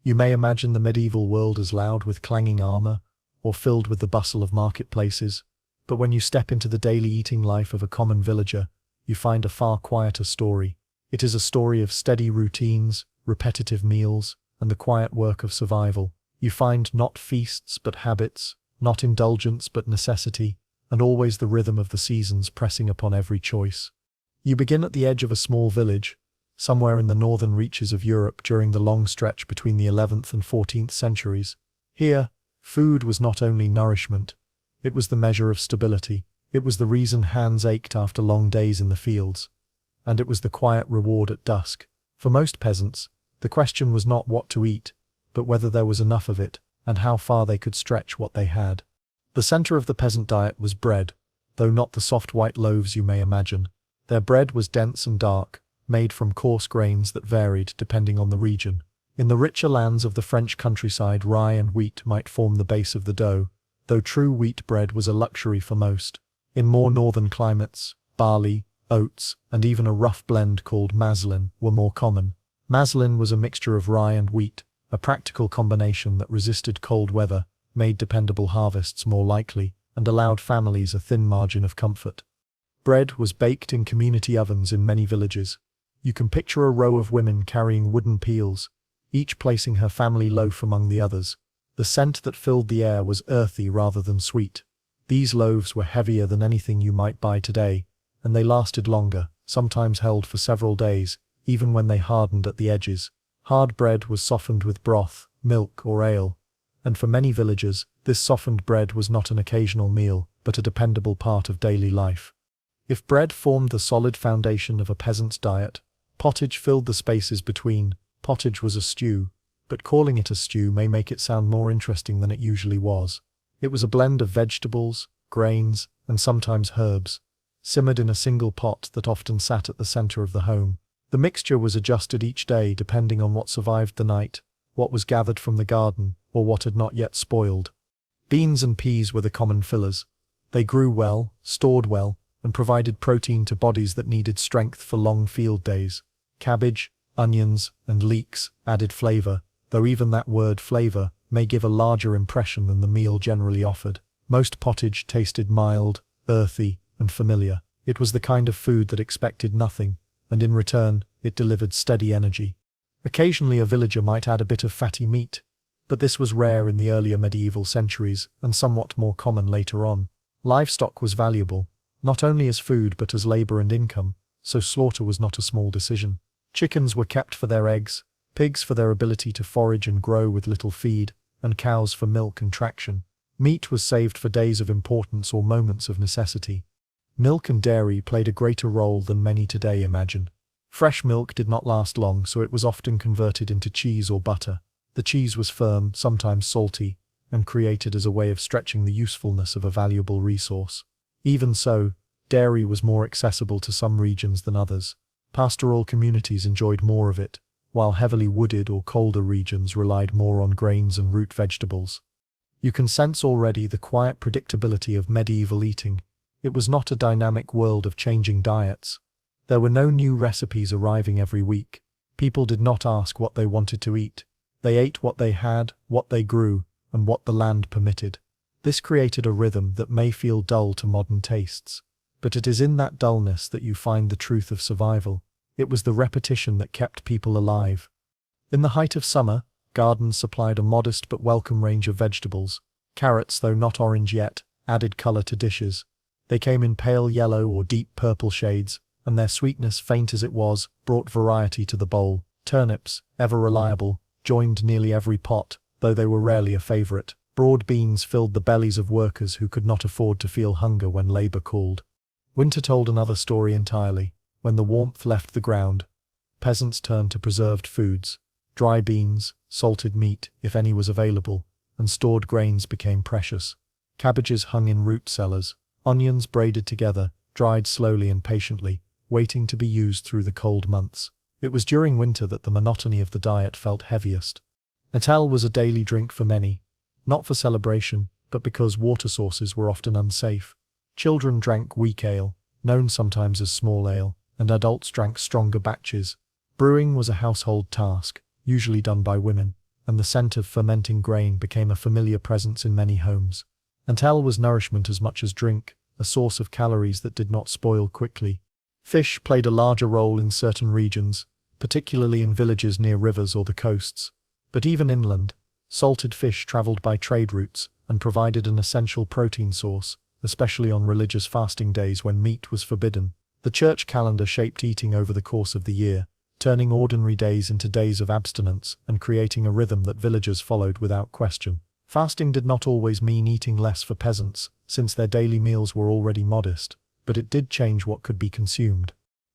You may imagine the medieval world as loud with clanging armor, or filled with the bustle of marketplaces, but when you step into the daily eating life of a common villager, you find a far quieter story. It is a story of steady routines, repetitive meals, and the quiet work of survival. You find not feasts but habits, not indulgence but necessity, and always the rhythm of the seasons pressing upon every choice. You begin at the edge of a small village, somewhere in the northern reaches of Europe during the long stretch between the 11th and 14th centuries. Here, food was not only nourishment, it was the measure of stability. It was the reason hands ached after long days in the fields, and it was the quiet reward at dusk. For most peasants, the question was not what to eat, but whether there was enough of it, and how far they could stretch what they had. The center of the peasant diet was bread, though not the soft white loaves you may imagine. Their bread was dense and dark, made from coarse grains that varied depending on the region. In the richer lands of the French countryside, rye and wheat might form the base of the dough, though true wheat bread was a luxury for most. In more northern climates, barley, oats, and even a rough blend called maslin were more common. Maslin was a mixture of rye and wheat, a practical combination that resisted cold weather, made dependable harvests more likely, and allowed families a thin margin of comfort. Bread was baked in community ovens in many villages. You can picture a row of women carrying wooden peels, each placing her family loaf among the others. The scent that filled the air was earthy rather than sweet. These loaves were heavier than anything you might buy today, and they lasted longer, sometimes held for several days, even when they hardened at the edges. Hard bread was softened with broth, milk, or ale, and for many villagers, this softened bread was not an occasional meal, but a dependable part of daily life. If bread formed the solid foundation of a peasant's diet, pottage filled the spaces between. Pottage was a stew, but calling it a stew may make it sound more interesting than it usually was. It was a blend of vegetables, grains, and sometimes herbs, simmered in a single pot that often sat at the center of the home. The mixture was adjusted each day depending on what survived the night, what was gathered from the garden, or what had not yet spoiled. Beans and peas were the common fillers. They grew well, stored well, and provided protein to bodies that needed strength for long field days. Cabbage, onions, and leeks added flavor, though even that word flavor may give a larger impression than the meal generally offered. Most pottage tasted mild, earthy, and familiar. It was the kind of food that expected nothing, and in return, it delivered steady energy. Occasionally a villager might add a bit of fatty meat, but this was rare in the earlier medieval centuries and somewhat more common later on. Livestock was valuable, not only as food but as labor and income, so slaughter was not a small decision. Chickens were kept for their eggs, pigs for their ability to forage and grow with little feed, and cows for milk and traction. Meat was saved for days of importance or moments of necessity. Milk and dairy played a greater role than many today imagine. Fresh milk did not last long, so it was often converted into cheese or butter. The cheese was firm, sometimes salty, and created as a way of stretching the usefulness of a valuable resource. Even so, dairy was more accessible to some regions than others. Pastoral communities enjoyed more of it, while heavily wooded or colder regions relied more on grains and root vegetables. You can sense already the quiet predictability of medieval eating. It was not a dynamic world of changing diets. There were no new recipes arriving every week. People did not ask what they wanted to eat. They ate what they had, what they grew, and what the land permitted. This created a rhythm that may feel dull to modern tastes, but it is in that dullness that you find the truth of survival. It was the repetition that kept people alive. In the height of summer, gardens supplied a modest but welcome range of vegetables. Carrots, though not orange yet, added color to dishes. They came in pale yellow or deep purple shades, and their sweetness, faint as it was, brought variety to the bowl. Turnips, ever reliable, joined nearly every pot, though they were rarely a favorite. Broad beans filled the bellies of workers who could not afford to feel hunger when labor called. Winter told another story entirely. When the warmth left the ground, peasants turned to preserved foods. Dry beans, salted meat, if any was available, and stored grains became precious. Cabbages hung in root cellars, onions braided together, dried slowly and patiently, waiting to be used through the cold months. It was during winter that the monotony of the diet felt heaviest. Ale was a daily drink for many, not for celebration, but because water sources were often unsafe. Children drank weak ale, known sometimes as small ale, and adults drank stronger batches. Brewing was a household task, usually done by women. and the scent of fermenting grain became a familiar presence in many homes. Until was nourishment as much as drink, a source of calories that did not spoil quickly. Fish played a larger role in certain regions, particularly in villages near rivers or the coasts. But even inland, salted fish traveled by trade routes and provided an essential protein source, especially on religious fasting days when meat was forbidden. The church calendar shaped eating over the course of the year, turning ordinary days into days of abstinence and creating a rhythm that villagers followed without question. Fasting did not always mean eating less for peasants, since their daily meals were already modest, but it did change what could be consumed.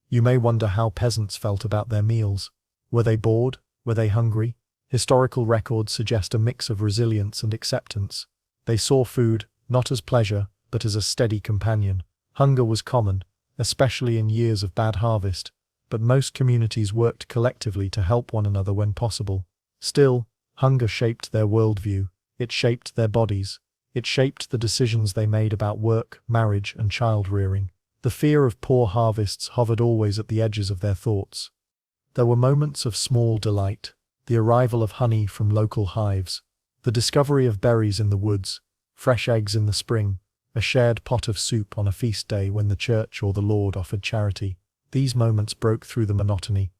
You may wonder how peasants felt about their meals. Were they bored? Were they hungry? Historical records suggest a mix of resilience and acceptance. They saw food, not as pleasure, but as a steady companion. Hunger was common, especially in years of bad harvest, but most communities worked collectively to help one another when possible. Still, hunger shaped their worldview. It shaped their bodies. It shaped the decisions they made about work, marriage, and child-rearing. The fear of poor harvests hovered always at the edges of their thoughts. There were moments of small delight, the arrival of honey from local hives, the discovery of berries in the woods, fresh eggs in the spring, a shared pot of soup on a feast day when the church or the Lord offered charity. These moments broke through the monotony,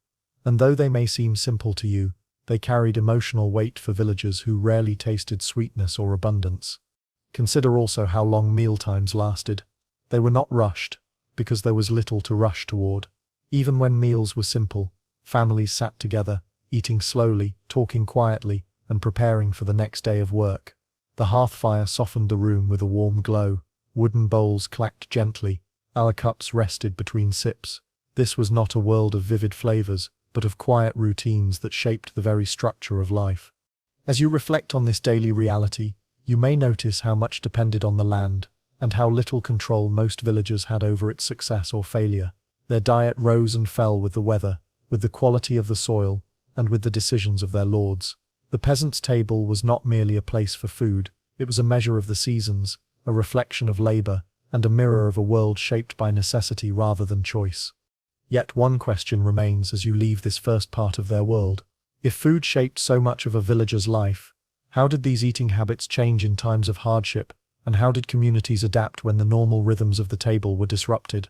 and though they may seem simple to you, they carried emotional weight for villagers who rarely tasted sweetness or abundance. Consider also how long mealtimes lasted. They were not rushed, because there was little to rush toward. Even when meals were simple, families sat together, eating slowly, talking quietly, and preparing for the next day of work. The hearth fire softened the room with a warm glow. Wooden bowls clacked gently. Our cups rested between sips. This was not a world of vivid flavors, but of quiet routines that shaped the very structure of life. As you reflect on this daily reality, you may notice how much depended on the land, and how little control most villagers had over its success or failure. Their diet rose and fell with the weather, with the quality of the soil, and with the decisions of their lords. The peasant's table was not merely a place for food, it was a measure of the seasons, a reflection of labor, and a mirror of a world shaped by necessity rather than choice. Yet one question remains as you leave this first part of their world. If food shaped so much of a villager's life, how did these eating habits change in times of hardship, and how did communities adapt when the normal rhythms of the table were disrupted?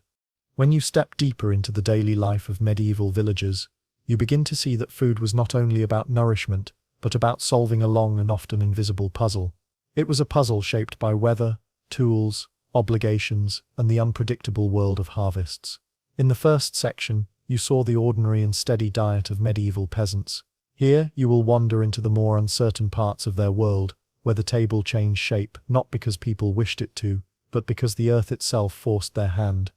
When you step deeper into the daily life of medieval villagers, you begin to see that food was not only about nourishment, but about solving a long and often invisible puzzle. It was a puzzle shaped by weather, tools, obligations, and the unpredictable world of harvests. In the first section, you saw the ordinary and steady diet of medieval peasants. Here, you will wander into the more uncertain parts of their world, where the table changed shape not because people wished it to, but because the earth itself forced their hand.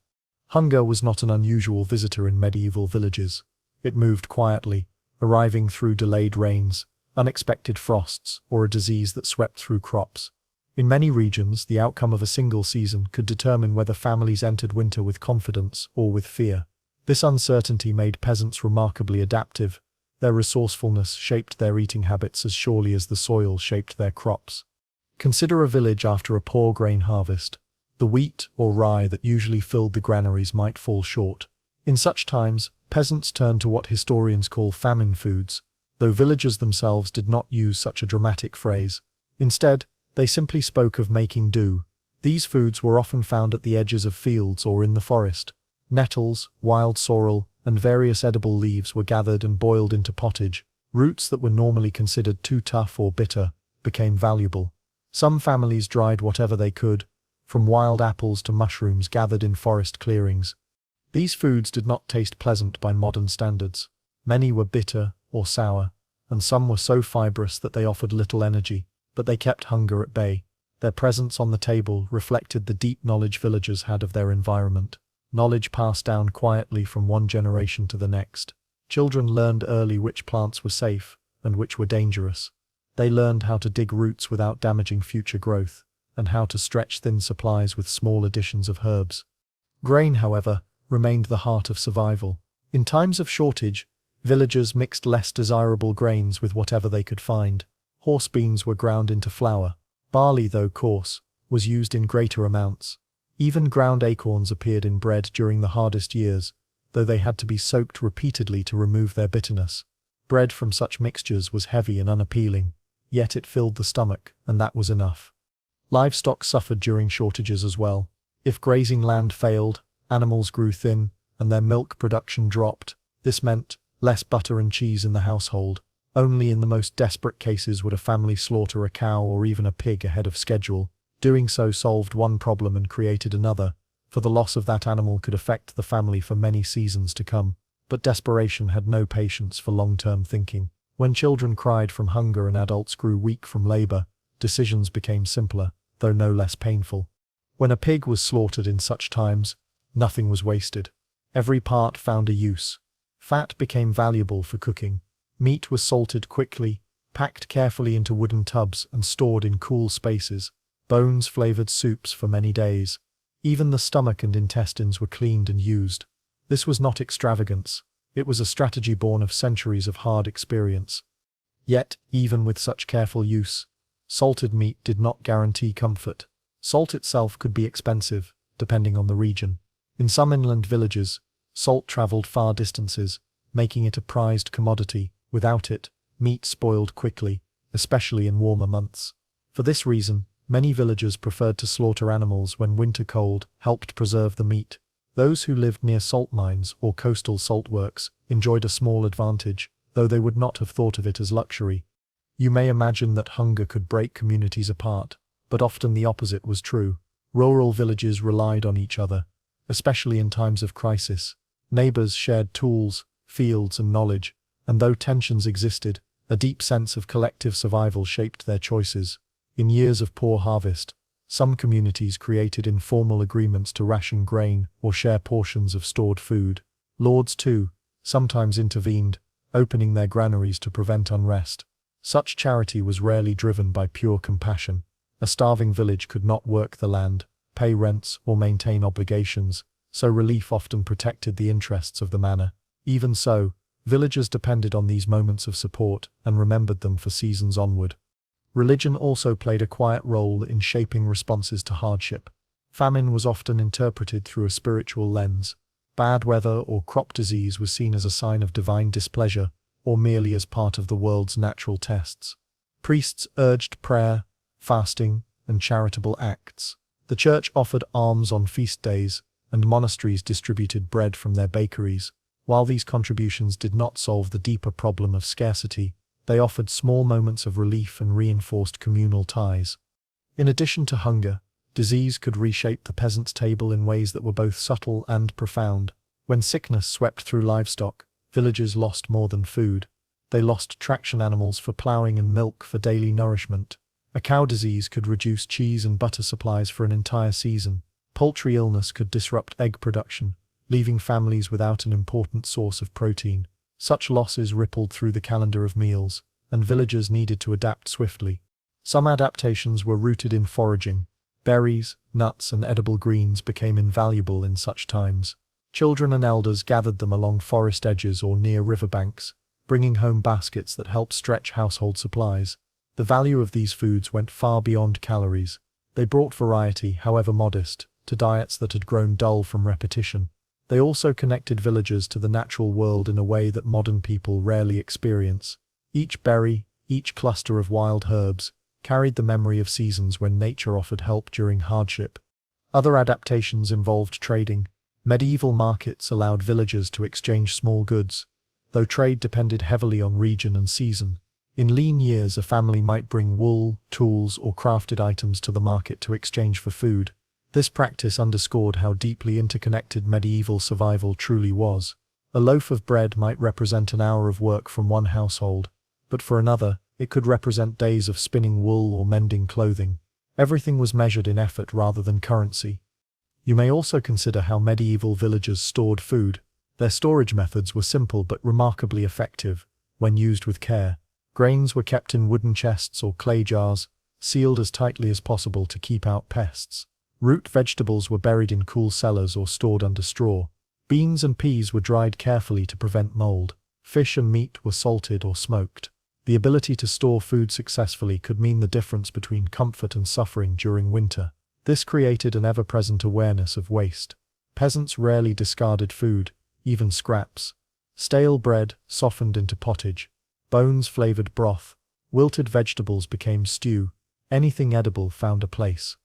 Hunger was not an unusual visitor in medieval villages. It moved quietly, arriving through delayed rains, unexpected frosts, or a disease that swept through crops. In many regions, the outcome of a single season could determine whether families entered winter with confidence or with fear. This uncertainty made peasants remarkably adaptive. Their resourcefulness shaped their eating habits as surely as the soil shaped their crops. Consider a village after a poor grain harvest. The wheat or rye that usually filled the granaries might fall short. In such times, peasants turned to what historians call famine foods, though villagers themselves did not use such a dramatic phrase. Instead, they simply spoke of making do. These foods were often found at the edges of fields or in the forest. Nettles, wild sorrel, and various edible leaves were gathered and boiled into pottage. Roots that were normally considered too tough or bitter became valuable. Some families dried whatever they could, from wild apples to mushrooms gathered in forest clearings. These foods did not taste pleasant by modern standards. Many were bitter or sour, and some were so fibrous that they offered little energy, but they kept hunger at bay. Their presence on the table reflected the deep knowledge villagers had of their environment, knowledge passed down quietly from one generation to the next. Children learned early which plants were safe and which were dangerous. They learned how to dig roots without damaging future growth, and how to stretch thin supplies with small additions of herbs. Grain, however, remained the heart of survival. In times of shortage, villagers mixed less desirable grains with whatever they could find. Horse beans were ground into flour. Barley, though coarse, was used in greater amounts. Even ground acorns appeared in bread during the hardest years, though they had to be soaked repeatedly to remove their bitterness. Bread from such mixtures was heavy and unappealing, yet it filled the stomach, and that was enough. Livestock suffered during shortages as well. If grazing land failed, animals grew thin, and their milk production dropped. This meant less butter and cheese in the household. Only in the most desperate cases would a family slaughter a cow or even a pig ahead of schedule. Doing so solved one problem and created another, for the loss of that animal could affect the family for many seasons to come. But desperation had no patience for long-term thinking. When children cried from hunger and adults grew weak from labor, decisions became simpler, though no less painful. When a pig was slaughtered in such times, nothing was wasted. Every part found a use. Fat became valuable for cooking. Meat was salted quickly, packed carefully into wooden tubs and stored in cool spaces. Bones flavored soups for many days. Even the stomach and intestines were cleaned and used. This was not extravagance. It was a strategy born of centuries of hard experience. Yet, even with such careful use, salted meat did not guarantee comfort. Salt itself could be expensive, depending on the region. In some inland villages, salt traveled far distances, making it a prized commodity. Without it, meat spoiled quickly, especially in warmer months. For this reason, many villagers preferred to slaughter animals when winter cold helped preserve the meat. Those who lived near salt mines or coastal salt works enjoyed a small advantage, though they would not have thought of it as luxury. You may imagine that hunger could break communities apart, but often the opposite was true. Rural villages relied on each other, especially in times of crisis. Neighbors shared tools, fields, and knowledge, and though tensions existed, a deep sense of collective survival shaped their choices. In years of poor harvest, some communities created informal agreements to ration grain or share portions of stored food. Lords, too, sometimes intervened, opening their granaries to prevent unrest. Such charity was rarely driven by pure compassion. A starving village could not work the land, pay rents, or maintain obligations, so relief often protected the interests of the manor. Even so, villagers depended on these moments of support and remembered them for seasons onward. Religion also played a quiet role in shaping responses to hardship. Famine was often interpreted through a spiritual lens. Bad weather or crop disease was seen as a sign of divine displeasure, or merely as part of the world's natural tests. Priests urged prayer, fasting, and charitable acts. The church offered alms on feast days, and monasteries distributed bread from their bakeries. While these contributions did not solve the deeper problem of scarcity, they offered small moments of relief and reinforced communal ties. In addition to hunger, disease could reshape the peasant's table in ways that were both subtle and profound. When sickness swept through livestock, villagers lost more than food. They lost traction animals for ploughing and milk for daily nourishment. A cow disease could reduce cheese and butter supplies for an entire season. Poultry illness could disrupt egg production, leaving families without an important source of protein. Such losses rippled through the calendar of meals, and villagers needed to adapt swiftly. Some adaptations were rooted in foraging. Berries, nuts, and edible greens became invaluable in such times. Children and elders gathered them along forest edges or near riverbanks, bringing home baskets that helped stretch household supplies. The value of these foods went far beyond calories. They brought variety, however modest, to diets that had grown dull from repetition. They also connected villagers to the natural world in a way that modern people rarely experience. Each berry, each cluster of wild herbs, carried the memory of seasons when nature offered help during hardship. Other adaptations involved trading. Medieval markets allowed villagers to exchange small goods, though trade depended heavily on region and season. In lean years, a family might bring wool, tools, or crafted items to the market to exchange for food. This practice underscored how deeply interconnected medieval survival truly was. A loaf of bread might represent an hour of work from one household, but for another, it could represent days of spinning wool or mending clothing. Everything was measured in effort rather than currency. You may also consider how medieval villagers stored food. Their storage methods were simple but remarkably effective, when used with care. Grains were kept in wooden chests or clay jars, sealed as tightly as possible to keep out pests. Root vegetables were buried in cool cellars or stored under straw. Beans and peas were dried carefully to prevent mold. Fish and meat were salted or smoked. The ability to store food successfully could mean the difference between comfort and suffering during winter. This created an ever-present awareness of waste. Peasants rarely discarded food, even scraps. Stale bread, softened into pottage, Bones flavored broth, wilted vegetables became stew, anything edible found a place.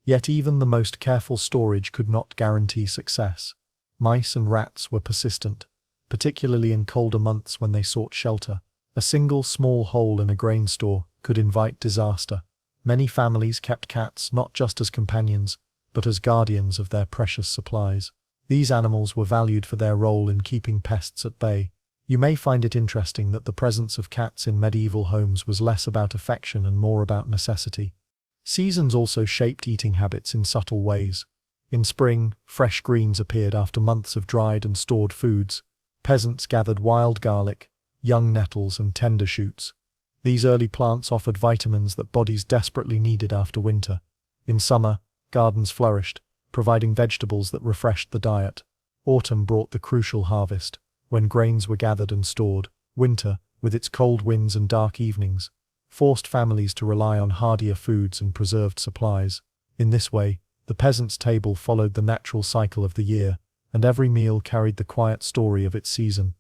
Yet even the most careful storage could not guarantee success. Mice and rats were persistent, particularly in colder months when they sought shelter. A single small hole in a grain store could invite disaster. Many families kept cats not just as companions, but as guardians of their precious supplies. These animals were valued for their role in keeping pests at bay. You may find it interesting that the presence of cats in medieval homes was less about affection and more about necessity. Seasons also shaped eating habits in subtle ways. In spring, fresh greens appeared after months of dried and stored foods. Peasants gathered wild garlic, young nettles and tender shoots. These early plants offered vitamins that bodies desperately needed after winter. In summer, gardens flourished, providing vegetables that refreshed the diet. Autumn brought the crucial harvest, when grains were gathered and stored. Winter, with its cold winds and dark evenings, forced families to rely on hardier foods and preserved supplies. In this way, the peasant's table followed the natural cycle of the year, and every meal carried the quiet story of its season.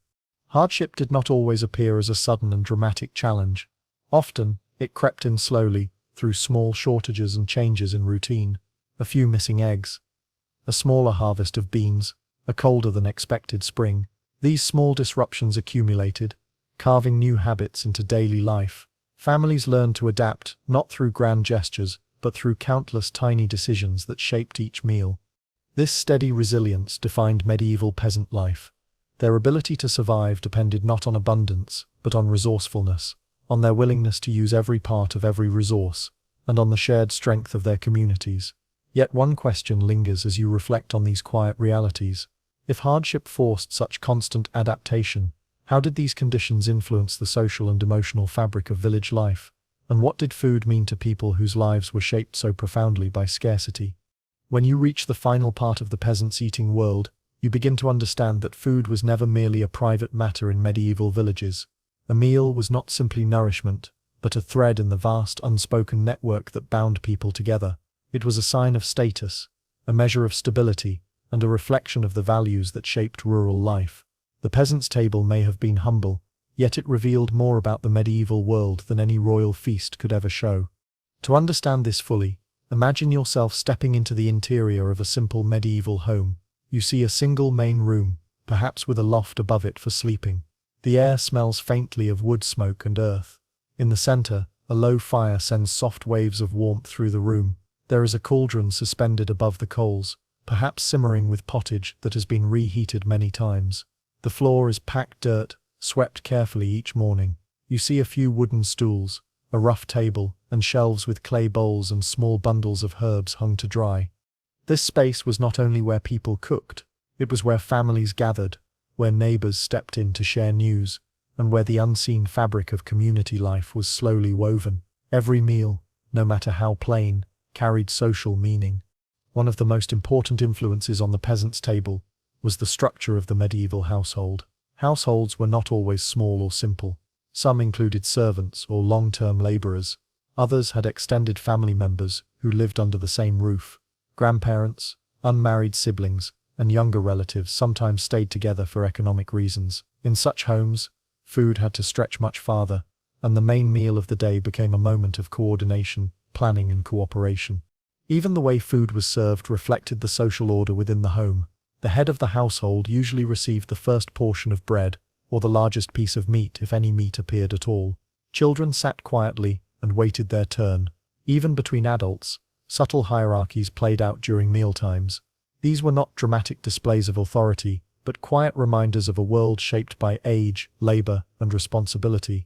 Hardship did not always appear as a sudden and dramatic challenge. Often, it crept in slowly, through small shortages and changes in routine. A few missing eggs, a smaller harvest of beans, a colder than expected spring. These small disruptions accumulated, carving new habits into daily life. Families learned to adapt, not through grand gestures, but through countless tiny decisions that shaped each meal. This steady resilience defined medieval peasant life. Their ability to survive depended not on abundance, but on resourcefulness, on their willingness to use every part of every resource, and on the shared strength of their communities. Yet one question lingers as you reflect on these quiet realities. If hardship forced such constant adaptation, how did these conditions influence the social and emotional fabric of village life? And what did food mean to people whose lives were shaped so profoundly by scarcity? When you reach the final part of the peasant's eating world, you begin to understand that food was never merely a private matter in medieval villages. A meal was not simply nourishment, but a thread in the vast unspoken network that bound people together. It was a sign of status, a measure of stability, and a reflection of the values that shaped rural life. The peasant's table may have been humble, yet it revealed more about the medieval world than any royal feast could ever show. To understand this fully, imagine yourself stepping into the interior of a simple medieval home. You see a single main room, perhaps with a loft above it for sleeping. The air smells faintly of wood smoke and earth. In the center, a low fire sends soft waves of warmth through the room. There is a cauldron suspended above the coals, perhaps simmering with pottage that has been reheated many times. The floor is packed dirt, swept carefully each morning. You see a few wooden stools, a rough table, and shelves with clay bowls and small bundles of herbs hung to dry. This space was not only where people cooked, it was where families gathered, where neighbors stepped in to share news, and where the unseen fabric of community life was slowly woven. Every meal, no matter how plain, carried social meaning. One of the most important influences on the peasant's table was the structure of the medieval household. Households were not always small or simple. Some included servants or long-term laborers. Others had extended family members who lived under the same roof. Grandparents, unmarried siblings, and younger relatives sometimes stayed together for economic reasons. In such homes, food had to stretch much farther, and the main meal of the day became a moment of coordination, planning, and cooperation. Even the way food was served reflected the social order within the home. The head of the household usually received the first portion of bread, or the largest piece of meat if any meat appeared at all. Children sat quietly and waited their turn. Even between adults, subtle hierarchies played out during mealtimes. These were not dramatic displays of authority, but quiet reminders of a world shaped by age, labor, and responsibility.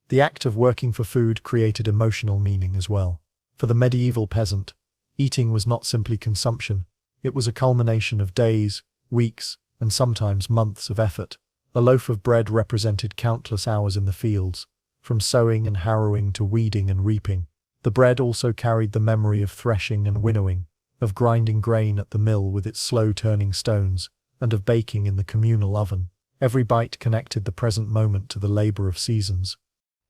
The act of working for food created emotional meaning as well. For the medieval peasant, eating was not simply consumption. It was a culmination of days, weeks, and sometimes months of effort. A loaf of bread represented countless hours in the fields, from sowing and harrowing to weeding and reaping. The bread also carried the memory of threshing and winnowing, of grinding grain at the mill with its slow-turning stones, and of baking in the communal oven. Every bite connected the present moment to the labor of seasons.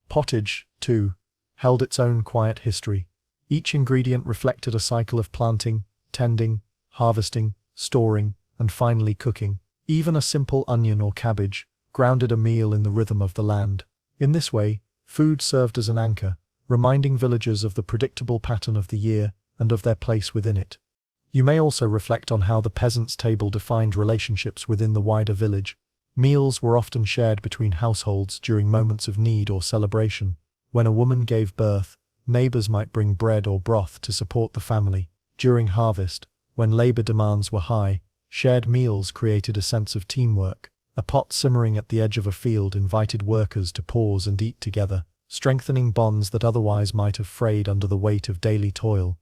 Pottage, too, held its own quiet history. Each ingredient reflected a cycle of planting, tending, harvesting, storing, and finally cooking. Even a simple onion or cabbage grounded a meal in the rhythm of the land. In this way, food served as an anchor, reminding villagers of the predictable pattern of the year and of their place within it. You may also reflect on how the peasant's table defined relationships within the wider village. Meals were often shared between households during moments of need or celebration. When a woman gave birth, neighbors might bring bread or broth to support the family. During harvest, when labor demands were high, shared meals created a sense of teamwork. A pot simmering at the edge of a field invited workers to pause and eat together, strengthening bonds that otherwise might have frayed under the weight of daily toil.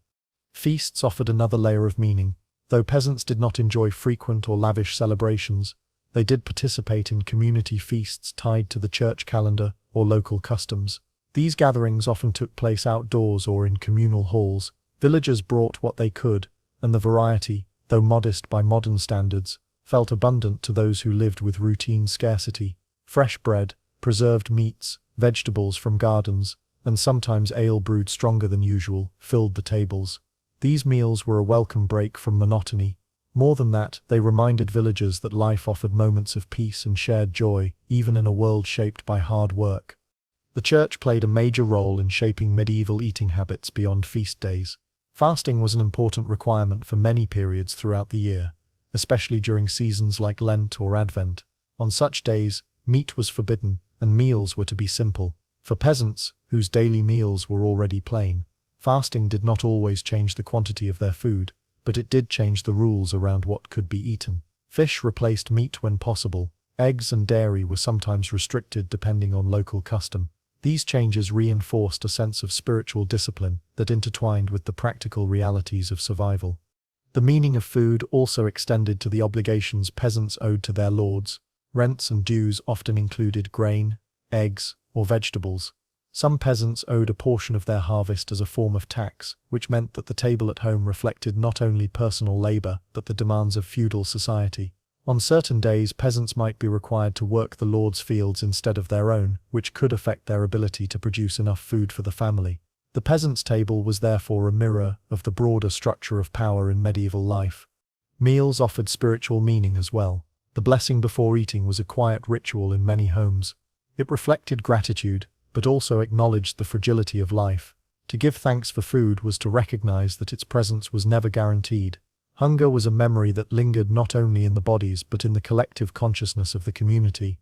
Feasts offered another layer of meaning. Though peasants did not enjoy frequent or lavish celebrations, they did participate in community feasts tied to the church calendar or local customs. These gatherings often took place outdoors or in communal halls. Villagers brought what they could, and the variety, though modest by modern standards, felt abundant to those who lived with routine scarcity. Fresh bread, preserved meats, vegetables from gardens, and sometimes ale brewed stronger than usual, filled the tables. These meals were a welcome break from monotony. More than that, they reminded villagers that life offered moments of peace and shared joy, even in a world shaped by hard work. The church played a major role in shaping medieval eating habits beyond feast days. Fasting was an important requirement for many periods throughout the year, especially during seasons like Lent or Advent. On such days, meat was forbidden, and meals were to be simple. For peasants, whose daily meals were already plain, fasting did not always change the quantity of their food, but it did change the rules around what could be eaten. Fish replaced meat when possible. Eggs and dairy were sometimes restricted depending on local custom. These changes reinforced a sense of spiritual discipline that intertwined with the practical realities of survival. The meaning of food also extended to the obligations peasants owed to their lords. Rents and dues often included grain, eggs, or vegetables. Some peasants owed a portion of their harvest as a form of tax, which meant that the table at home reflected not only personal labor but the demands of feudal society. On certain days, peasants might be required to work the lord's fields instead of their own, which could affect their ability to produce enough food for the family. The peasant's table was therefore a mirror of the broader structure of power in medieval life. Meals offered spiritual meaning as well. The blessing before eating was a quiet ritual in many homes. It reflected gratitude, but also acknowledged the fragility of life. To give thanks for food was to recognize that its presence was never guaranteed. Hunger was a memory that lingered not only in the bodies but in the collective consciousness of the community.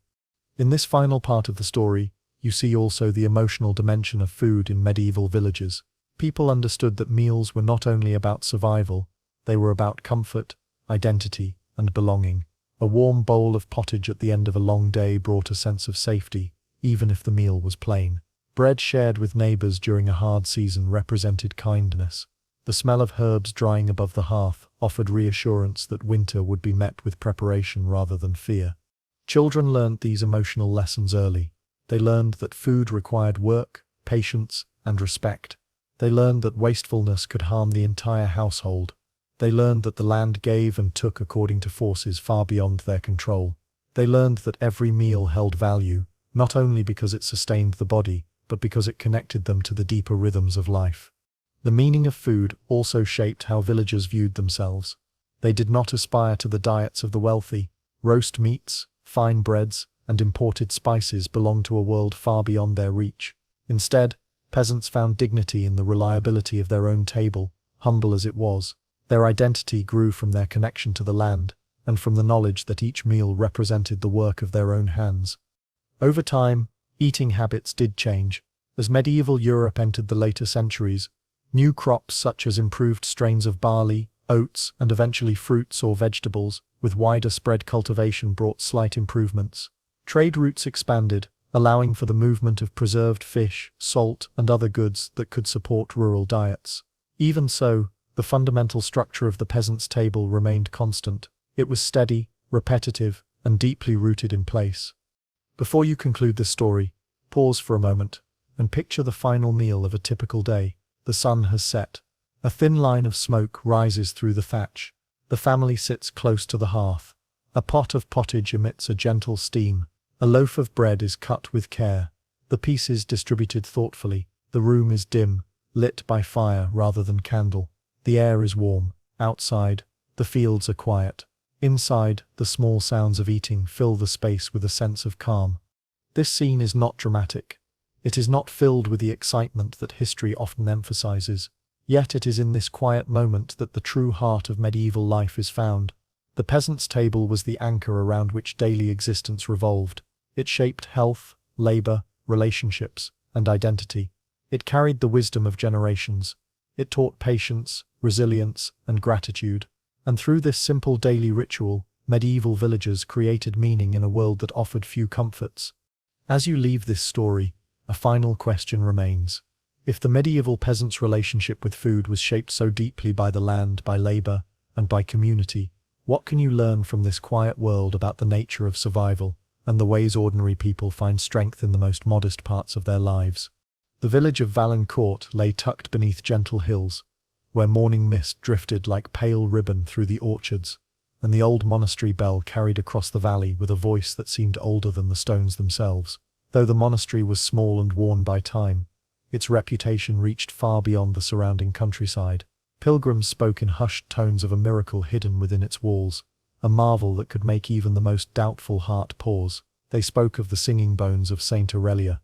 In this final part of the story, you see also the emotional dimension of food in medieval villages. People understood that meals were not only about survival, they were about comfort, identity, and belonging. A warm bowl of pottage at the end of a long day brought a sense of safety, even if the meal was plain. Bread shared with neighbors during a hard season represented kindness. The smell of herbs drying above the hearth offered reassurance that winter would be met with preparation rather than fear. Children learned these emotional lessons early. They learned that food required work, patience, and respect. They learned that wastefulness could harm the entire household. They learned that the land gave and took according to forces far beyond their control. They learned that every meal held value, not only because it sustained the body, but because it connected them to the deeper rhythms of life. The meaning of food also shaped how villagers viewed themselves. They did not aspire to the diets of the wealthy. Roast meats, fine breads, and imported spices belonged to a world far beyond their reach. Instead, peasants found dignity in the reliability of their own table, humble as it was. Their identity grew from their connection to the land, and from the knowledge that each meal represented the work of their own hands. Over time, eating habits did change. As medieval Europe entered the later centuries, new crops such as improved strains of barley, oats, and eventually fruits or vegetables, with wider spread cultivation brought slight improvements. Trade routes expanded, allowing for the movement of preserved fish, salt, and other goods that could support rural diets. Even so, the fundamental structure of the peasant's table remained constant. It was steady, repetitive, and deeply rooted in place. Before you conclude this story, pause for a moment and picture the final meal of a typical day. The sun has set. A thin line of smoke rises through the thatch. The family sits close to the hearth. A pot of pottage emits a gentle steam. A loaf of bread is cut with care. The pieces distributed thoughtfully. The room is dim, lit by fire rather than candle. The air is warm. Outside, the fields are quiet. Inside, the small sounds of eating fill the space with a sense of calm. This scene is not dramatic. It is not filled with the excitement that history often emphasizes. Yet it is in this quiet moment that the true heart of medieval life is found. The peasant's table was the anchor around which daily existence revolved. It shaped health, labor, relationships, and identity. It carried the wisdom of generations. It taught patience, resilience, and gratitude. And through this simple daily ritual, medieval villagers created meaning in a world that offered few comforts. As you leave this story, a final question remains. If the medieval peasant's relationship with food was shaped so deeply by the land, by labor, and by community, what can you learn from this quiet world about the nature of survival and the ways ordinary people find strength in the most modest parts of their lives? The village of Valancourt lay tucked beneath gentle hills, where morning mist drifted like pale ribbon through the orchards, and the old monastery bell carried across the valley with a voice that seemed older than the stones themselves. Though the monastery was small and worn by time, its reputation reached far beyond the surrounding countryside. Pilgrims spoke in hushed tones of a miracle hidden within its walls, a marvel that could make even the most doubtful heart pause. They spoke of the singing bones of Saint Aurelia.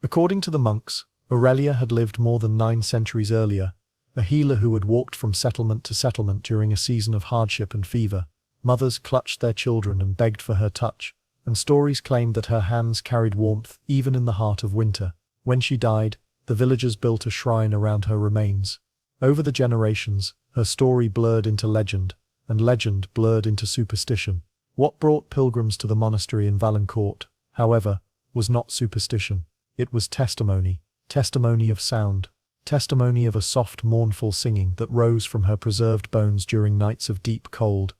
According to the monks, Aurelia had lived more than 9 centuries earlier, a healer who had walked from settlement to settlement during a season of hardship and fever. Mothers clutched their children and begged for her touch, and stories claimed that her hands carried warmth even in the heart of winter. When she died, the villagers built a shrine around her remains. Over the generations, her story blurred into legend, and legend blurred into superstition. What brought pilgrims to the monastery in Valancourt, however, was not superstition. It was testimony. Testimony of sound. Testimony of a soft, mournful singing that rose from her preserved bones during nights of deep cold.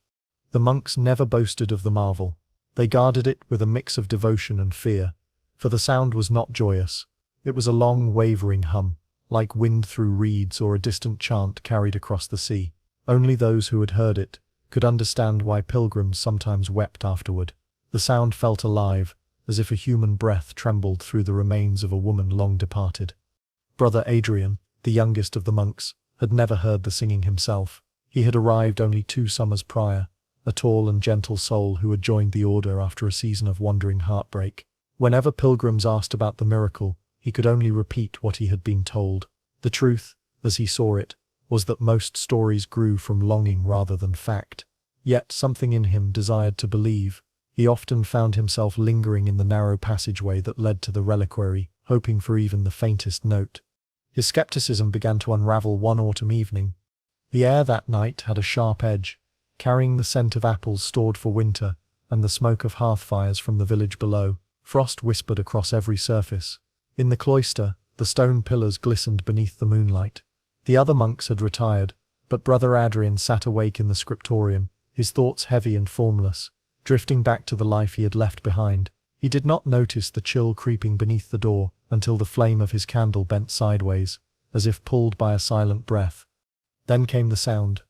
The monks never boasted of the marvel. They guarded it with a mix of devotion and fear, for the sound was not joyous. It was a long, wavering hum, like wind through reeds or a distant chant carried across the sea. Only those who had heard it could understand why pilgrims sometimes wept afterward. The sound felt alive, as if a human breath trembled through the remains of a woman long departed. Brother Adrian, the youngest of the monks, had never heard the singing himself. He had arrived only 2 summers prior, a tall and gentle soul who had joined the order after a season of wandering heartbreak. Whenever pilgrims asked about the miracle, he could only repeat what he had been told. The truth, as he saw it, was that most stories grew from longing rather than fact. Yet something in him desired to believe. He often found himself lingering in the narrow passageway that led to the reliquary, hoping for even the faintest note. His skepticism began to unravel one autumn evening. The air that night had a sharp edge, carrying the scent of apples stored for winter and the smoke of hearth fires from the village below. Frost whispered across every surface. In the cloister, the stone pillars glistened beneath the moonlight. The other monks had retired, but Brother Adrian sat awake in the scriptorium, his thoughts heavy and formless, drifting back to the life he had left behind. He did not notice the chill creeping beneath the door until the flame of his candle bent sideways, as if pulled by a silent breath. Then came the sound,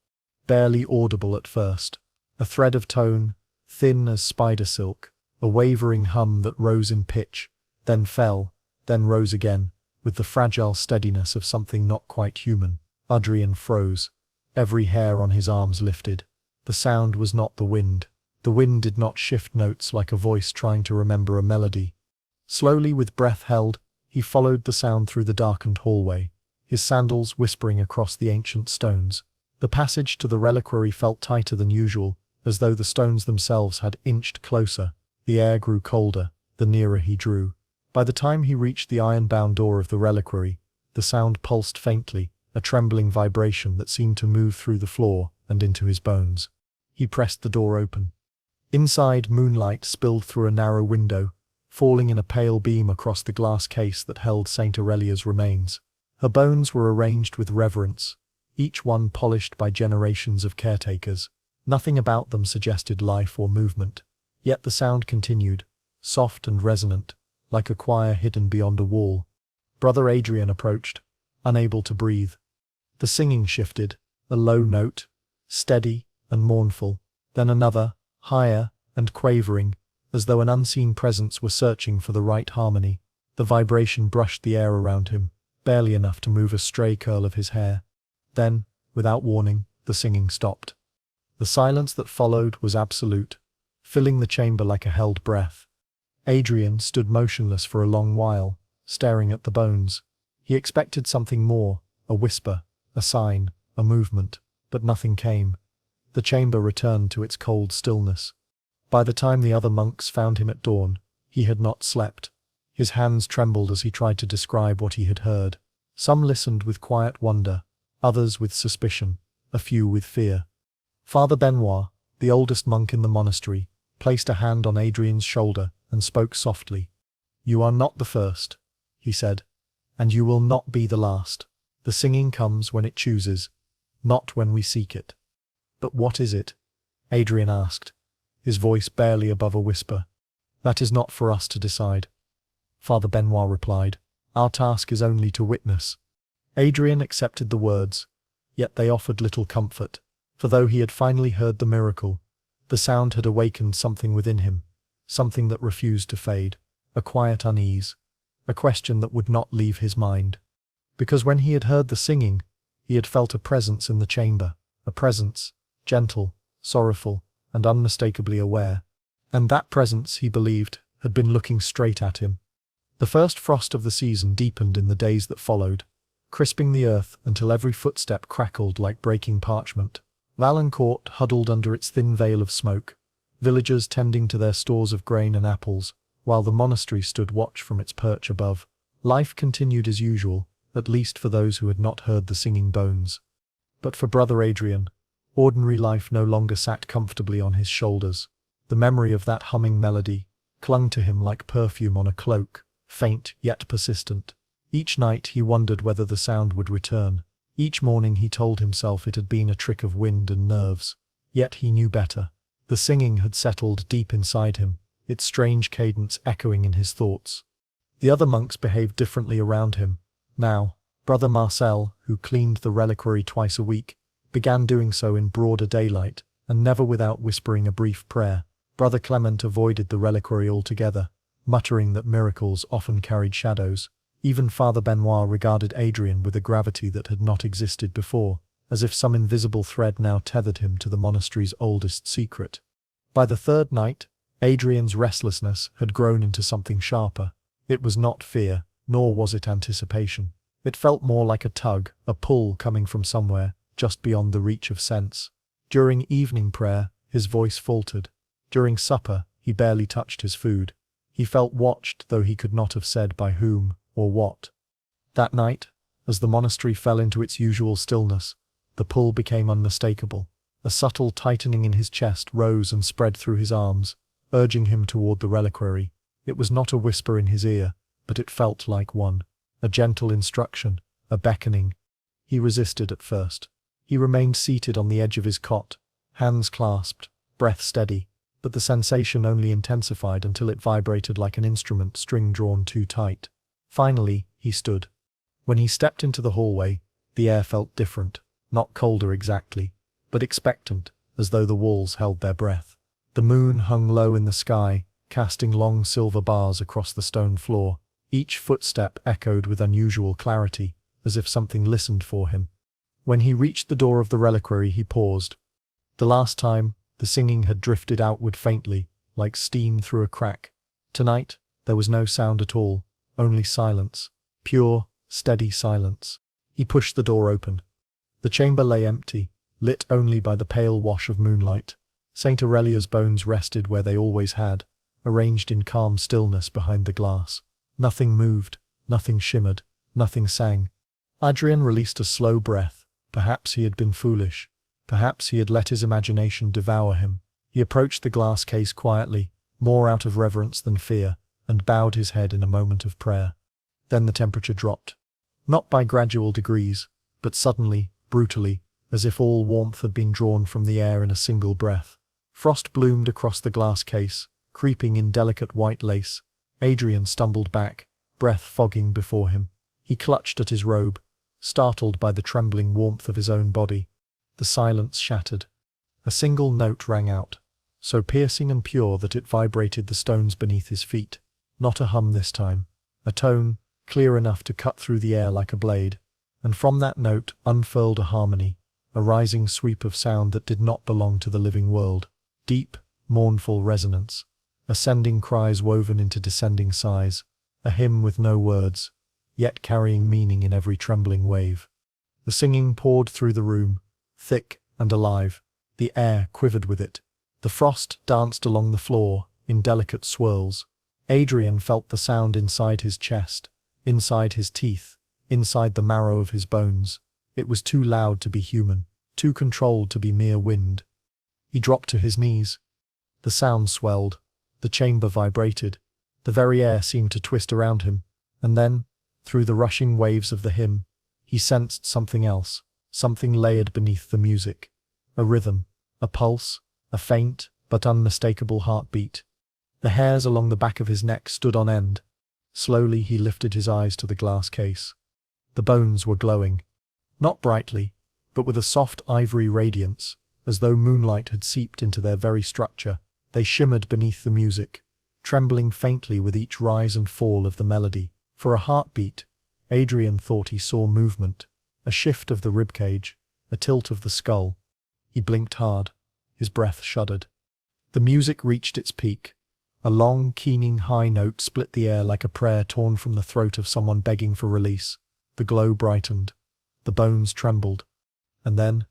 barely audible at first, a thread of tone, thin as spider silk, a wavering hum that rose in pitch, then fell, then rose again, with the fragile steadiness of something not quite human. Adrian froze. Every hair on his arms lifted. The sound was not the wind. The wind did not shift notes like a voice trying to remember a melody. Slowly, with breath held, he followed the sound through the darkened hallway, his sandals whispering across the ancient stones. The passage to the reliquary felt tighter than usual, as though the stones themselves had inched closer. The air grew colder, the nearer he drew. By the time he reached the iron-bound door of the reliquary, the sound pulsed faintly, a trembling vibration that seemed to move through the floor and into his bones. He pressed the door open. Inside, moonlight spilled through a narrow window, falling in a pale beam across the glass case that held Saint Aurelia's remains. Her bones were arranged with reverence, each one polished by generations of caretakers. Nothing about them suggested life or movement. Yet the sound continued, soft and resonant, like a choir hidden beyond a wall. Brother Adrian approached, unable to breathe. The singing shifted, a low note, steady and mournful, then another, higher and quavering, as though an unseen presence were searching for the right harmony. The vibration brushed the air around him, barely enough to move a stray curl of his hair. Then, without warning, the singing stopped. The silence that followed was absolute, filling the chamber like a held breath. Adrian stood motionless for a long while, staring at the bones. He expected something more, a whisper, a sign, a movement, but nothing came. The chamber returned to its cold stillness. By the time the other monks found him at dawn, he had not slept. His hands trembled as he tried to describe what he had heard. Some listened with quiet wonder, others with suspicion, a few with fear. Father Benoit, the oldest monk in the monastery, placed a hand on Adrian's shoulder and spoke softly. "You are not the first," he said, "and you will not be the last. The singing comes when it chooses, not when we seek it." "But what is it?" Adrian asked, his voice barely above a whisper. "That is not for us to decide," Father Benoit replied. "Our task is only to witness." Adrian accepted the words, yet they offered little comfort, for though he had finally heard the miracle, the sound had awakened something within him, something that refused to fade, a quiet unease, a question that would not leave his mind. Because when he had heard the singing, he had felt a presence in the chamber, a presence, gentle, sorrowful, and unmistakably aware. And that presence, he believed, had been looking straight at him. The first frost of the season deepened in the days that followed, crisping the earth until every footstep crackled like breaking parchment. Valancourt huddled under its thin veil of smoke, villagers tending to their stores of grain and apples, while the monastery stood watch from its perch above. Life continued as usual, at least for those who had not heard the singing bones. But for Brother Adrian, ordinary life no longer sat comfortably on his shoulders. The memory of that humming melody clung to him like perfume on a cloak, faint yet persistent. Each night he wondered whether the sound would return. Each morning he told himself it had been a trick of wind and nerves. Yet he knew better. The singing had settled deep inside him, its strange cadence echoing in his thoughts. The other monks behaved differently around him. Now, Brother Marcel, who cleaned the reliquary twice a week, began doing so in broader daylight, and never without whispering a brief prayer. Brother Clement avoided the reliquary altogether, muttering that miracles often carried shadows. Even Father Benoit regarded Adrian with a gravity that had not existed before, as if some invisible thread now tethered him to the monastery's oldest secret. By the third night, Adrian's restlessness had grown into something sharper. It was not fear, nor was it anticipation. It felt more like a tug, a pull coming from somewhere, just beyond the reach of sense. During evening prayer, his voice faltered. During supper, he barely touched his food. He felt watched, though he could not have said by whom or what. That night, as the monastery fell into its usual stillness, the pull became unmistakable. A subtle tightening in his chest rose and spread through his arms, urging him toward the reliquary. It was not a whisper in his ear, but it felt like one. A gentle instruction, a beckoning. He resisted at first. He remained seated on the edge of his cot, hands clasped, breath steady, but the sensation only intensified until it vibrated like an instrument string drawn too tight. Finally, he stood. When he stepped into the hallway, the air felt different, not colder exactly, but expectant, as though the walls held their breath. The moon hung low in the sky, casting long silver bars across the stone floor. Each footstep echoed with unusual clarity, as if something listened for him. When he reached the door of the reliquary, he paused. The last time, the singing had drifted outward faintly, like steam through a crack. Tonight, there was no sound at all, only silence. Pure, steady silence. He pushed the door open. The chamber lay empty, lit only by the pale wash of moonlight. Saint Aurelia's bones rested where they always had, arranged in calm stillness behind the glass. Nothing moved, nothing shimmered, nothing sang. Adrian released a slow breath. Perhaps he had been foolish. Perhaps he had let his imagination devour him. He approached the glass case quietly, more out of reverence than fear, and bowed his head in a moment of prayer. Then the temperature dropped. Not by gradual degrees, but suddenly, brutally, as if all warmth had been drawn from the air in a single breath. Frost bloomed across the glass case, creeping in delicate white lace. Adrian stumbled back, breath fogging before him. He clutched at his robe, startled by the trembling warmth of his own body. The silence shattered. A single note rang out, so piercing and pure that it vibrated the stones beneath his feet. Not a hum this time. A tone, clear enough to cut through the air like a blade. And from that note unfurled a harmony, a rising sweep of sound that did not belong to the living world. Deep, mournful resonance. ascending cries woven into descending sighs, a hymn with no words, yet carrying meaning in every trembling wave. The singing poured through the room, thick and alive. The air quivered with it. The frost danced along the floor in delicate swirls. Adrian felt the sound inside his chest, inside his teeth, inside the marrow of his bones. It was too loud to be human, too controlled to be mere wind. He dropped to his knees. The sound swelled. The chamber vibrated. The very air seemed to twist around him. And then, through the rushing waves of the hymn, he sensed something else, something layered beneath the music. A rhythm, a pulse, a faint but unmistakable heartbeat. The hairs along the back of his neck stood on end. Slowly he lifted his eyes to the glass case. The bones were glowing. Not brightly, but with a soft ivory radiance, as though moonlight had seeped into their very structure. They shimmered beneath the music, trembling faintly with each rise and fall of the melody. For a heartbeat, Adrian thought he saw movement, a shift of the ribcage, a tilt of the skull. He blinked hard. His breath shuddered. The music reached its peak. A long, keening high note split the air like a prayer torn from the throat of someone begging for release. The glow brightened. The bones trembled. And then,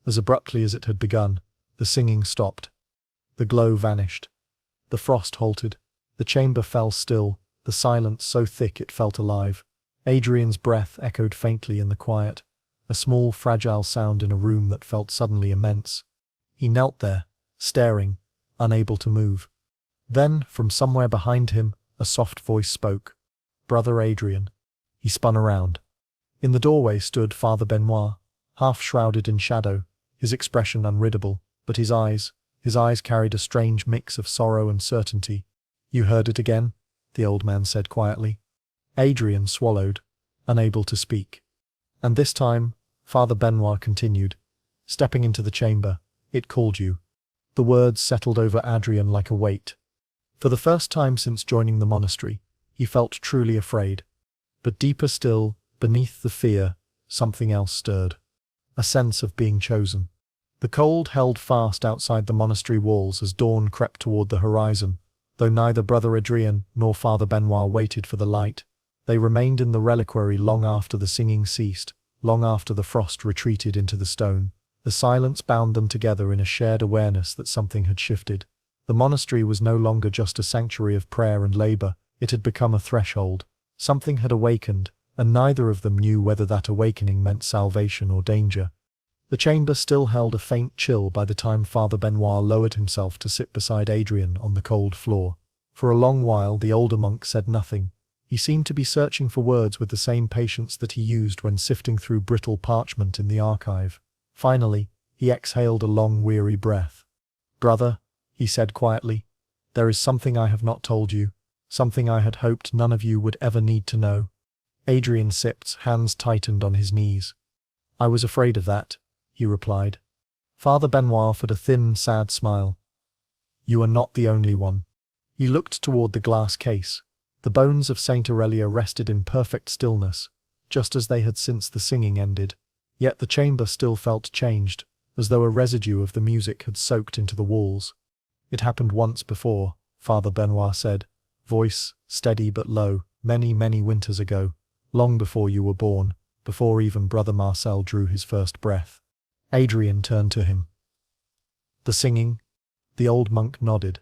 as abruptly as it had begun, the singing stopped. The glow vanished. The frost halted. The chamber fell still, the silence so thick it felt alive. Adrian's breath echoed faintly in the quiet, a small, fragile sound in a room that felt suddenly immense. He knelt there, staring, unable to move. Then, from somewhere behind him, a soft voice spoke. "Brother Adrian." He spun around. In the doorway stood Father Benoit, half shrouded in shadow, his expression unreadable, but his eyes carried a strange mix of sorrow and certainty. "You heard it again?" the old man said quietly. Adrian swallowed, unable to speak. "And this time," Father Benoit continued, stepping into the chamber, "it called you." The words settled over Adrian like a weight. For the first time since joining the monastery, he felt truly afraid. But deeper still, beneath the fear, something else stirred. A sense of being chosen. The cold held fast outside the monastery walls as dawn crept toward the horizon. Though neither Brother Adrien nor Father Benoit waited for the light, they remained in the reliquary long after the singing ceased, long after the frost retreated into the stone. The silence bound them together in a shared awareness that something had shifted. The monastery was no longer just a sanctuary of prayer and labor, it had become a threshold. Something had awakened, and neither of them knew whether that awakening meant salvation or danger. The chamber still held a faint chill by the time Father Benoit lowered himself to sit beside Adrian on the cold floor. For a long while the older monk said nothing. He seemed to be searching for words with the same patience that he used when sifting through brittle parchment in the archive. Finally, he exhaled a long, weary breath. "Brother," he said quietly, "there is something I have not told you, something I had hoped none of you would ever need to know." Adrian sipped, hands tightened on his knees. "I was afraid of that," he replied. Father Benoit offered a thin, sad smile. "You are not the only one." He looked toward the glass case. The bones of Saint Aurelia rested in perfect stillness, just as they had since the singing ended. Yet the chamber still felt changed, as though a residue of the music had soaked into the walls. "It happened once before," Father Benoit said, voice steady but low, "many, many winters ago, long before you were born, before even Brother Marcel drew his first breath." Adrian turned to him. "The singing?" The old monk nodded.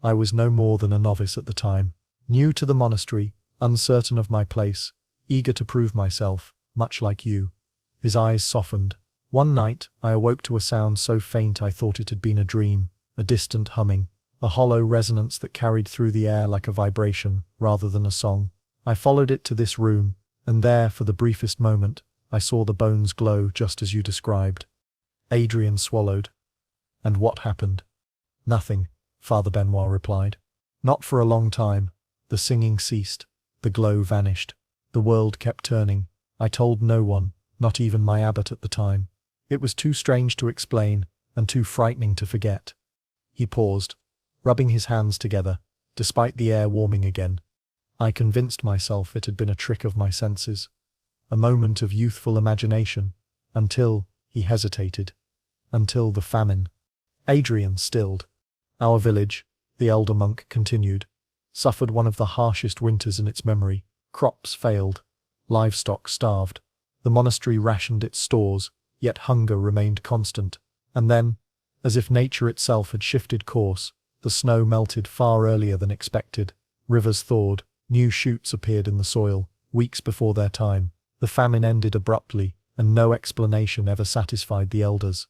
"I was no more than a novice at the time, new to the monastery, uncertain of my place, eager to prove myself, much like you." His eyes softened. "One night, I awoke to a sound so faint I thought it had been a dream, a distant humming, a hollow resonance that carried through the air like a vibration, rather than a song. I followed it to this room, and there, for the briefest moment, I saw the bones glow just as you described." Adrian swallowed. "And what happened?" "Nothing," Father Benoit replied. "Not for a long time. The singing ceased. The glow vanished. The world kept turning. I told no one, not even my abbot at the time. It was too strange to explain, and too frightening to forget." He paused, rubbing his hands together, despite the air warming again. "I convinced myself it had been a trick of my senses, a moment of youthful imagination, until," he hesitated, "until the famine." Adrian stilled. "Our village," the elder monk continued, suffered one of the harshest winters in its memory. Crops failed. Livestock starved. The monastery rationed its stores, yet hunger remained constant. And then, as if nature itself had shifted course, the snow melted far earlier than expected. Rivers thawed. New shoots appeared in the soil, weeks before their time. The famine ended abruptly, and no explanation ever satisfied the elders.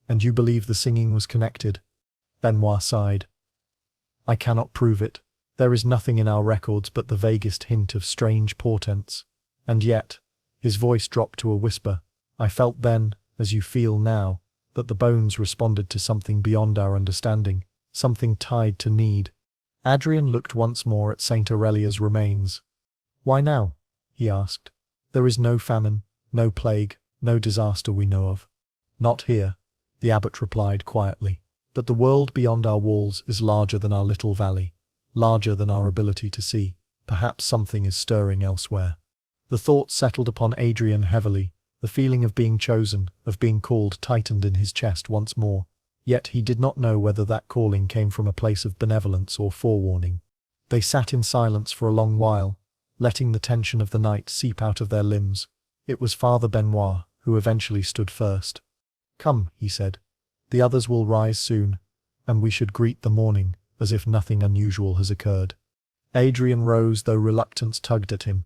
And you believe the singing was connected? Benoit sighed. I cannot prove it. There is nothing in our records but the vaguest hint of strange portents. And yet, his voice dropped to a whisper, I felt then, as you feel now, that the bones responded to something beyond our understanding, something tied to need. Adrian looked once more at Saint Aurelia's remains. Why now? He asked. There is no famine, no plague, no disaster we know of. Not here, the abbot replied quietly. But the world beyond our walls is larger than our little valley, larger than our ability to see. Perhaps something is stirring elsewhere. The thought settled upon Adrian heavily. The feeling of being chosen, of being called, tightened in his chest once more. Yet he did not know whether that calling came from a place of benevolence or forewarning. They sat in silence for a long while, letting the tension of the night seep out of their limbs. It was Father Benoit who eventually stood first. Come, he said. The others will rise soon, and we should greet the morning as if nothing unusual has occurred. Adrian rose, though reluctance tugged at him.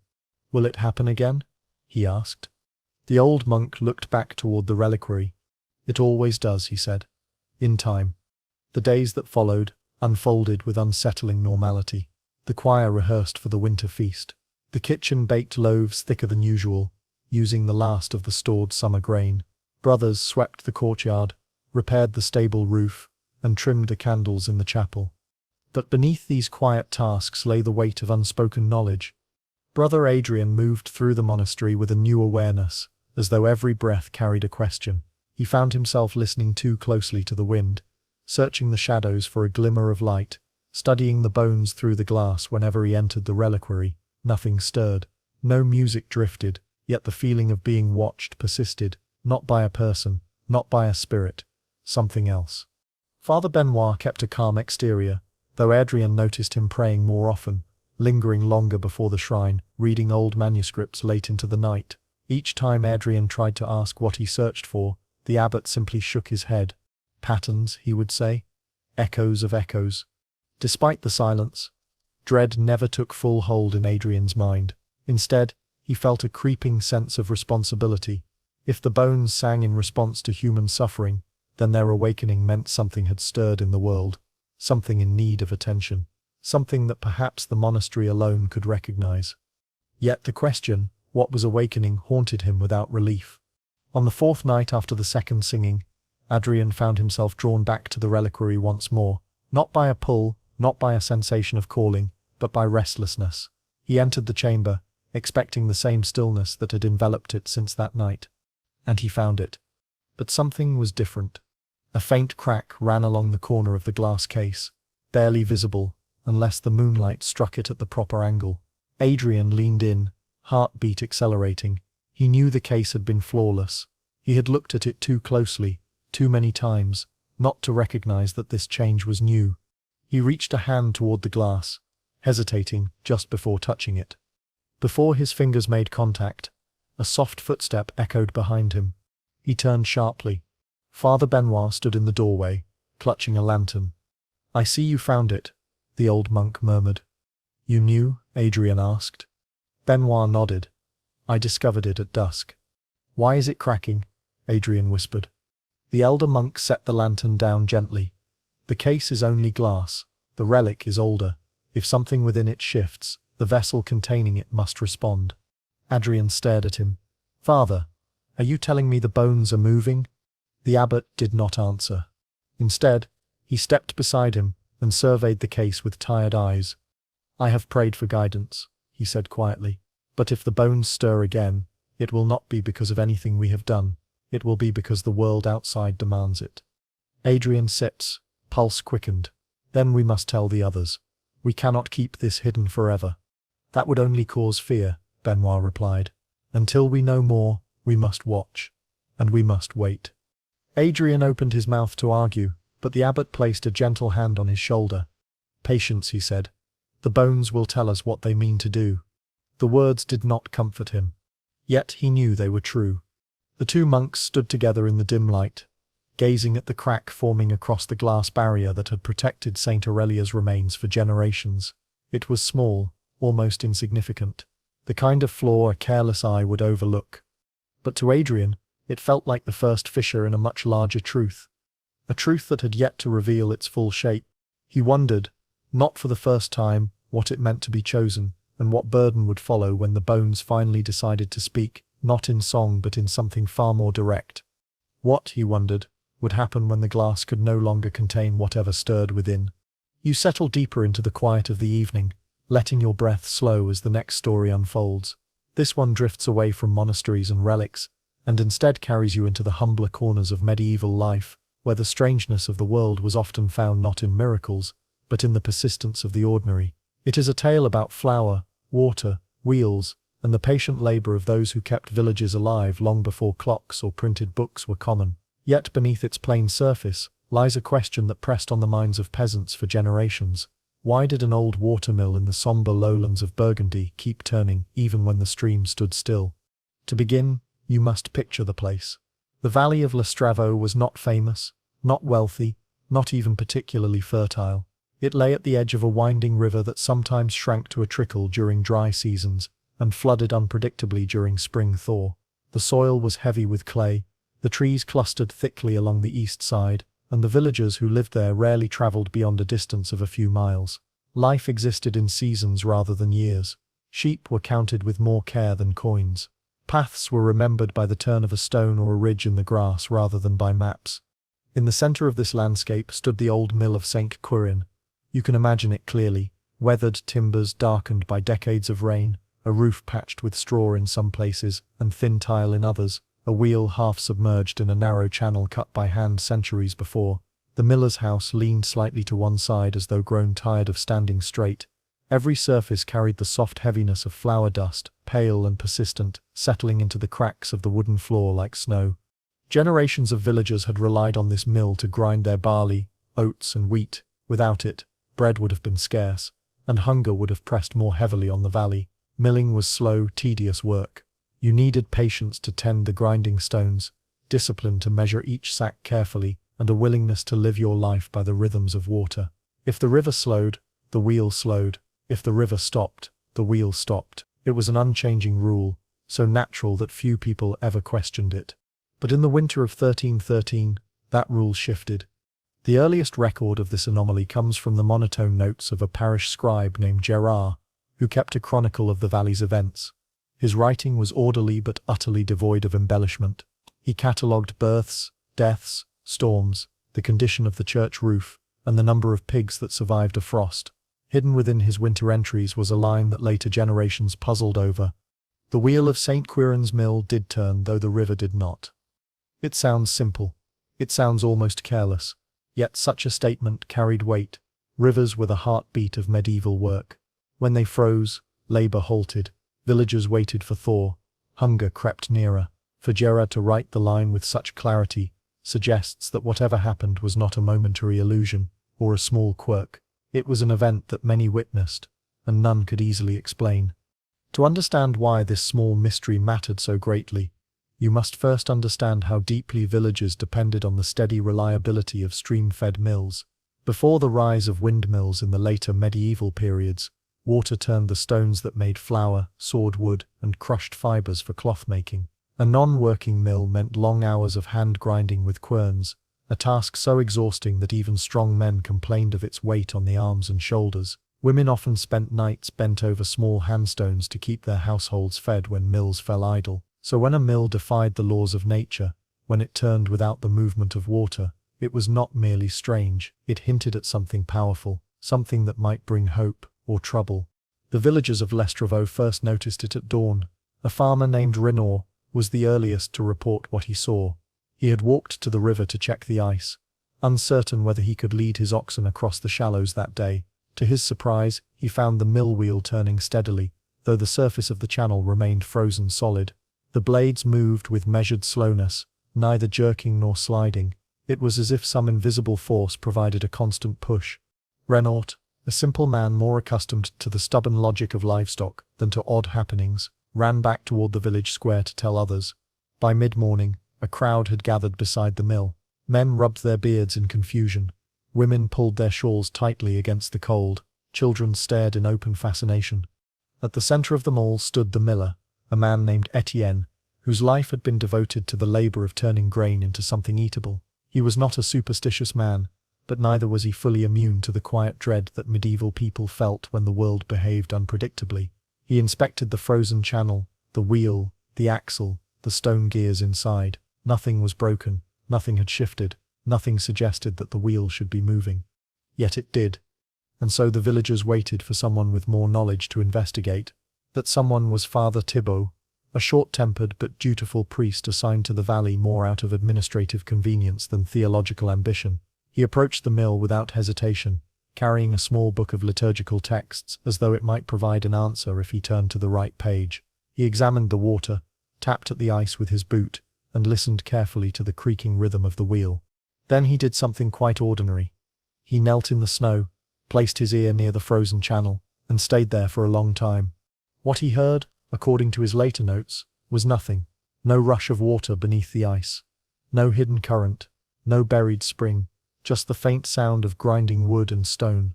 Will it happen again? He asked. The old monk looked back toward the reliquary. It always does, he said. In time. The days that followed unfolded with unsettling normality. The choir rehearsed for the winter feast. The kitchen baked loaves thicker than usual, using the last of the stored summer grain. Brothers swept the courtyard, repaired the stable roof, and trimmed the candles in the chapel. But beneath these quiet tasks lay the weight of unspoken knowledge. Brother Adrian moved through the monastery with a new awareness, as though every breath carried a question. He found himself listening too closely to the wind, searching the shadows for a glimmer of light, studying the bones through the glass whenever he entered the reliquary. Nothing stirred. No music drifted, yet the feeling of being watched persisted, not by a person, not by a spirit, something else. Father Benoit kept a calm exterior, though Adrian noticed him praying more often, lingering longer before the shrine, reading old manuscripts late into the night. Each time Adrian tried to ask what he searched for, the abbot simply shook his head. Patterns, he would say. Echoes of echoes. Despite the silence, dread never took full hold in Adrian's mind. Instead, he felt a creeping sense of responsibility. If the bones sang in response to human suffering, then their awakening meant something had stirred in the world, something in need of attention, something that perhaps the monastery alone could recognize. Yet the question, what was awakening, haunted him without relief. On the fourth night after the second singing, Adrian found himself drawn back to the reliquary once more, not by a pull, not by a sensation of calling, but by restlessness. He entered the chamber, expecting the same stillness that had enveloped it since that night. And he found it. But something was different. A faint crack ran along the corner of the glass case, barely visible, unless the moonlight struck it at the proper angle. Adrian leaned in, heartbeat accelerating. He knew the case had been flawless. He had looked at it too closely, too many times, not to recognize that this change was new. He reached a hand toward the glass, hesitating just before touching it. Before his fingers made contact, a soft footstep echoed behind him. He turned sharply. Father Benoit stood in the doorway, clutching a lantern. I see you found it, the old monk murmured. You knew? Adrian asked. Benoit nodded. I discovered it at dusk. Why is it cracking? Adrian whispered. The elder monk set the lantern down gently. The case is only glass. The relic is older. If something within it shifts, the vessel containing it must respond. Adrian stared at him. Father, are you telling me the bones are moving? The abbot did not answer. Instead, he stepped beside him and surveyed the case with tired eyes. I have prayed for guidance, he said quietly. But if the bones stir again, it will not be because of anything we have done. It will be because the world outside demands it. Adrian sits, pulse quickened. Then we must tell the others. We cannot keep this hidden forever. That would only cause fear, Benoit replied. Until we know more, we must watch. And we must wait. Adrian opened his mouth to argue, but the abbot placed a gentle hand on his shoulder. "Patience," he said. "The bones will tell us what they mean to do." The words did not comfort him. Yet he knew they were true. The two monks stood together in the dim light, gazing at the crack forming across the glass barrier that had protected Saint Aurelia's remains for generations. It was small, almost insignificant, the kind of flaw a careless eye would overlook. But to Adrian, it felt like the first fissure in a much larger truth. A truth that had yet to reveal its full shape. He wondered, not for the first time, what it meant to be chosen, and what burden would follow when the bones finally decided to speak, not in song but in something far more direct. What, he wondered, would happen when the glass could no longer contain whatever stirred within. You settle deeper into the quiet of the evening, letting your breath slow as the next story unfolds. This one drifts away from monasteries and relics, and instead carries you into the humbler corners of medieval life, where the strangeness of the world was often found not in miracles, but in the persistence of the ordinary. It is a tale about flour, water, wheels, and the patient labor of those who kept villages alive long before clocks or printed books were common. Yet beneath its plain surface lies a question that pressed on the minds of peasants for generations. Why did an old watermill in the sombre lowlands of Burgundy keep turning even when the stream stood still? To begin, you must picture the place. The valley of Lestravo was not famous, not wealthy, not even particularly fertile. It lay at the edge of a winding river that sometimes shrank to a trickle during dry seasons and flooded unpredictably during spring thaw. The soil was heavy with clay, the trees clustered thickly along the east side, and the villagers who lived there rarely traveled beyond a distance of a few miles. Life existed in seasons rather than years. Sheep were counted with more care than coins. Paths were remembered by the turn of a stone or a ridge in the grass rather than by maps. In the center of this landscape stood the old mill of St. Quirin. You can imagine it clearly, weathered timbers darkened by decades of rain, a roof patched with straw in some places and thin tile in others, a wheel half submerged in a narrow channel cut by hand centuries before. The miller's house leaned slightly to one side as though grown tired of standing straight. Every surface carried the soft heaviness of flour dust, pale and persistent, settling into the cracks of the wooden floor like snow. Generations of villagers had relied on this mill to grind their barley, oats and wheat. Without it, bread would have been scarce, and hunger would have pressed more heavily on the valley. Milling was slow, tedious work. You needed patience to tend the grinding stones, discipline to measure each sack carefully, and a willingness to live your life by the rhythms of water. If the river slowed, the wheel slowed. If the river stopped, the wheel stopped. It was an unchanging rule, so natural that few people ever questioned it. But in the winter of 1313, that rule shifted. The earliest record of this anomaly comes from the monotone notes of a parish scribe named Gerard, who kept a chronicle of the valley's events. His writing was orderly but utterly devoid of embellishment. He catalogued births, deaths, storms, the condition of the church roof, and the number of pigs that survived a frost. Hidden within his winter entries was a line that later generations puzzled over. The wheel of St. Quirin's mill did turn, though the river did not. It sounds simple. It sounds almost careless. Yet such a statement carried weight. Rivers were the heartbeat of medieval work. When they froze, labor halted. Villagers waited for thaw. Hunger crept nearer. For Gerard to write the line with such clarity suggests that whatever happened was not a momentary illusion or a small quirk. It was an event that many witnessed, and none could easily explain. To understand why this small mystery mattered so greatly, you must first understand how deeply villagers depended on the steady reliability of stream-fed mills. Before the rise of windmills in the later medieval periods, water turned the stones that made flour, sawed wood, and crushed fibers for cloth-making. A non-working mill meant long hours of hand-grinding with querns, a task so exhausting that even strong men complained of its weight on the arms and shoulders. Women often spent nights bent over small handstones to keep their households fed when mills fell idle. So when a mill defied the laws of nature, when it turned without the movement of water, it was not merely strange, it hinted at something powerful, something that might bring hope or trouble. The villagers of Lestravo first noticed it at dawn. A farmer named Renaud was the earliest to report what he saw. He had walked to the river to check the ice, uncertain whether he could lead his oxen across the shallows that day. To his surprise, he found the mill wheel turning steadily, though the surface of the channel remained frozen solid. The blades moved with measured slowness, neither jerking nor sliding. It was as if some invisible force provided a constant push. Renaud, A simple man more accustomed to the stubborn logic of livestock than to odd happenings, ran back toward the village square to tell others. By mid-morning, a crowd had gathered beside the mill. Men rubbed their beards in confusion. Women pulled their shawls tightly against the cold. Children stared in open fascination. At the center of them all stood the miller, a man named Etienne, whose life had been devoted to the labor of turning grain into something eatable. He was not a superstitious man, but neither was he fully immune to the quiet dread that medieval people felt when the world behaved unpredictably. He inspected the frozen channel, the wheel, the axle, the stone gears inside. Nothing was broken, nothing had shifted, nothing suggested that the wheel should be moving. Yet it did. And so the villagers waited for someone with more knowledge to investigate. That someone was Father Thibault, a short-tempered but dutiful priest assigned to the valley more out of administrative convenience than theological ambition. He approached the mill without hesitation, carrying a small book of liturgical texts as though it might provide an answer if he turned to the right page. He examined the water, tapped at the ice with his boot, and listened carefully to the creaking rhythm of the wheel. Then he did something quite ordinary. He knelt in the snow, placed his ear near the frozen channel, and stayed there for a long time. What he heard, according to his later notes, was nothing. No rush of water beneath the ice. No hidden current. No buried spring. Just the faint sound of grinding wood and stone.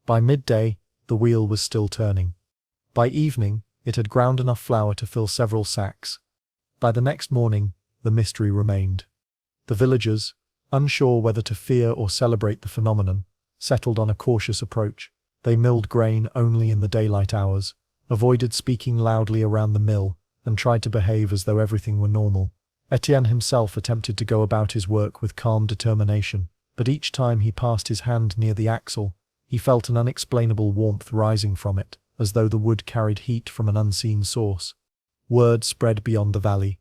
By midday, the wheel was still turning. By evening, it had ground enough flour to fill several sacks. By the next morning, the mystery remained. The villagers, unsure whether to fear or celebrate the phenomenon, settled on a cautious approach. They milled grain only in the daylight hours, avoided speaking loudly around the mill, and tried to behave as though everything were normal. Etienne himself attempted to go about his work with calm determination, but each time he passed his hand near the axle, he felt an unexplainable warmth rising from it, as though the wood carried heat from an unseen source. Word spread beyond the valley.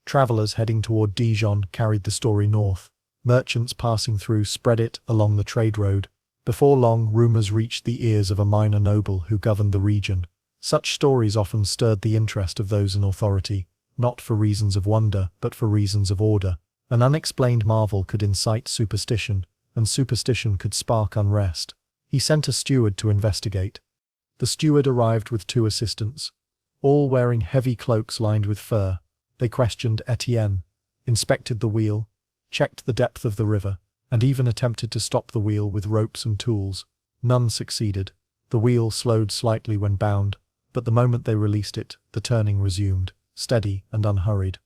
Travelers heading toward Dijon carried the story north. Merchants passing through spread it along the trade road. Before long, rumors reached the ears of a minor noble who governed the region. Such stories often stirred the interest of those in authority, not for reasons of wonder, but for reasons of order. An unexplained marvel could incite superstition, and superstition could spark unrest. He sent a steward to investigate. The steward arrived with 2 assistants, all wearing heavy cloaks lined with fur. They questioned Etienne, inspected the wheel, checked the depth of the river, and even attempted to stop the wheel with ropes and tools. None succeeded. The wheel slowed slightly when bound, but the moment they released it, the turning resumed, steady and unhurried.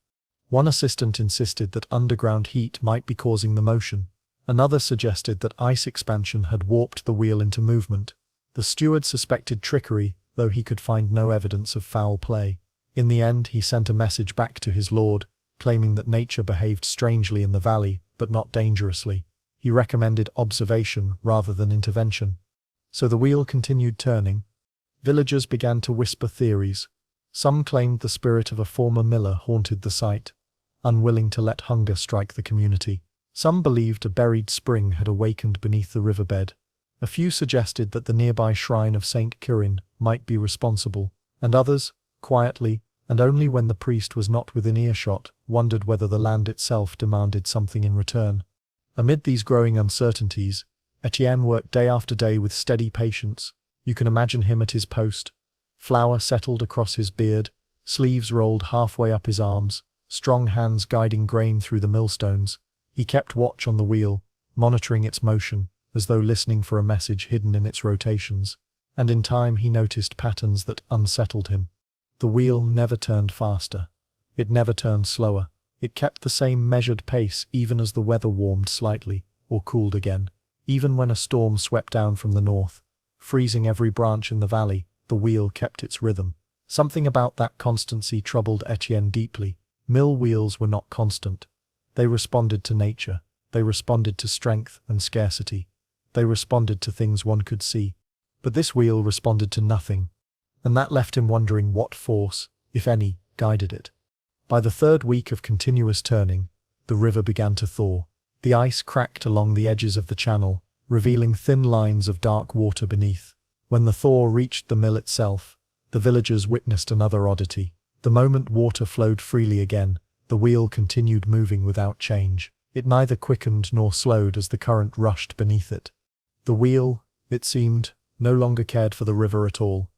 One assistant insisted that underground heat might be causing the motion. Another suggested that ice expansion had warped the wheel into movement. The steward suspected trickery, though he could find no evidence of foul play. In the end, he sent a message back to his lord, claiming that nature behaved strangely in the valley, but not dangerously. He recommended observation rather than intervention. So the wheel continued turning. Villagers began to whisper theories. Some claimed the spirit of a former miller haunted the site, unwilling to let hunger strike the community. Some believed a buried spring had awakened beneath the riverbed. A few suggested that the nearby shrine of Saint Curin might be responsible, and others, quietly, and only when the priest was not within earshot, wondered whether the land itself demanded something in return. Amid these growing uncertainties, Etienne worked day after day with steady patience. You can imagine him at his post. Flour settled across his beard, sleeves rolled halfway up his arms, strong hands guiding grain through the millstones. He kept watch on the wheel, monitoring its motion, as though listening for a message hidden in its rotations. And in time he noticed patterns that unsettled him. The wheel never turned faster. It never turned slower. It kept the same measured pace even as the weather warmed slightly, or cooled again. Even when a storm swept down from the north, freezing every branch in the valley, the wheel kept its rhythm. Something about that constancy troubled Etienne deeply. Mill wheels were not constant. They responded to nature. They responded to strength and scarcity. They responded to things one could see. But this wheel responded to nothing. And that left him wondering what force, if any, guided it. By the 3rd week of continuous turning, the river began to thaw. The ice cracked along the edges of the channel, revealing thin lines of dark water beneath. When the thaw reached the mill itself, the villagers witnessed another oddity. The moment water flowed freely again, the wheel continued moving without change. It neither quickened nor slowed as the current rushed beneath it. The wheel, it seemed, no longer cared for the river at all.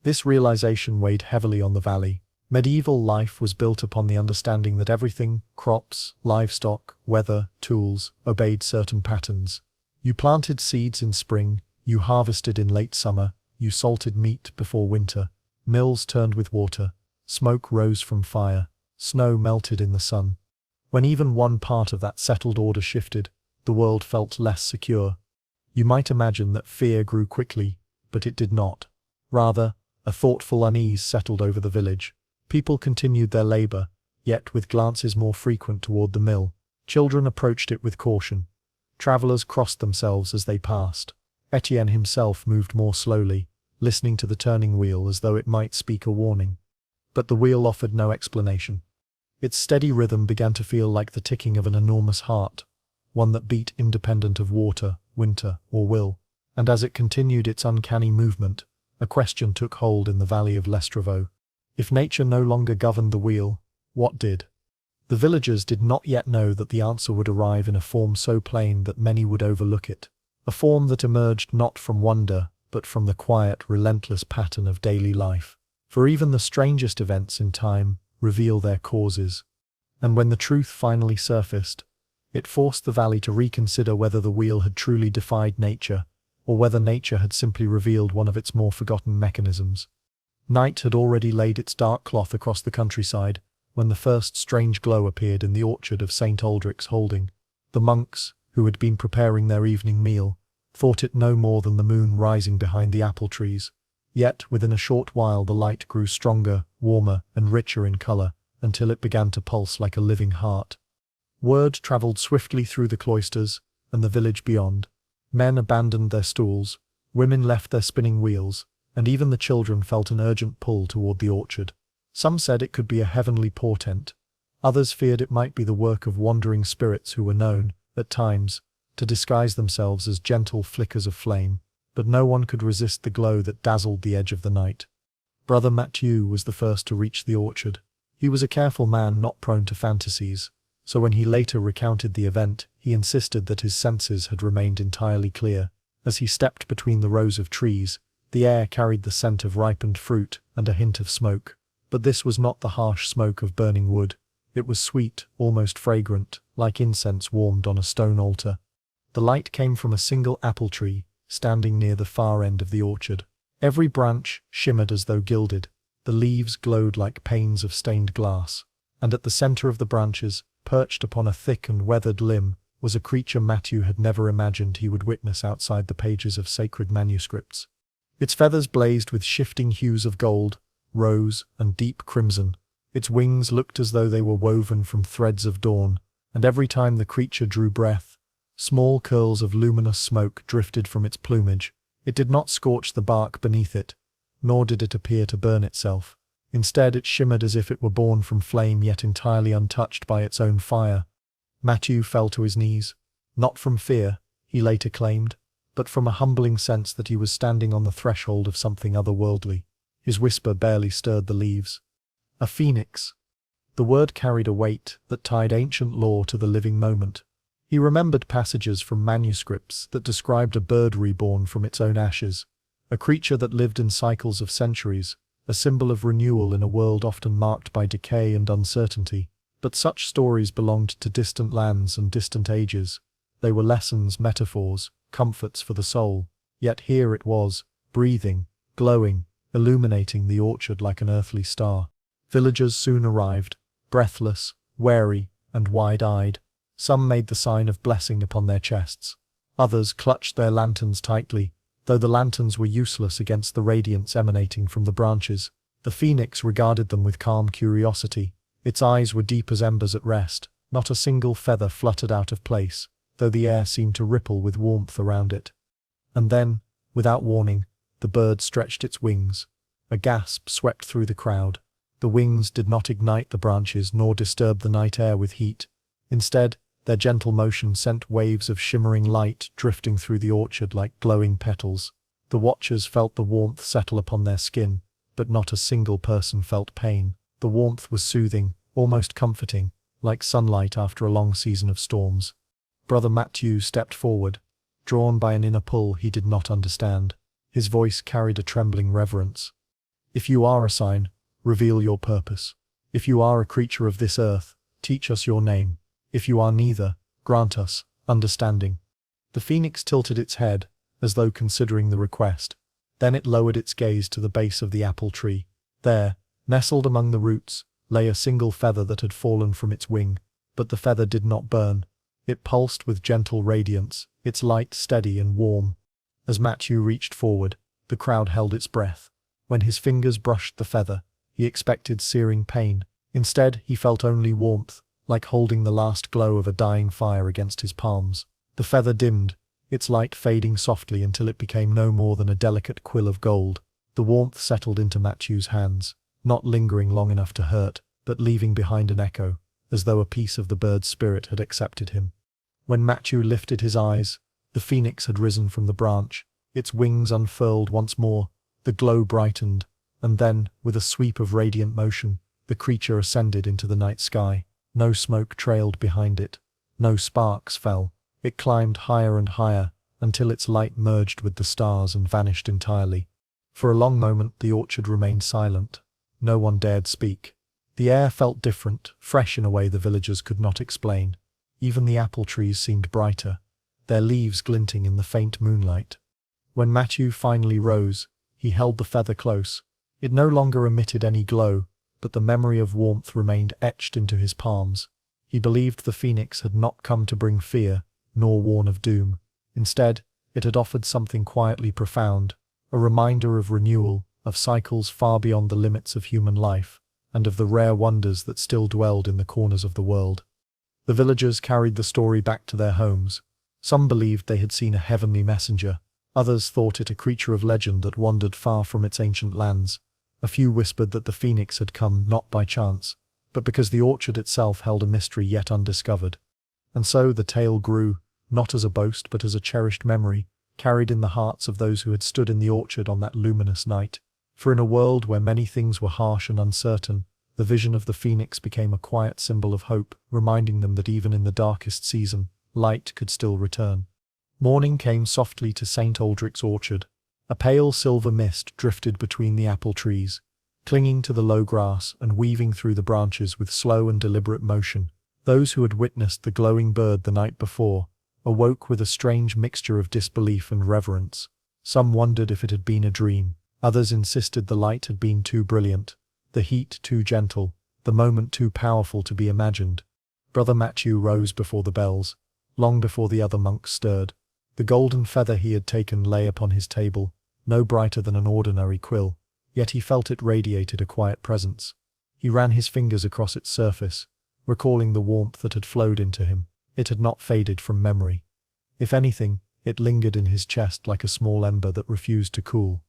This realization weighed heavily on the valley. Medieval life was built upon the understanding that everything, crops, livestock, weather, tools, obeyed certain patterns. You planted seeds in spring, you harvested in late summer, you salted meat before winter, mills turned with water, smoke rose from fire, snow melted in the sun. When even one part of that settled order shifted, the world felt less secure. You might imagine that fear grew quickly, but it did not. Rather, a thoughtful unease settled over the village. People continued their labor, yet with glances more frequent toward the mill. Children approached it with caution. Travelers crossed themselves as they passed. Etienne himself moved more slowly, listening to the turning wheel as though it might speak a warning. But the wheel offered no explanation. Its steady rhythm began to feel like the ticking of an enormous heart, one that beat independent of water, winter, or will. And as it continued its uncanny movement, a question took hold in the valley of Lestrevaux. If nature no longer governed the wheel, what did? The villagers did not yet know that the answer would arrive in a form so plain that many would overlook it. A form that emerged not from wonder, but from the quiet, relentless pattern of daily life. For even the strangest events in time reveal their causes. And when the truth finally surfaced, it forced the valley to reconsider whether the wheel had truly defied nature, or whether nature had simply revealed one of its more forgotten mechanisms. Night had already laid its dark cloth across the countryside, when the first strange glow appeared in the orchard of St. Aldrich's Holding. The monks, who had been preparing their evening meal, thought it no more than the moon rising behind the apple trees. Yet within a short while the light grew stronger, warmer, and richer in color, until it began to pulse like a living heart. Word traveled swiftly through the cloisters and the village beyond. Men abandoned their stools, women left their spinning wheels, and even the children felt an urgent pull toward the orchard. Some said it could be a heavenly portent. Others feared it might be the work of wandering spirits who were known, at times, to disguise themselves as gentle flickers of flame. But no one could resist the glow that dazzled the edge of the night. Brother Mathieu was the first to reach the orchard. He was a careful man not prone to fantasies, so when he later recounted the event, he insisted that his senses had remained entirely clear. As he stepped between the rows of trees, the air carried the scent of ripened fruit and a hint of smoke. But this was not the harsh smoke of burning wood. It was sweet, almost fragrant, like incense warmed on a stone altar. The light came from a single apple tree, standing near the far end of the orchard. Every branch shimmered as though gilded. The leaves glowed like panes of stained glass. And at the center of the branches, perched upon a thick and weathered limb, was a creature Mathieu had never imagined he would witness outside the pages of sacred manuscripts. Its feathers blazed with shifting hues of gold, rose, and deep crimson. Its wings looked as though they were woven from threads of dawn, and every time the creature drew breath, small curls of luminous smoke drifted from its plumage. It did not scorch the bark beneath it, nor did it appear to burn itself. Instead, it shimmered as if it were born from flame yet entirely untouched by its own fire. Mathieu fell to his knees, not from fear, he later claimed, but from a humbling sense that he was standing on the threshold of something otherworldly. His whisper barely stirred the leaves. A phoenix. The word carried a weight that tied ancient lore to the living moment. He remembered passages from manuscripts that described a bird reborn from its own ashes, a creature that lived in cycles of centuries, a symbol of renewal in a world often marked by decay and uncertainty. But such stories belonged to distant lands and distant ages. They were lessons, metaphors, comforts for the soul. Yet here it was, breathing, glowing, illuminating the orchard like an earthly star. Villagers soon arrived, breathless, wary, and wide-eyed. Some made the sign of blessing upon their chests. Others clutched their lanterns tightly, though the lanterns were useless against the radiance emanating from the branches. The phoenix regarded them with calm curiosity. Its eyes were deep as embers at rest. Not a single feather fluttered out of place, though the air seemed to ripple with warmth around it. And then, without warning, the bird stretched its wings. A gasp swept through the crowd. The wings did not ignite the branches nor disturb the night air with heat. Instead, their gentle motion sent waves of shimmering light drifting through the orchard like glowing petals. The watchers felt the warmth settle upon their skin, but not a single person felt pain. The warmth was soothing, almost comforting, like sunlight after a long season of storms. Brother Mathieu stepped forward, drawn by an inner pull he did not understand. His voice carried a trembling reverence. If you are a sign, reveal your purpose. If you are a creature of this earth, teach us your name. If you are neither, grant us understanding. The phoenix tilted its head, as though considering the request. Then it lowered its gaze to the base of the apple tree. There, nestled among the roots, lay a single feather that had fallen from its wing, but the feather did not burn. It pulsed with gentle radiance, its light steady and warm. As Matthew reached forward, the crowd held its breath. When his fingers brushed the feather, he expected searing pain. Instead, he felt only warmth, like holding the last glow of a dying fire against his palms. The feather dimmed, its light fading softly until it became no more than a delicate quill of gold. The warmth settled into Matthew's hands, not lingering long enough to hurt, but leaving behind an echo, as though a piece of the bird's spirit had accepted him. When Matthew lifted his eyes, the phoenix had risen from the branch, its wings unfurled once more, the glow brightened, and then, with a sweep of radiant motion, the creature ascended into the night sky. No smoke trailed behind it, no sparks fell. It climbed higher and higher, until its light merged with the stars and vanished entirely. For a long moment the orchard remained silent. No one dared speak. The air felt different, fresh in a way the villagers could not explain. Even the apple trees seemed brighter, their leaves glinting in the faint moonlight. When Matthew finally rose, he held the feather close. It no longer emitted any glow, but the memory of warmth remained etched into his palms. He believed the phoenix had not come to bring fear, nor warn of doom. Instead, it had offered something quietly profound, a reminder of renewal, of cycles far beyond the limits of human life, and of the rare wonders that still dwelled in the corners of the world. The villagers carried the story back to their homes. Some believed they had seen a heavenly messenger, others thought it a creature of legend that wandered far from its ancient lands. A few whispered that the phoenix had come not by chance, but because the orchard itself held a mystery yet undiscovered. And so the tale grew, not as a boast but as a cherished memory, carried in the hearts of those who had stood in the orchard on that luminous night. For in a world where many things were harsh and uncertain, the vision of the phoenix became a quiet symbol of hope, reminding them that even in the darkest season, light could still return. Morning came softly to St. Aldrich's orchard. A pale silver mist drifted between the apple trees, clinging to the low grass and weaving through the branches with slow and deliberate motion. Those who had witnessed the glowing bird the night before awoke with a strange mixture of disbelief and reverence. Some wondered if it had been a dream. Others insisted the light had been too brilliant, the heat too gentle, the moment too powerful to be imagined. Brother Matthew rose before the bells, long before the other monks stirred. The golden feather he had taken lay upon his table, no brighter than an ordinary quill, yet he felt it radiated a quiet presence. He ran his fingers across its surface, recalling the warmth that had flowed into him. It had not faded from memory. If anything, it lingered in his chest like a small ember that refused to cool.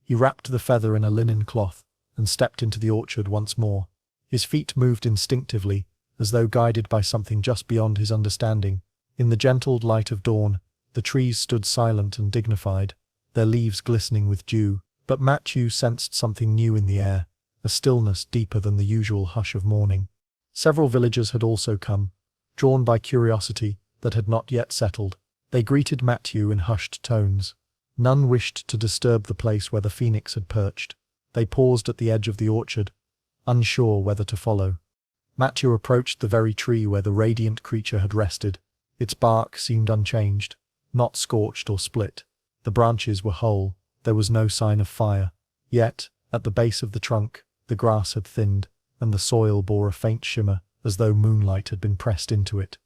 He wrapped the feather in a linen cloth and stepped into the orchard once more. His feet moved instinctively, as though guided by something just beyond his understanding. In the gentle light of dawn, the trees stood silent and dignified, their leaves glistening with dew, but Matthew sensed something new in the air, a stillness deeper than the usual hush of morning. Several villagers had also come, drawn by curiosity that had not yet settled. They greeted Matthew in hushed tones. None wished to disturb the place where the phoenix had perched. They paused at the edge of the orchard, unsure whether to follow. Matthew approached the very tree where the radiant creature had rested. Its bark seemed unchanged, not scorched or split. The branches were whole, there was no sign of fire. Yet, at the base of the trunk, the grass had thinned, and the soil bore a faint shimmer, as though moonlight had been pressed into it.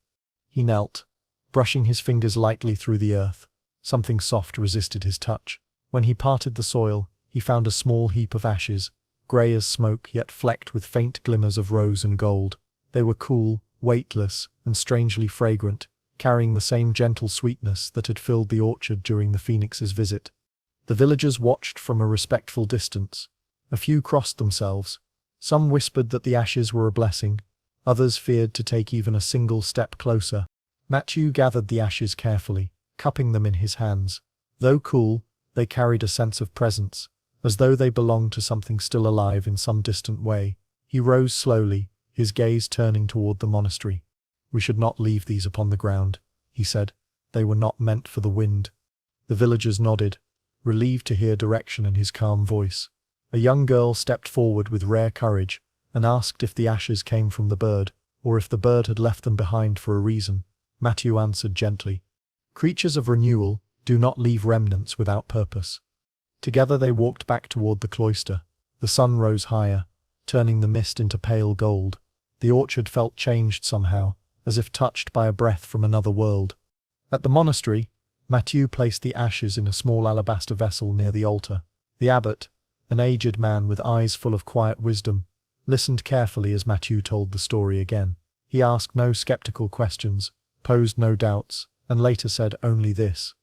He knelt, brushing his fingers lightly through the earth. Something soft resisted his touch. When he parted the soil, he found a small heap of ashes, grey as smoke yet flecked with faint glimmers of rose and gold. They were cool, weightless, and strangely fragrant, carrying the same gentle sweetness that had filled the orchard during the phoenix's visit. The villagers watched from a respectful distance. A few crossed themselves. Some whispered that the ashes were a blessing. Others feared to take even a single step closer. Matthew gathered the ashes carefully, cupping them in his hands. Though cool, they carried a sense of presence, as though they belonged to something still alive in some distant way. He rose slowly, his gaze turning toward the monastery. "We should not leave these upon the ground," he said. "They were not meant for the wind." The villagers nodded, relieved to hear direction in his calm voice. A young girl stepped forward with rare courage and asked if the ashes came from the bird, or if the bird had left them behind for a reason. Matthew answered gently, "Creatures of renewal do not leave remnants without purpose." Together they walked back toward the cloister. The sun rose higher, turning the mist into pale gold. The orchard felt changed somehow, as if touched by a breath from another world. At the monastery, Matthew placed the ashes in a small alabaster vessel near the altar. The abbot, an aged man with eyes full of quiet wisdom, listened carefully as Matthew told the story again. He asked no skeptical questions, posed no doubts, and later said only this: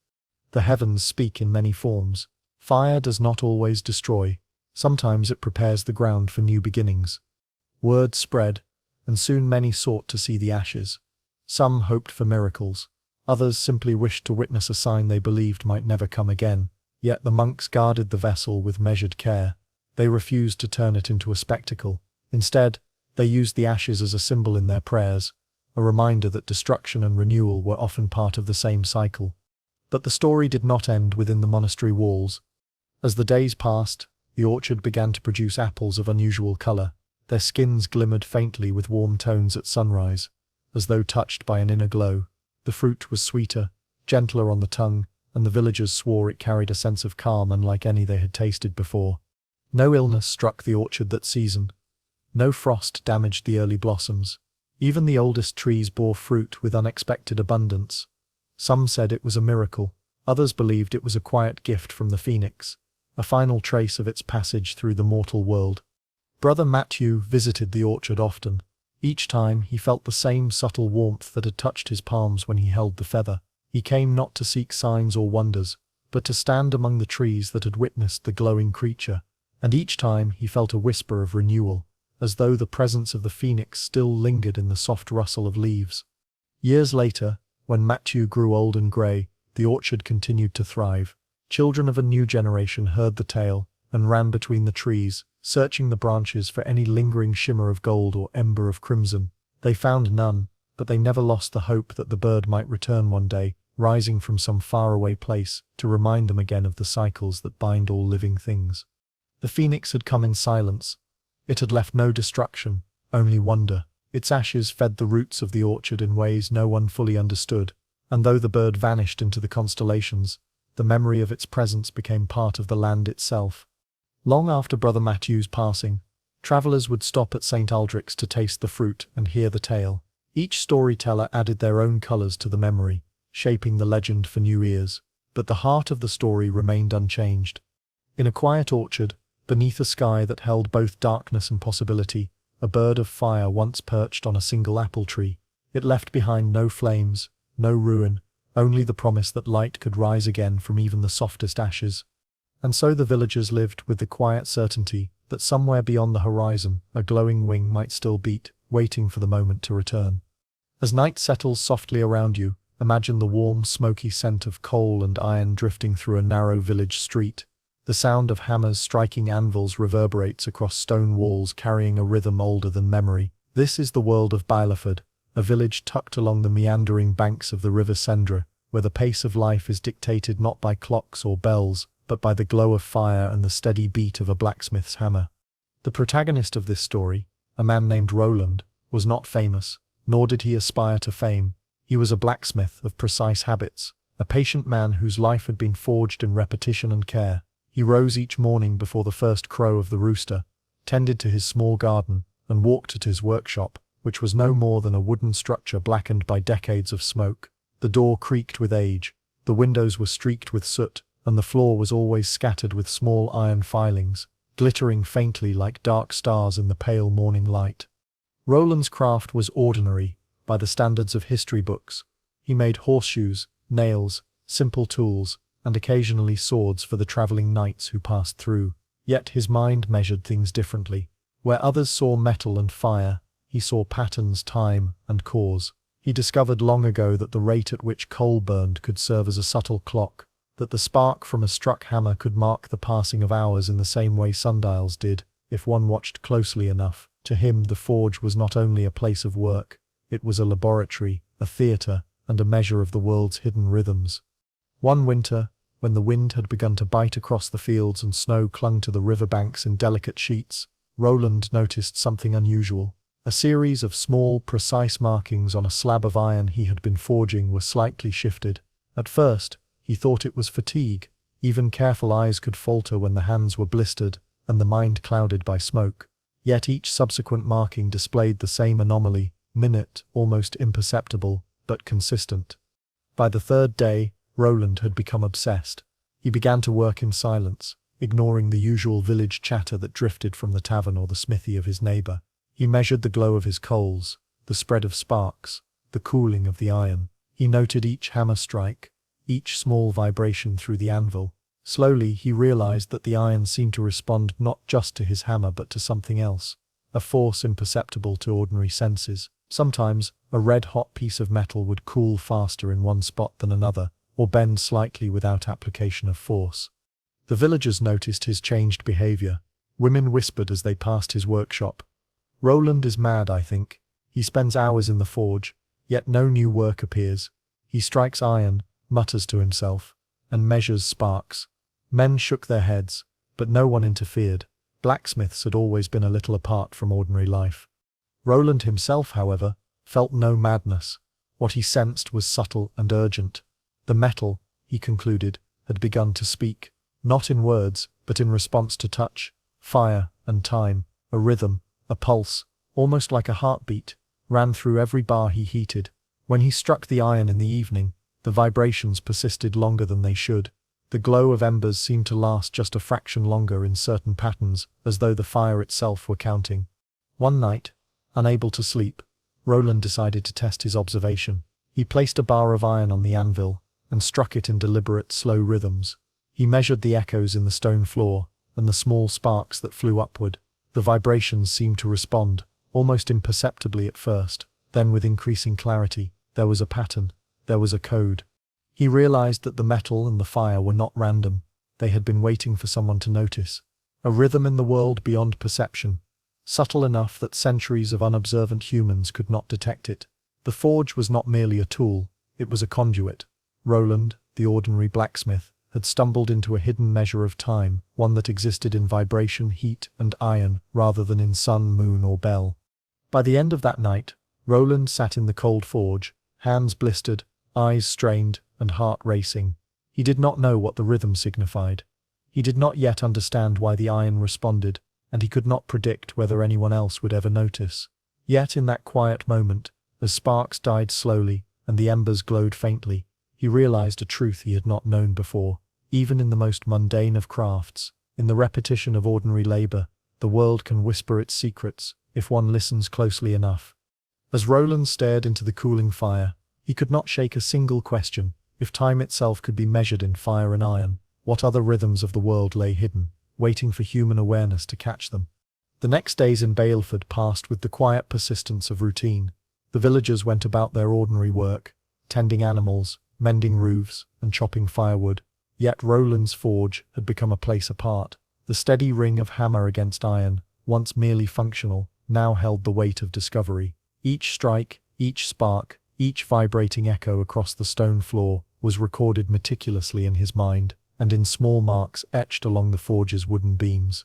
"The heavens speak in many forms. Fire does not always destroy. Sometimes it prepares the ground for new beginnings." Word spread, and soon many sought to see the ashes. Some hoped for miracles. Others simply wished to witness a sign they believed might never come again. Yet the monks guarded the vessel with measured care. They refused to turn it into a spectacle. Instead, they used the ashes as a symbol in their prayers, a reminder that destruction and renewal were often part of the same cycle. But the story did not end within the monastery walls. As the days passed, the orchard began to produce apples of unusual color. Their skins glimmered faintly with warm tones at sunrise, as though touched by an inner glow. The fruit was sweeter, gentler on the tongue, and the villagers swore it carried a sense of calm unlike any they had tasted before. No illness struck the orchard that season. No frost damaged the early blossoms. Even the oldest trees bore fruit with unexpected abundance. Some said it was a miracle. Others believed it was a quiet gift from the phoenix, a final trace of its passage through the mortal world. Brother Matthew visited the orchard often. Each time he felt the same subtle warmth that had touched his palms when he held the feather. He came not to seek signs or wonders, but to stand among the trees that had witnessed the glowing creature. And each time he felt a whisper of renewal, as though the presence of the phoenix still lingered in the soft rustle of leaves. Years later, when Matthew grew old and grey, the orchard continued to thrive. Children of a new generation heard the tale and ran between the trees, searching the branches for any lingering shimmer of gold or ember of crimson. They found none, but they never lost the hope that the bird might return one day, rising from some faraway place, to remind them again of the cycles that bind all living things. The phoenix had come in silence. It had left no destruction, only wonder. Its ashes fed the roots of the orchard in ways no one fully understood, and though the bird vanished into the constellations, the memory of its presence became part of the land itself. Long after Brother Matthew's passing, travelers would stop at St. Aldrich's to taste the fruit and hear the tale. Each storyteller added their own colors to the memory, shaping the legend for new ears. But the heart of the story remained unchanged. In a quiet orchard, beneath a sky that held both darkness and possibility, a bird of fire once perched on a single apple tree. It left behind no flames, no ruin, only the promise that light could rise again from even the softest ashes. And so the villagers lived with the quiet certainty that somewhere beyond the horizon a glowing wing might still beat, waiting for the moment to return. As night settles softly around you, imagine the warm, smoky scent of coal and iron drifting through a narrow village street. The sound of hammers striking anvils reverberates across stone walls, carrying a rhythm older than memory. This is the world of Bailaford, a village tucked along the meandering banks of the River Sendra, where the pace of life is dictated not by clocks or bells, but by the glow of fire and the steady beat of a blacksmith's hammer. The protagonist of this story, a man named Roland, was not famous, nor did he aspire to fame. He was a blacksmith of precise habits, a patient man whose life had been forged in repetition and care. He rose each morning before the first crow of the rooster, tended to his small garden, and walked at his workshop, which was no more than a wooden structure blackened by decades of smoke. The door creaked with age, the windows were streaked with soot, and the floor was always scattered with small iron filings, glittering faintly like dark stars in the pale morning light. Roland's craft was ordinary, by the standards of history books. He made horseshoes, nails, simple tools, and occasionally swords for the traveling knights who passed through. Yet his mind measured things differently. Where others saw metal and fire, he saw patterns, time, and cause. He discovered long ago that the rate at which coal burned could serve as a subtle clock, that the spark from a struck hammer could mark the passing of hours in the same way sundials did, if one watched closely enough. To him, the forge was not only a place of work, it was a laboratory, a theatre, and a measure of the world's hidden rhythms. One winter, when the wind had begun to bite across the fields and snow clung to the riverbanks in delicate sheets, Roland noticed something unusual. A series of small, precise markings on a slab of iron he had been forging were slightly shifted. At first, he thought it was fatigue. Even careful eyes could falter when the hands were blistered and the mind clouded by smoke. Yet each subsequent marking displayed the same anomaly, minute, almost imperceptible, but consistent. By the third day, Roland had become obsessed. He began to work in silence, ignoring the usual village chatter that drifted from the tavern or the smithy of his neighbor. He measured the glow of his coals, the spread of sparks, the cooling of the iron. He noted each hammer strike, each small vibration through the anvil. Slowly, he realized that the iron seemed to respond not just to his hammer but to something else, a force imperceptible to ordinary senses. Sometimes, a red-hot piece of metal would cool faster in one spot than another, or bend slightly without application of force. The villagers noticed his changed behavior. Women whispered as they passed his workshop. "Roland is mad, I think. He spends hours in the forge, yet no new work appears. He strikes iron, mutters to himself, and measures sparks." Men shook their heads, but no one interfered. Blacksmiths had always been a little apart from ordinary life. Roland himself, however, felt no madness. What he sensed was subtle and urgent. The metal, he concluded, had begun to speak, not in words, but in response to touch, fire, and time. A rhythm, a pulse, almost like a heartbeat, ran through every bar he heated. When he struck the iron in the evening, the vibrations persisted longer than they should. The glow of embers seemed to last just a fraction longer in certain patterns, as though the fire itself were counting. One night, unable to sleep, Roland decided to test his observation. He placed a bar of iron on the anvil and struck it in deliberate, slow rhythms. He measured the echoes in the stone floor and the small sparks that flew upward. The vibrations seemed to respond, almost imperceptibly at first. Then, with increasing clarity, there was a pattern, there was a code. He realized that the metal and the fire were not random. They had been waiting for someone to notice. A rhythm in the world beyond perception, subtle enough that centuries of unobservant humans could not detect it. The forge was not merely a tool, it was a conduit. Roland, the ordinary blacksmith, had stumbled into a hidden measure of time, one that existed in vibration, heat, and iron, rather than in sun, moon, or bell. By the end of that night, Roland sat in the cold forge, hands blistered, eyes strained, and heart racing. He did not know what the rhythm signified. He did not yet understand why the iron responded, and he could not predict whether anyone else would ever notice. Yet in that quiet moment, as sparks died slowly and the embers glowed faintly, he realized a truth he had not known before. Even in the most mundane of crafts, in the repetition of ordinary labor, the world can whisper its secrets, if one listens closely enough. As Roland stared into the cooling fire, he could not shake a single question. If time itself could be measured in fire and iron, what other rhythms of the world lay hidden, waiting for human awareness to catch them? The next days in Baleford passed with the quiet persistence of routine. The villagers went about their ordinary work, tending animals, mending roofs, and chopping firewood. Yet Roland's forge had become a place apart. The steady ring of hammer against iron, once merely functional, now held the weight of discovery. Each strike, each spark, each vibrating echo across the stone floor was recorded meticulously in his mind, and in small marks etched along the forge's wooden beams.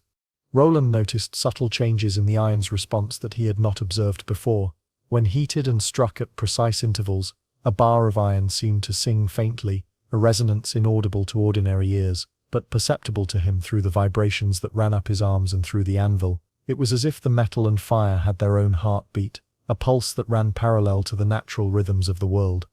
Roland noticed subtle changes in the iron's response that he had not observed before. When heated and struck at precise intervals, a bar of iron seemed to sing faintly, a resonance inaudible to ordinary ears, but perceptible to him through the vibrations that ran up his arms and through the anvil. It was as if the metal and fire had their own heartbeat, a pulse that ran parallel to the natural rhythms of the world.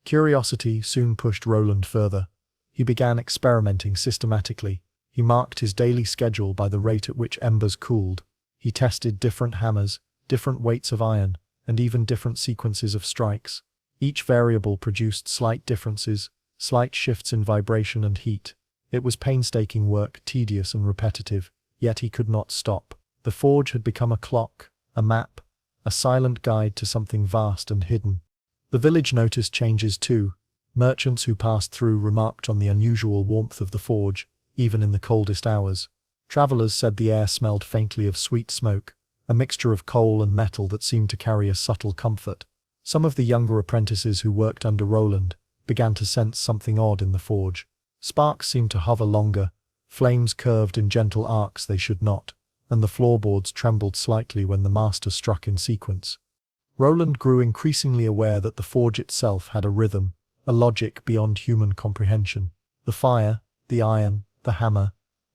Curiosity soon pushed Roland further. He began experimenting systematically. He marked his daily schedule by the rate at which embers cooled. He tested different hammers, different weights of iron, and even different sequences of strikes. Each variable produced slight differences, slight shifts in vibration and heat. It was painstaking work, tedious and repetitive, yet he could not stop. The forge had become a clock, a map, a silent guide to something vast and hidden. The village noticed changes too. Merchants who passed through remarked on the unusual warmth of the forge, even in the coldest hours. Travelers said the air smelled faintly of sweet smoke, a mixture of coal and metal that seemed to carry a subtle comfort. Some of the younger apprentices who worked under Roland began to sense something odd in the forge. Sparks seemed to hover longer, flames curved in gentle arcs they should not, and the floorboards trembled slightly when the master struck in sequence. Roland grew increasingly aware that the forge itself had a rhythm, a logic beyond human comprehension. The fire, the iron, the hammer,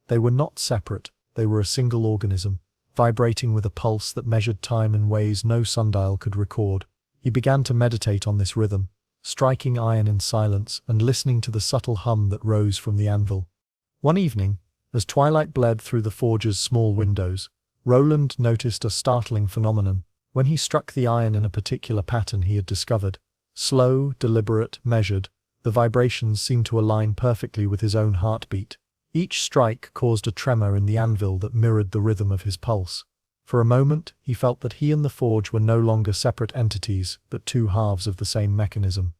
they were not separate, they were a single organism, vibrating with a pulse that measured time in ways no sundial could record. He began to meditate on this rhythm, striking iron in silence and listening to the subtle hum that rose from the anvil. One evening, as twilight bled through the forge's small windows, Roland noticed a startling phenomenon. When he struck the iron in a particular pattern he had discovered, slow, deliberate, measured, the vibrations seemed to align perfectly with his own heartbeat. Each strike caused a tremor in the anvil that mirrored the rhythm of his pulse. For a moment, he felt that he and the forge were no longer separate entities, but two halves of the same mechanism.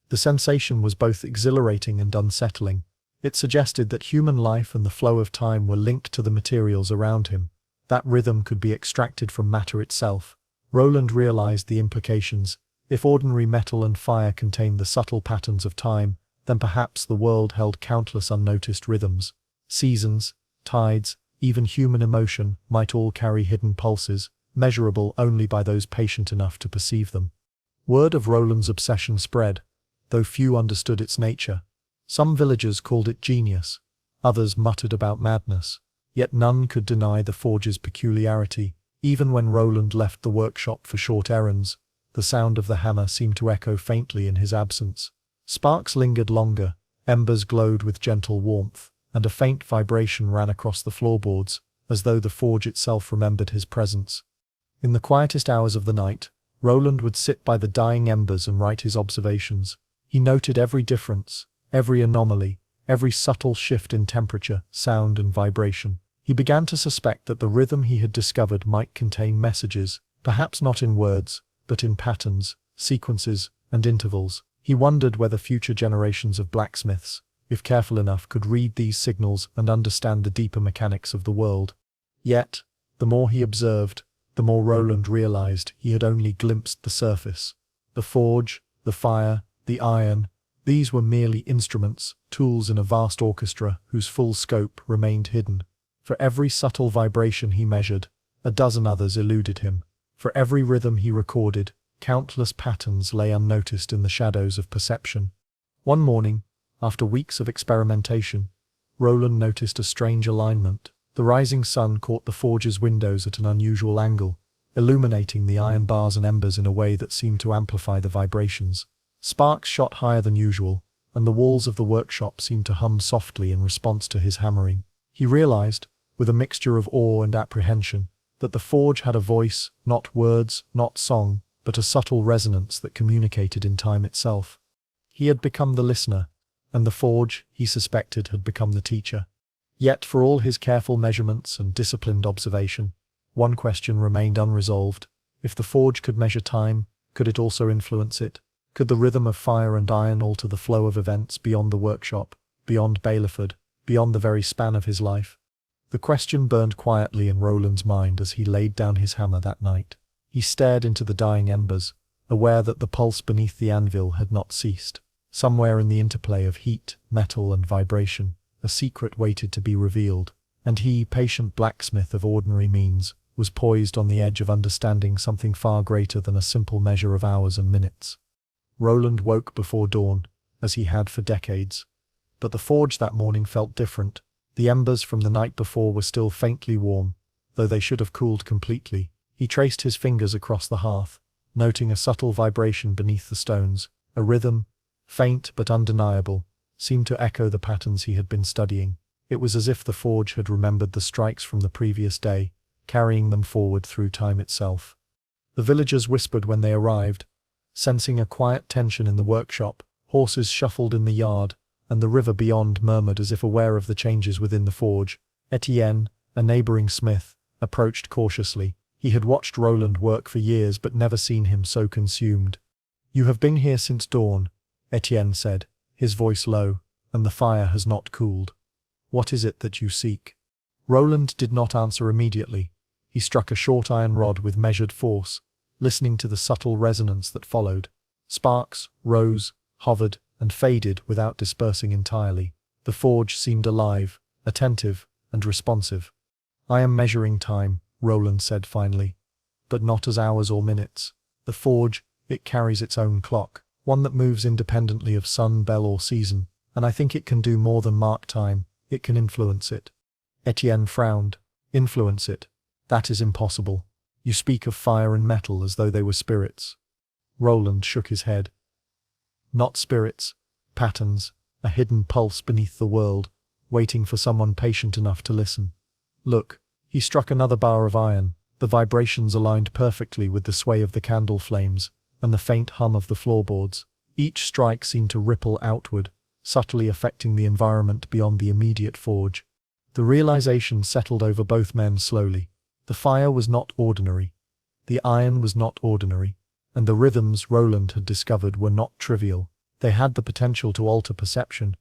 The sensation was both exhilarating and unsettling. It suggested that human life and the flow of time were linked to the materials around him. That rhythm could be extracted from matter itself. Roland realized the implications. If ordinary metal and fire contained the subtle patterns of time, then perhaps the world held countless unnoticed rhythms. Seasons, tides, even human emotion might all carry hidden pulses, measurable only by those patient enough to perceive them. Word of Roland's obsession spread, though few understood its nature. Some villagers called it genius, others muttered about madness, yet none could deny the forge's peculiarity. Even when Roland left the workshop for short errands, the sound of the hammer seemed to echo faintly in his absence. Sparks lingered longer, embers glowed with gentle warmth, and a faint vibration ran across the floorboards, as though the forge itself remembered his presence. In the quietest hours of the night, Roland would sit by the dying embers and write his observations. He noted every difference, every anomaly, every subtle shift in temperature, sound, and vibration. He began to suspect that the rhythm he had discovered might contain messages, perhaps not in words, but in patterns, sequences, and intervals. He wondered whether future generations of blacksmiths, if careful enough, could read these signals and understand the deeper mechanics of the world. Yet, the more he observed, the more Roland realized he had only glimpsed the surface. The forge, the fire, the iron, these were merely instruments, tools in a vast orchestra whose full scope remained hidden. For every subtle vibration he measured, a dozen others eluded him. For every rhythm he recorded, countless patterns lay unnoticed in the shadows of perception. One morning, after weeks of experimentation, Roland noticed a strange alignment. The rising sun caught the forge's windows at an unusual angle, illuminating the iron bars and embers in a way that seemed to amplify the vibrations. Sparks shot higher than usual, and the walls of the workshop seemed to hum softly in response to his hammering. He realized, with a mixture of awe and apprehension, that the forge had a voice, not words, not song, but a subtle resonance that communicated in time itself. He had become the listener, and the forge, he suspected, had become the teacher. Yet for all his careful measurements and disciplined observation, one question remained unresolved. If the forge could measure time, could it also influence it? Could the rhythm of fire and iron alter the flow of events beyond the workshop, beyond Baleford, beyond the very span of his life? The question burned quietly in Roland's mind as he laid down his hammer that night. He stared into the dying embers, aware that the pulse beneath the anvil had not ceased. Somewhere in the interplay of heat, metal, and vibration, a secret waited to be revealed, and he, patient blacksmith of ordinary means, was poised on the edge of understanding something far greater than a simple measure of hours and minutes. Roland woke before dawn, as he had for decades. But the forge that morning felt different. The embers from the night before were still faintly warm, though they should have cooled completely. He traced his fingers across the hearth, noting a subtle vibration beneath the stones. A rhythm, faint but undeniable, seemed to echo the patterns he had been studying. It was as if the forge had remembered the strikes from the previous day, carrying them forward through time itself. The villagers whispered when they arrived, sensing a quiet tension in the workshop. Horses shuffled in the yard, and the river beyond murmured as if aware of the changes within the forge. Etienne, a neighboring smith, approached cautiously. He had watched Roland work for years but never seen him so consumed. "You have been here since dawn," Etienne said, his voice low, "and the fire has not cooled. What is it that you seek?" Roland did not answer immediately. He struck a short iron rod with measured force, listening to the subtle resonance that followed. Sparks rose, hovered, and faded without dispersing entirely. The forge seemed alive, attentive, and responsive. "I am measuring time," Roland said finally. "But not as hours or minutes. The forge, it carries its own clock, one that moves independently of sun, bell, or season, and I think it can do more than mark time, it can influence it." Etienne frowned. "Influence it? That is impossible. You speak of fire and metal as though they were spirits." Roland shook his head. "Not spirits. Patterns, a hidden pulse beneath the world, waiting for someone patient enough to listen. Look." He struck another bar of iron. The vibrations aligned perfectly with the sway of the candle flames and the faint hum of the floorboards. Each strike seemed to ripple outward, subtly affecting the environment beyond the immediate forge. The realization settled over both men slowly. The fire was not ordinary. The iron was not ordinary. And the rhythms Roland had discovered were not trivial. They had the potential to alter perception,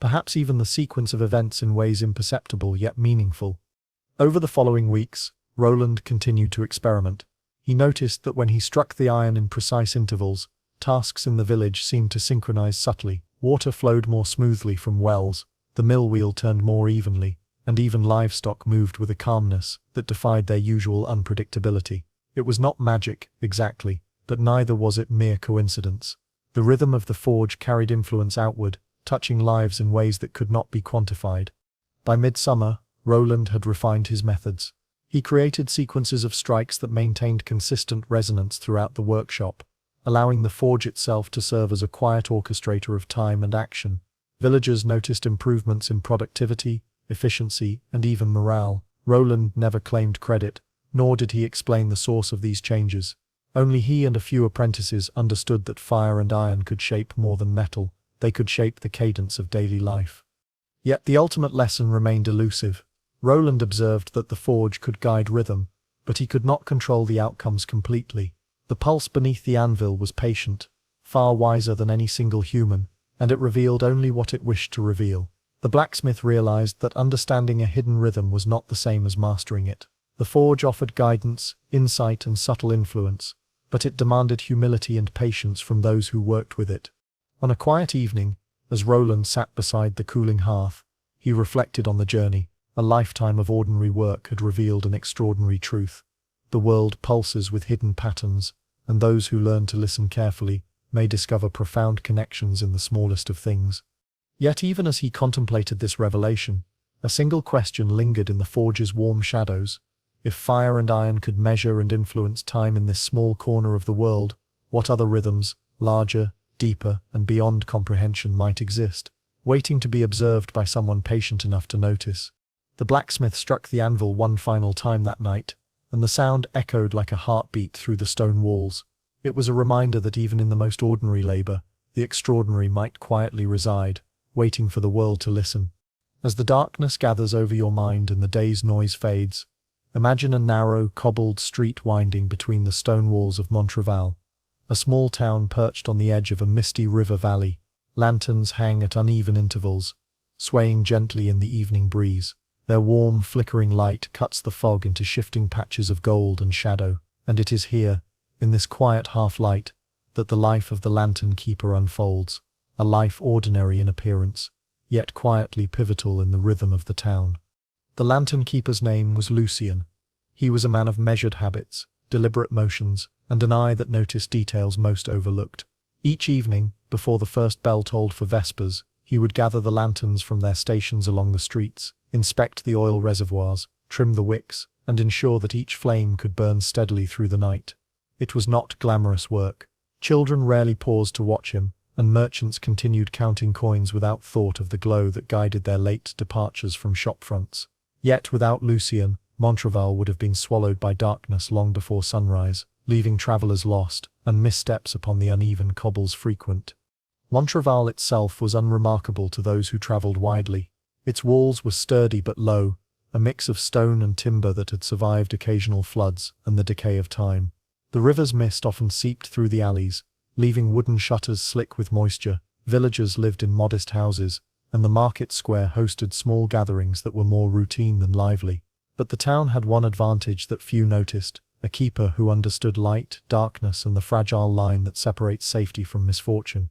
perhaps even the sequence of events in ways imperceptible yet meaningful. Over the following weeks, Roland continued to experiment. He noticed that when he struck the iron in precise intervals, tasks in the village seemed to synchronize subtly. Water flowed more smoothly from wells, the mill wheel turned more evenly, and even livestock moved with a calmness that defied their usual unpredictability. It was not magic, exactly, but neither was it mere coincidence. The rhythm of the forge carried influence outward, touching lives in ways that could not be quantified. By midsummer, Roland had refined his methods. He created sequences of strikes that maintained consistent resonance throughout the workshop, allowing the forge itself to serve as a quiet orchestrator of time and action. Villagers noticed improvements in productivity, efficiency, and even morale. Roland never claimed credit, nor did he explain the source of these changes. Only he and a few apprentices understood that fire and iron could shape more than metal. They could shape the cadence of daily life. Yet the ultimate lesson remained elusive. Roland observed that the forge could guide rhythm, but he could not control the outcomes completely. The pulse beneath the anvil was patient, far wiser than any single human, and it revealed only what it wished to reveal. The blacksmith realized that understanding a hidden rhythm was not the same as mastering it. The forge offered guidance, insight, and subtle influence, but it demanded humility and patience from those who worked with it. On a quiet evening, as Roland sat beside the cooling hearth, he reflected on the journey. A lifetime of ordinary work had revealed an extraordinary truth. The world pulses with hidden patterns, and those who learn to listen carefully may discover profound connections in the smallest of things. Yet even as he contemplated this revelation, a single question lingered in the forge's warm shadows. If fire and iron could measure and influence time in this small corner of the world, what other rhythms, larger, deeper, and beyond comprehension might exist, waiting to be observed by someone patient enough to notice? The blacksmith struck the anvil one final time that night, and the sound echoed like a heartbeat through the stone walls. It was a reminder that even in the most ordinary labor, the extraordinary might quietly reside, waiting for the world to listen. As the darkness gathers over your mind and the day's noise fades, imagine a narrow, cobbled street winding between the stone walls of Montreval, a small town perched on the edge of a misty river valley. Lanterns hang at uneven intervals, swaying gently in the evening breeze. Their warm, flickering light cuts the fog into shifting patches of gold and shadow, and it is here, in this quiet half-light, that the life of the lantern keeper unfolds, a life ordinary in appearance, yet quietly pivotal in the rhythm of the town. The lantern keeper's name was Lucien. He was a man of measured habits, deliberate motions, and an eye that noticed details most overlooked. Each evening, before the first bell tolled for vespers, he would gather the lanterns from their stations along the streets, inspect the oil reservoirs, trim the wicks, and ensure that each flame could burn steadily through the night. It was not glamorous work. Children rarely paused to watch him, and merchants continued counting coins without thought of the glow that guided their late departures from shop fronts. Yet without Lucien, Montreval would have been swallowed by darkness long before sunrise, leaving travelers lost, and missteps upon the uneven cobbles frequent. Montreval itself was unremarkable to those who traveled widely. Its walls were sturdy but low, a mix of stone and timber that had survived occasional floods and the decay of time. The river's mist often seeped through the alleys, leaving wooden shutters slick with moisture. Villagers lived in modest houses, and the market square hosted small gatherings that were more routine than lively. But the town had one advantage that few noticed: a keeper who understood light, darkness, and the fragile line that separates safety from misfortune.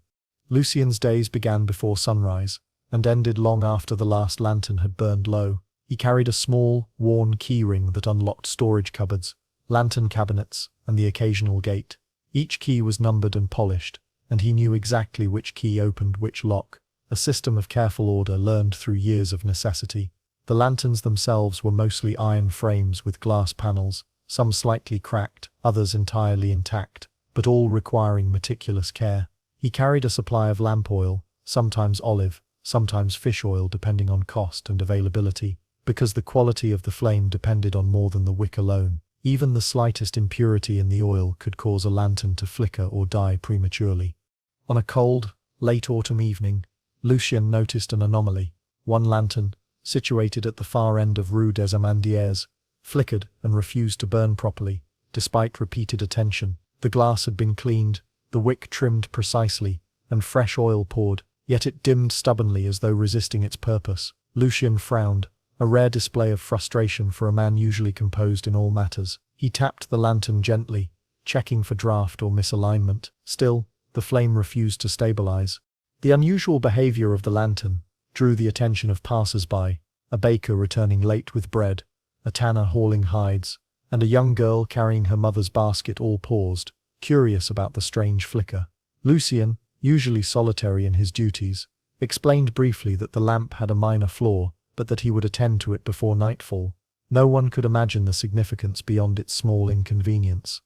Lucien's days began before sunrise. and ended long after the last lantern had burned low. He carried a small, worn key ring that unlocked storage cupboards, lantern cabinets, and the occasional gate. Each key was numbered and polished, and he knew exactly which key opened which lock, a system of careful order learned through years of necessity. The lanterns themselves were mostly iron frames with glass panels, some slightly cracked, others entirely intact, but all requiring meticulous care. He carried a supply of lamp oil, sometimes olive, sometimes fish oil depending on cost and availability, because the quality of the flame depended on more than the wick alone. Even the slightest impurity in the oil could cause a lantern to flicker or die prematurely. On a cold, late autumn evening, Lucien noticed an anomaly. One lantern, situated at the far end of Rue des Amandiers, flickered and refused to burn properly, despite repeated attention. The glass had been cleaned, the wick trimmed precisely, and fresh oil poured, yet it dimmed stubbornly as though resisting its purpose. Lucien frowned, a rare display of frustration for a man usually composed in all matters. He tapped the lantern gently, checking for draft or misalignment. Still, the flame refused to stabilize. The unusual behavior of the lantern drew the attention of passers-by, a baker returning late with bread, a tanner hauling hides, and a young girl carrying her mother's basket all paused, curious about the strange flicker. Lucien, usually solitary in his duties, explained briefly that the lamp had a minor flaw, but that he would attend to it before nightfall. No one could imagine the significance beyond its small inconvenience.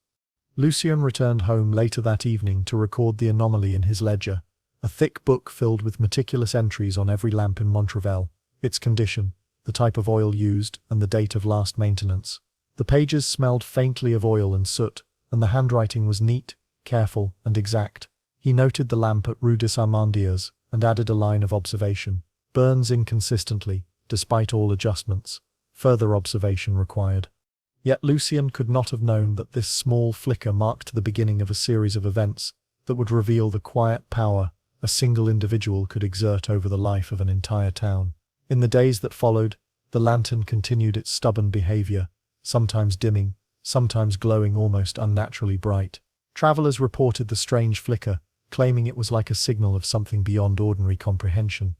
Lucien returned home later that evening to record the anomaly in his ledger, a thick book filled with meticulous entries on every lamp in Montrevel, its condition, the type of oil used, and the date of last maintenance. The pages smelled faintly of oil and soot, and the handwriting was neat, careful, and exact. He noted the lamp at Rue des Amandiers, and added a line of observation. Burns inconsistently, despite all adjustments. Further observation required. Yet Lucien could not have known that this small flicker marked the beginning of a series of events that would reveal the quiet power a single individual could exert over the life of an entire town. In the days that followed, the lantern continued its stubborn behavior, sometimes dimming, sometimes glowing almost unnaturally bright. Travelers reported the strange flicker, claiming it was like a signal of something beyond ordinary comprehension.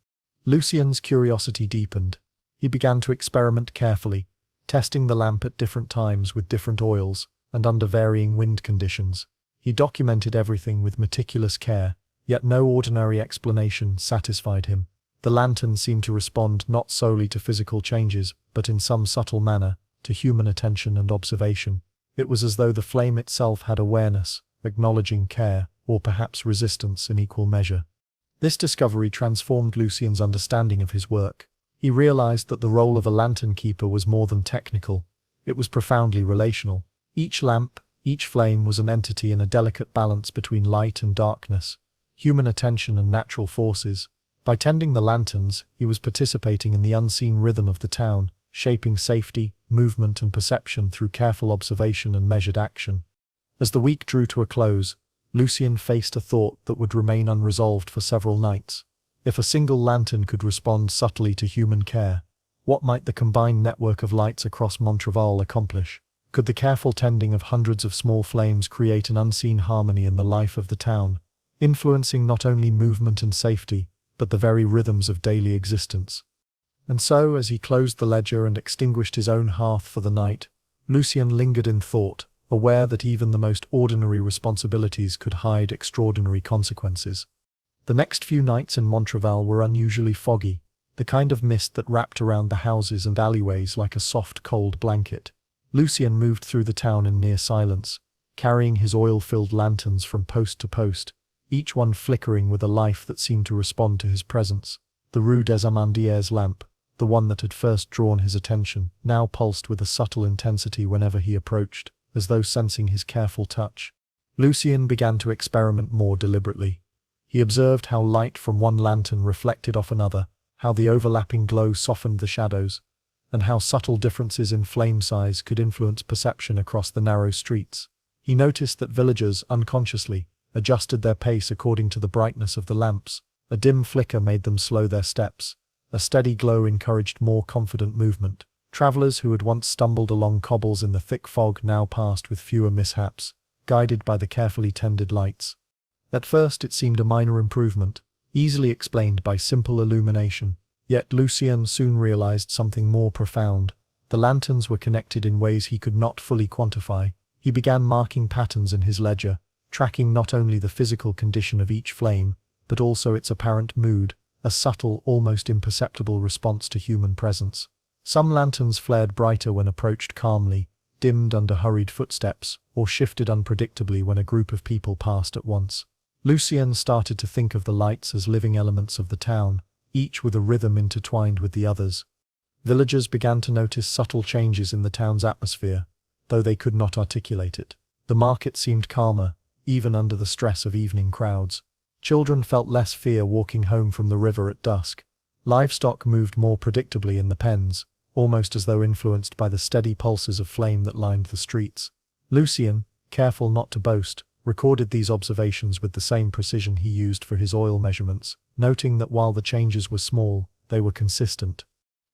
Lucien's curiosity deepened. He began to experiment carefully, testing the lamp at different times with different oils and under varying wind conditions. He documented everything with meticulous care, yet no ordinary explanation satisfied him. The lantern seemed to respond not solely to physical changes, but in some subtle manner, to human attention and observation. It was as though the flame itself had awareness, acknowledging care, or perhaps resistance in equal measure. This discovery transformed Lucien's understanding of his work. He realized that the role of a lantern keeper was more than technical. It was profoundly relational. Each lamp, each flame was an entity in a delicate balance between light and darkness, human attention and natural forces. By tending the lanterns, he was participating in the unseen rhythm of the town, shaping safety, movement and perception through careful observation and measured action. As the week drew to a close, Lucien faced a thought that would remain unresolved for several nights. If a single lantern could respond subtly to human care, what might the combined network of lights across Montrevel accomplish? Could the careful tending of hundreds of small flames create an unseen harmony in the life of the town, influencing not only movement and safety, but the very rhythms of daily existence? And so, as he closed the ledger and extinguished his own hearth for the night, Lucien lingered in thought, aware that even the most ordinary responsibilities could hide extraordinary consequences. The next few nights in Montrevel were unusually foggy, the kind of mist that wrapped around the houses and alleyways like a soft, cold blanket. Lucien moved through the town in near silence, carrying his oil-filled lanterns from post to post, each one flickering with a life that seemed to respond to his presence. The Rue des Amandiers lamp, the one that had first drawn his attention, now pulsed with a subtle intensity whenever he approached, as though sensing his careful touch. Lucien began to experiment more deliberately. He observed how light from one lantern reflected off another, how the overlapping glow softened the shadows, and how subtle differences in flame size could influence perception across the narrow streets. He noticed that villagers, unconsciously, adjusted their pace according to the brightness of the lamps. A dim flicker made them slow their steps. A steady glow encouraged more confident movement. Travelers who had once stumbled along cobbles in the thick fog now passed with fewer mishaps, guided by the carefully tended lights. At first it seemed a minor improvement, easily explained by simple illumination. Yet Lucien soon realized something more profound. The lanterns were connected in ways he could not fully quantify. He began marking patterns in his ledger, tracking not only the physical condition of each flame, but also its apparent mood, a subtle, almost imperceptible response to human presence. Some lanterns flared brighter when approached calmly, dimmed under hurried footsteps, or shifted unpredictably when a group of people passed at once. Lucien started to think of the lights as living elements of the town, each with a rhythm intertwined with the others. Villagers began to notice subtle changes in the town's atmosphere, though they could not articulate it. The market seemed calmer, even under the stress of evening crowds. Children felt less fear walking home from the river at dusk. Livestock moved more predictably in the pens, almost as though influenced by the steady pulses of flame that lined the streets. Lucien, careful not to boast, recorded these observations with the same precision he used for his oil measurements, noting that while the changes were small, they were consistent.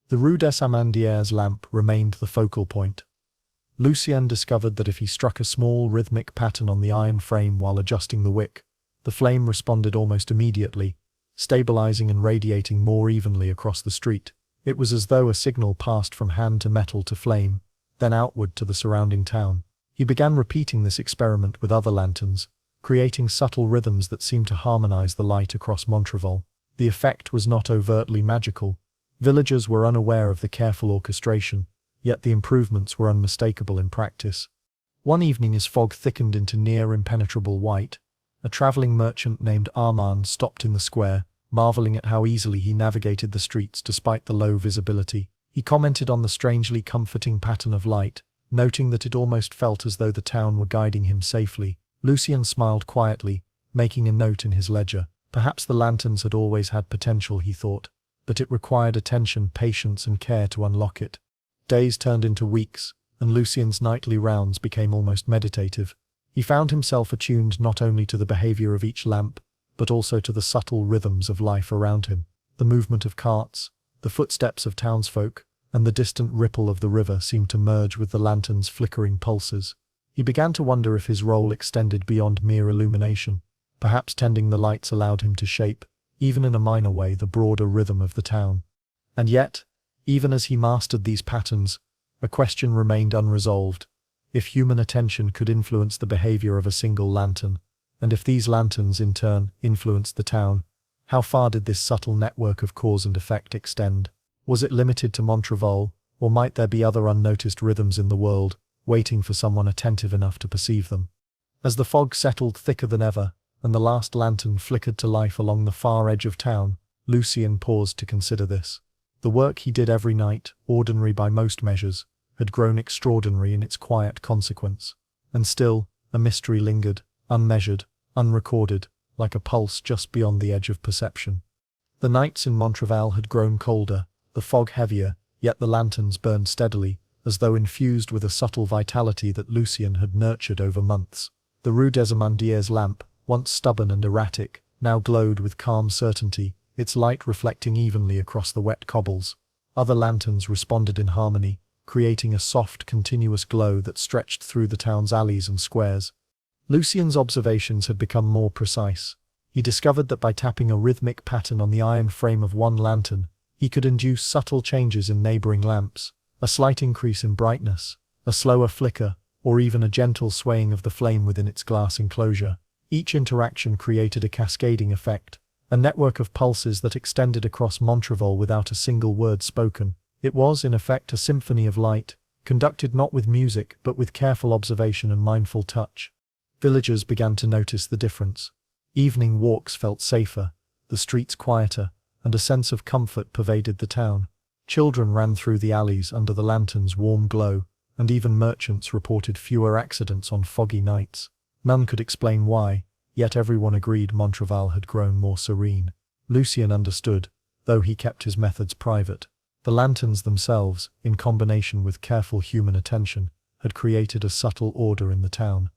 The Rue des Amandiers lamp remained the focal point. Lucien discovered that if he struck a small rhythmic pattern on the iron frame while adjusting the wick, the flame responded almost immediately, stabilizing and radiating more evenly across the street. It was as though a signal passed from hand to metal to flame, then outward to the surrounding town. He began repeating this experiment with other lanterns, creating subtle rhythms that seemed to harmonize the light across Montrevel. The effect was not overtly magical. Villagers were unaware of the careful orchestration, yet the improvements were unmistakable in practice. One evening as fog thickened into near impenetrable white, a traveling merchant named Armand stopped in the square, marveling at how easily he navigated the streets despite the low visibility. He commented on the strangely comforting pattern of light, noting that it almost felt as though the town were guiding him safely. Lucien smiled quietly, making a note in his ledger. Perhaps the lanterns had always had potential, he thought, but it required attention, patience, and care to unlock it. Days turned into weeks, and Lucien's nightly rounds became almost meditative. He found himself attuned not only to the behavior of each lamp, but also to the subtle rhythms of life around him. The movement of carts, the footsteps of townsfolk, and the distant ripple of the river seemed to merge with the lantern's flickering pulses. He began to wonder if his role extended beyond mere illumination. Perhaps tending the lights allowed him to shape, even in a minor way, the broader rhythm of the town. And yet, even as he mastered these patterns, a question remained unresolved. If human attention could influence the behavior of a single lantern, and if these lanterns in turn influenced the town, how far did this subtle network of cause and effect extend? Was it limited to Montrevel, or might there be other unnoticed rhythms in the world, waiting for someone attentive enough to perceive them? As the fog settled thicker than ever, and the last lantern flickered to life along the far edge of town, Lucien paused to consider this. The work he did every night, ordinary by most measures, had grown extraordinary in its quiet consequence. And still, a mystery lingered, unmeasured, unrecorded, like a pulse just beyond the edge of perception. The nights in Montrevel had grown colder, the fog heavier, yet the lanterns burned steadily, as though infused with a subtle vitality that Lucien had nurtured over months. The Rue des Amandiers lamp, once stubborn and erratic, now glowed with calm certainty, its light reflecting evenly across the wet cobbles. Other lanterns responded in harmony, creating a soft, continuous glow that stretched through the town's alleys and squares. Lucien's observations had become more precise. He discovered that by tapping a rhythmic pattern on the iron frame of one lantern, he could induce subtle changes in neighboring lamps, a slight increase in brightness, a slower flicker, or even a gentle swaying of the flame within its glass enclosure. Each interaction created a cascading effect, a network of pulses that extended across Montrevel without a single word spoken. It was, in effect, a symphony of light, conducted not with music but with careful observation and mindful touch. Villagers began to notice the difference. Evening walks felt safer, the streets quieter, and a sense of comfort pervaded the town. Children ran through the alleys under the lantern's warm glow, and even merchants reported fewer accidents on foggy nights. None could explain why, yet everyone agreed Montrevel had grown more serene. Lucien understood, though he kept his methods private. The lanterns themselves, in combination with careful human attention, had created a subtle order in the town.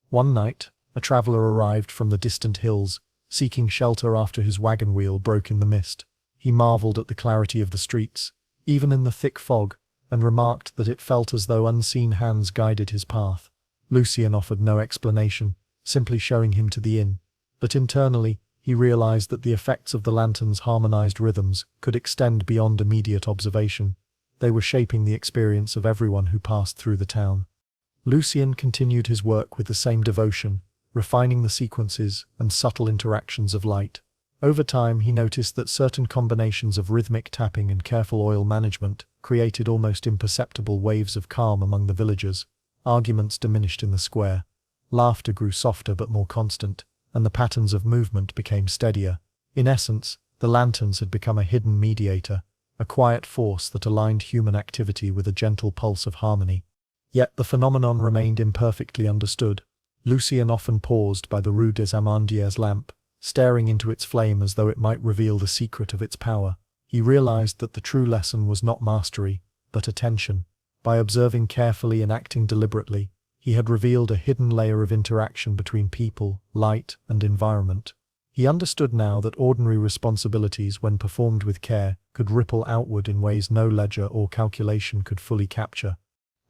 One night, a traveler arrived from the distant hills, seeking shelter after his wagon wheel broke in the mist. He marveled at the clarity of the streets, even in the thick fog, and remarked that it felt as though unseen hands guided his path. Lucien offered no explanation, simply showing him to the inn. But internally, he realized that the effects of the lantern's harmonized rhythms could extend beyond immediate observation. They were shaping the experience of everyone who passed through the town. Lucien continued his work with the same devotion, refining the sequences and subtle interactions of light. Over time, he noticed that certain combinations of rhythmic tapping and careful oil management created almost imperceptible waves of calm among the villagers. Arguments diminished in the square. Laughter grew softer but more constant, and the patterns of movement became steadier. In essence, the lanterns had become a hidden mediator, a quiet force that aligned human activity with a gentle pulse of harmony. Yet the phenomenon remained imperfectly understood. Lucien often paused by the Rue des Amandiers lamp, staring into its flame as though it might reveal the secret of its power. He realized that the true lesson was not mastery, but attention. By observing carefully and acting deliberately, he had revealed a hidden layer of interaction between people, light, and environment. He understood now that ordinary responsibilities, when performed with care, could ripple outward in ways no ledger or calculation could fully capture.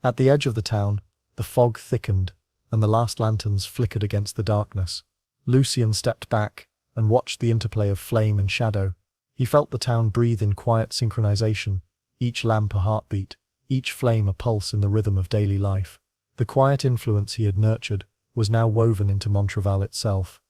At the edge of the town, the fog thickened, and the last lanterns flickered against the darkness. Lucien stepped back and watched the interplay of flame and shadow. He felt the town breathe in quiet synchronization, each lamp a heartbeat, each flame a pulse in the rhythm of daily life. The quiet influence he had nurtured was now woven into Montreval itself.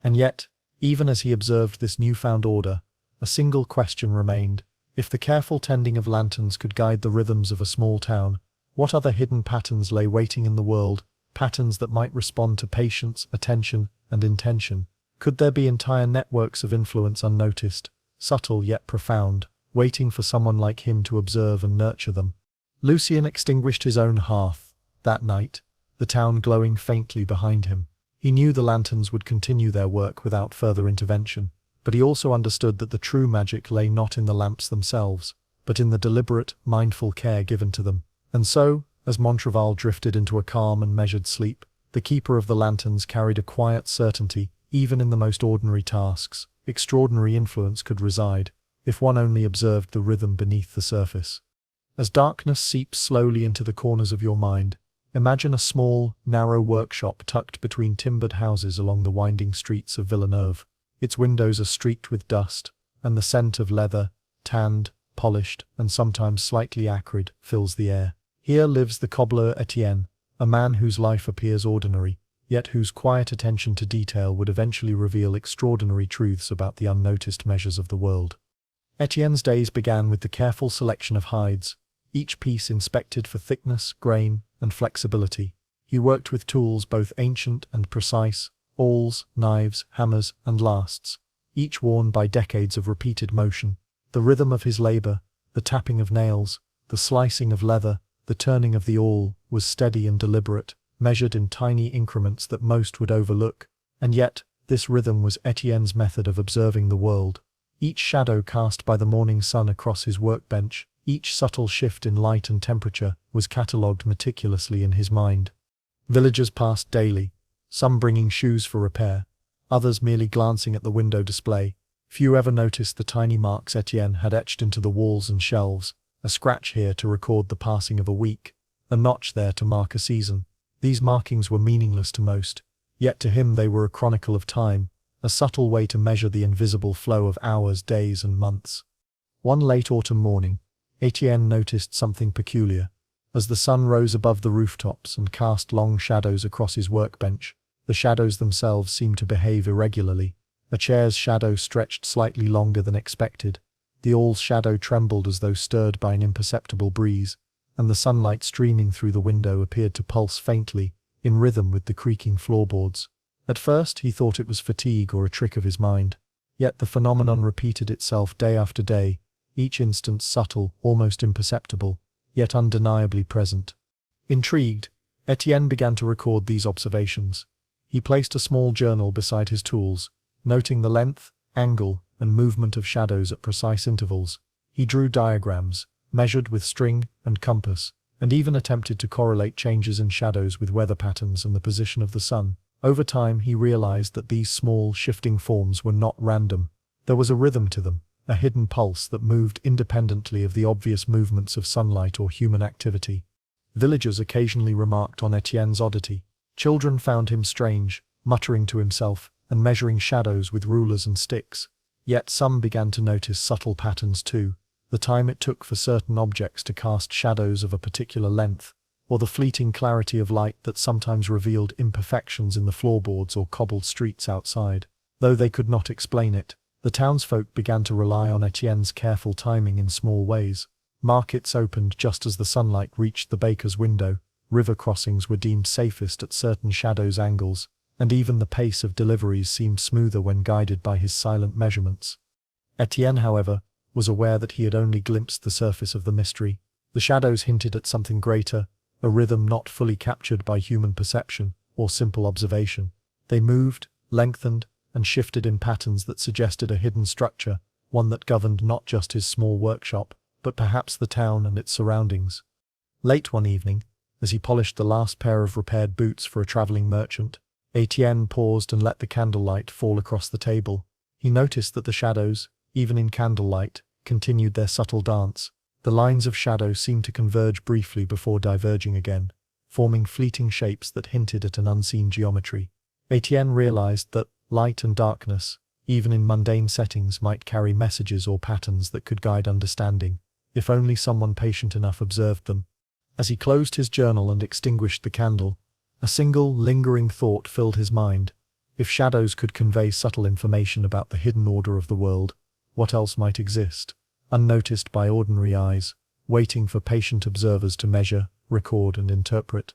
And yet, even as he observed this newfound order, a single question remained. If the careful tending of lanterns could guide the rhythms of a small town, what other hidden patterns lay waiting in the world, patterns that might respond to patience, attention, and intention? Could there be entire networks of influence unnoticed, subtle yet profound, waiting for someone like him to observe and nurture them? Lucien extinguished his own hearth that night, the town glowing faintly behind him. He knew the lanterns would continue their work without further intervention, but he also understood that the true magic lay not in the lamps themselves, but in the deliberate, mindful care given to them. And so, as Montreval drifted into a calm and measured sleep, the keeper of the lanterns carried a quiet certainty. Even in the most ordinary tasks, extraordinary influence could reside, if one only observed the rhythm beneath the surface. As darkness seeps slowly into the corners of your mind, imagine a small, narrow workshop tucked between timbered houses along the winding streets of Villeneuve. Its windows are streaked with dust, and the scent of leather, tanned, polished, and sometimes slightly acrid, fills the air. Here lives the cobbler Etienne, a man whose life appears ordinary, yet whose quiet attention to detail would eventually reveal extraordinary truths about the unnoticed measures of the world. Etienne's days began with the careful selection of hides, each piece inspected for thickness, grain, and flexibility. He worked with tools both ancient and precise, awls, knives, hammers, and lasts, each worn by decades of repeated motion. The rhythm of his labor, the tapping of nails, the slicing of leather, the turning of the awl, was steady and deliberate, measured in tiny increments that most would overlook. And yet, this rhythm was Etienne's method of observing the world. Each shadow cast by the morning sun across his workbench, each subtle shift in light and temperature, was catalogued meticulously in his mind. Villagers passed daily, some bringing shoes for repair, others merely glancing at the window display. Few ever noticed the tiny marks Etienne had etched into the walls and shelves, a scratch here to record the passing of a week, a notch there to mark a season. These markings were meaningless to most, yet to him they were a chronicle of time, a subtle way to measure the invisible flow of hours, days, and months. One late autumn morning, Etienne noticed something peculiar. As the sun rose above the rooftops and cast long shadows across his workbench, the shadows themselves seemed to behave irregularly. A chair's shadow stretched slightly longer than expected, the awl's shadow trembled as though stirred by an imperceptible breeze, and the sunlight streaming through the window appeared to pulse faintly, in rhythm with the creaking floorboards. At first he thought it was fatigue or a trick of his mind, yet the phenomenon repeated itself day after day, each instant subtle, almost imperceptible, yet undeniably present. Intrigued, Etienne began to record these observations. He placed a small journal beside his tools, noting the length, angle, and movement of shadows at precise intervals. He drew diagrams, measured with string and compass, and even attempted to correlate changes in shadows with weather patterns and the position of the sun. Over time he realized that these small, shifting forms were not random. There was a rhythm to them, a hidden pulse that moved independently of the obvious movements of sunlight or human activity. Villagers occasionally remarked on Etienne's oddity. Children found him strange, muttering to himself, and measuring shadows with rulers and sticks. Yet some began to notice subtle patterns too, the time it took for certain objects to cast shadows of a particular length, or the fleeting clarity of light that sometimes revealed imperfections in the floorboards or cobbled streets outside. Though they could not explain it, the townsfolk began to rely on Etienne's careful timing in small ways. Markets opened just as the sunlight reached the baker's window, river crossings were deemed safest at certain shadows angles, and even the pace of deliveries seemed smoother when guided by his silent measurements. Etienne, however, was aware that he had only glimpsed the surface of the mystery. The shadows hinted at something greater, a rhythm not fully captured by human perception or simple observation. They moved, lengthened, and shifted in patterns that suggested a hidden structure, one that governed not just his small workshop, but perhaps the town and its surroundings. Late one evening, as he polished the last pair of repaired boots for a traveling merchant, Etienne paused and let the candlelight fall across the table. He noticed that the shadows, even in candlelight, continued their subtle dance. The lines of shadow seemed to converge briefly before diverging again, forming fleeting shapes that hinted at an unseen geometry. Etienne realized that light and darkness, even in mundane settings, might carry messages or patterns that could guide understanding, if only someone patient enough observed them. As he closed his journal and extinguished the candle, a single, lingering thought filled his mind. If shadows could convey subtle information about the hidden order of the world, what else might exist, unnoticed by ordinary eyes, waiting for patient observers to measure, record, and interpret?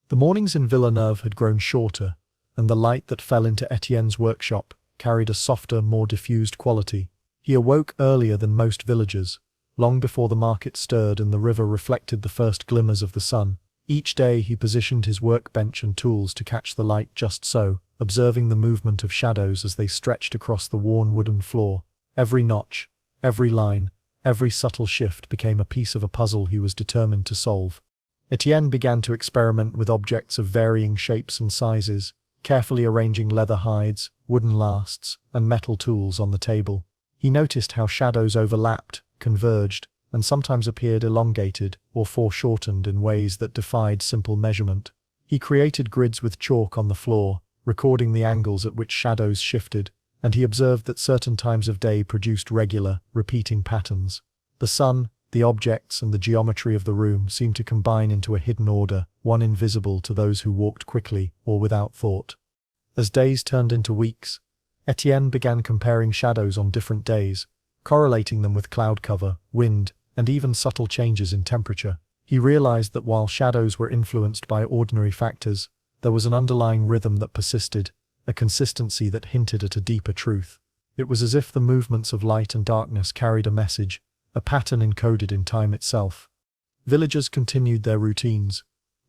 The mornings in Villeneuve had grown shorter, and the light that fell into Etienne's workshop carried a softer, more diffused quality. He awoke earlier than most villagers, long before the market stirred and the river reflected the first glimmers of the sun. Each day he positioned his workbench and tools to catch the light just so, observing the movement of shadows as they stretched across the worn wooden floor. Every notch, every line, every subtle shift became a piece of a puzzle he was determined to solve. Etienne began to experiment with objects of varying shapes and sizes, carefully arranging leather hides, wooden lasts, and metal tools on the table. He noticed how shadows overlapped, converged, and sometimes appeared elongated or foreshortened in ways that defied simple measurement. He created grids with chalk on the floor, recording the angles at which shadows shifted, and he observed that certain times of day produced regular, repeating patterns. The sun, the objects, and the geometry of the room seemed to combine into a hidden order, one invisible to those who walked quickly or without thought. As days turned into weeks, Etienne began comparing shadows on different days, correlating them with cloud cover, wind, and even subtle changes in temperature. He realized that while shadows were influenced by ordinary factors, there was an underlying rhythm that persisted, a consistency that hinted at a deeper truth. It was as if the movements of light and darkness carried a message, a pattern encoded in time itself. Villagers continued their routines,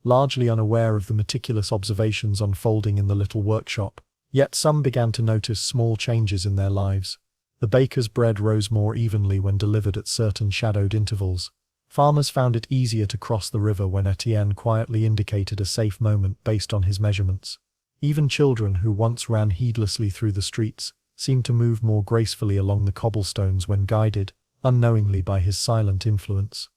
largely unaware of the meticulous observations unfolding in the little workshop. Yet some began to notice small changes in their lives. The baker's bread rose more evenly when delivered at certain shadowed intervals. Farmers found it easier to cross the river when Etienne quietly indicated a safe moment based on his measurements. Even children who once ran heedlessly through the streets seemed to move more gracefully along the cobblestones when guided, unknowingly, by his silent influence.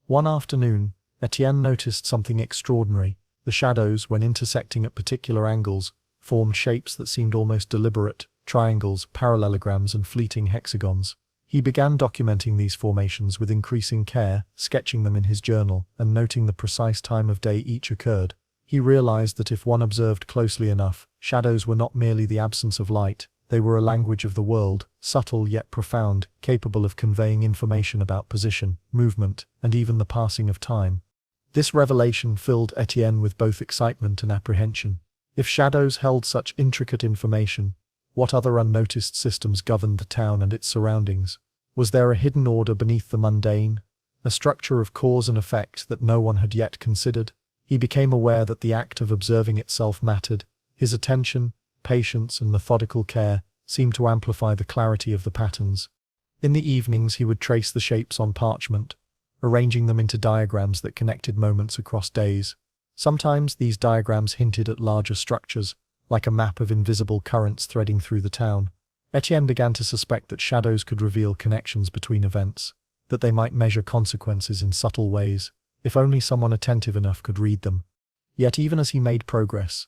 One afternoon, Etienne noticed something extraordinary. The shadows, when intersecting at particular angles, formed shapes that seemed almost deliberate: triangles, parallelograms, and fleeting hexagons. He began documenting these formations with increasing care, sketching them in his journal, and noting the precise time of day each occurred. He realized that if one observed closely enough, shadows were not merely the absence of light, they were a language of the world, subtle yet profound, capable of conveying information about position, movement, and even the passing of time. This revelation filled Etienne with both excitement and apprehension. If shadows held such intricate information, what other unnoticed systems governed the town and its surroundings? Was there a hidden order beneath the mundane, a structure of cause and effect that no one had yet considered? He became aware that the act of observing itself mattered. His attention, patience, and methodical care seemed to amplify the clarity of the patterns. In the evenings he would trace the shapes on parchment, arranging them into diagrams that connected moments across days. Sometimes these diagrams hinted at larger structures, like a map of invisible currents threading through the town. Etienne began to suspect that shadows could reveal connections between events, that they might measure consequences in subtle ways, if only someone attentive enough could read them. Yet even as he made progress,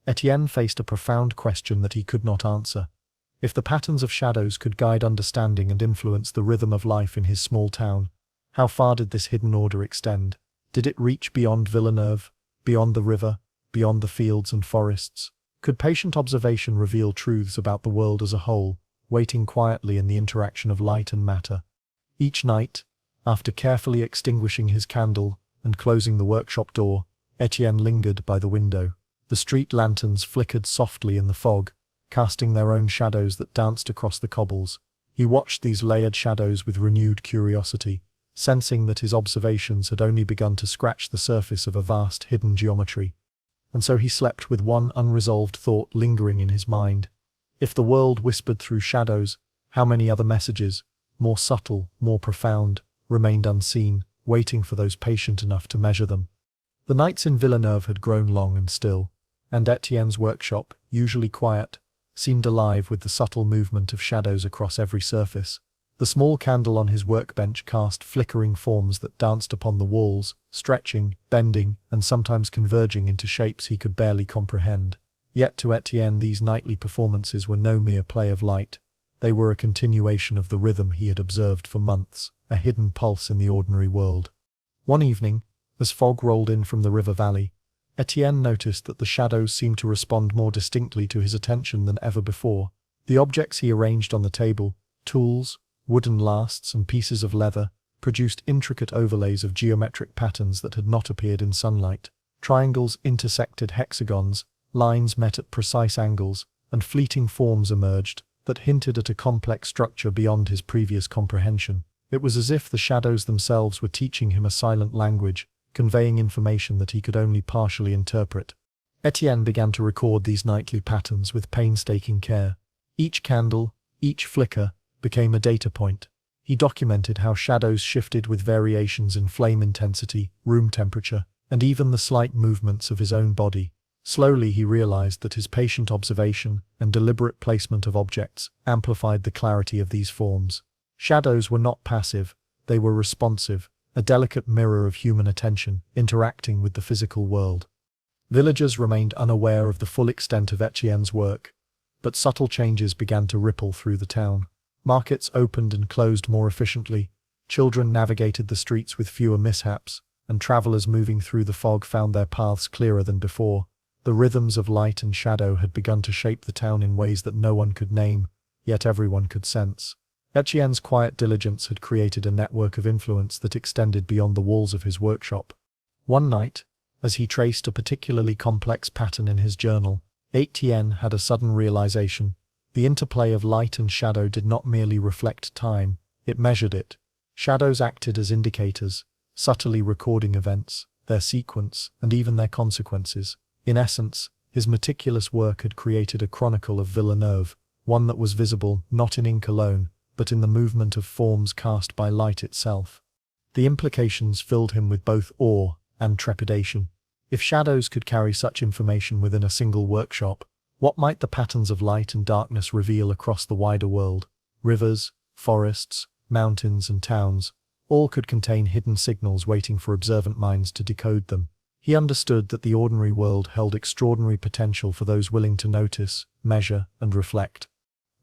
Etienne faced a profound question that he could not answer. If the patterns of shadows could guide understanding and influence the rhythm of life in his small town, how far did this hidden order extend? Did it reach beyond Villeneuve, beyond the river, beyond the fields and forests? Could patient observation reveal truths about the world as a whole, waiting quietly in the interaction of light and matter? Each night, after carefully extinguishing his candle and closing the workshop door, Etienne lingered by the window. The street lanterns flickered softly in the fog, casting their own shadows that danced across the cobbles. He watched these layered shadows with renewed curiosity, sensing that his observations had only begun to scratch the surface of a vast hidden geometry. And so he slept with one unresolved thought lingering in his mind. If the world whispered through shadows, how many other messages, more subtle, more profound, remained unseen, waiting for those patient enough to measure them? The nights in Villeneuve had grown long and still, and Etienne's workshop, usually quiet, seemed alive with the subtle movement of shadows across every surface. The small candle on his workbench cast flickering forms that danced upon the walls, stretching, bending, and sometimes converging into shapes he could barely comprehend. Yet to Etienne these nightly performances were no mere play of light. They were a continuation of the rhythm he had observed for months, a hidden pulse in the ordinary world. One evening, as fog rolled in from the river valley, Etienne noticed that the shadows seemed to respond more distinctly to his attention than ever before. The objects he arranged on the table, tools, wooden lasts and pieces of leather, produced intricate overlays of geometric patterns that had not appeared in sunlight. Triangles intersected hexagons, lines met at precise angles, and fleeting forms emerged that hinted at a complex structure beyond his previous comprehension. It was as if the shadows themselves were teaching him a silent language, conveying information that he could only partially interpret. Etienne began to record these nightly patterns with painstaking care. Each candle, each flicker, became a data point. He documented how shadows shifted with variations in flame intensity, room temperature, and even the slight movements of his own body. Slowly he realized that his patient observation and deliberate placement of objects amplified the clarity of these forms. Shadows were not passive, they were responsive, a delicate mirror of human attention, interacting with the physical world. Villagers remained unaware of the full extent of Etienne's work, but subtle changes began to ripple through the town. Markets opened and closed more efficiently, children navigated the streets with fewer mishaps, and travelers moving through the fog found their paths clearer than before. The rhythms of light and shadow had begun to shape the town in ways that no one could name, yet everyone could sense. Etienne's quiet diligence had created a network of influence that extended beyond the walls of his workshop. One night, as he traced a particularly complex pattern in his journal, Etienne had a sudden realization. The interplay of light and shadow did not merely reflect time, it measured it. Shadows acted as indicators, subtly recording events, their sequence, and even their consequences. In essence, his meticulous work had created a chronicle of Villeneuve, one that was visible not in ink alone, but in the movement of forms cast by light itself. The implications filled him with both awe and trepidation. If shadows could carry such information within a single workshop, what might the patterns of light and darkness reveal across the wider world? Rivers, forests, mountains, and towns, all could contain hidden signals waiting for observant minds to decode them. He understood that the ordinary world held extraordinary potential for those willing to notice, measure, and reflect.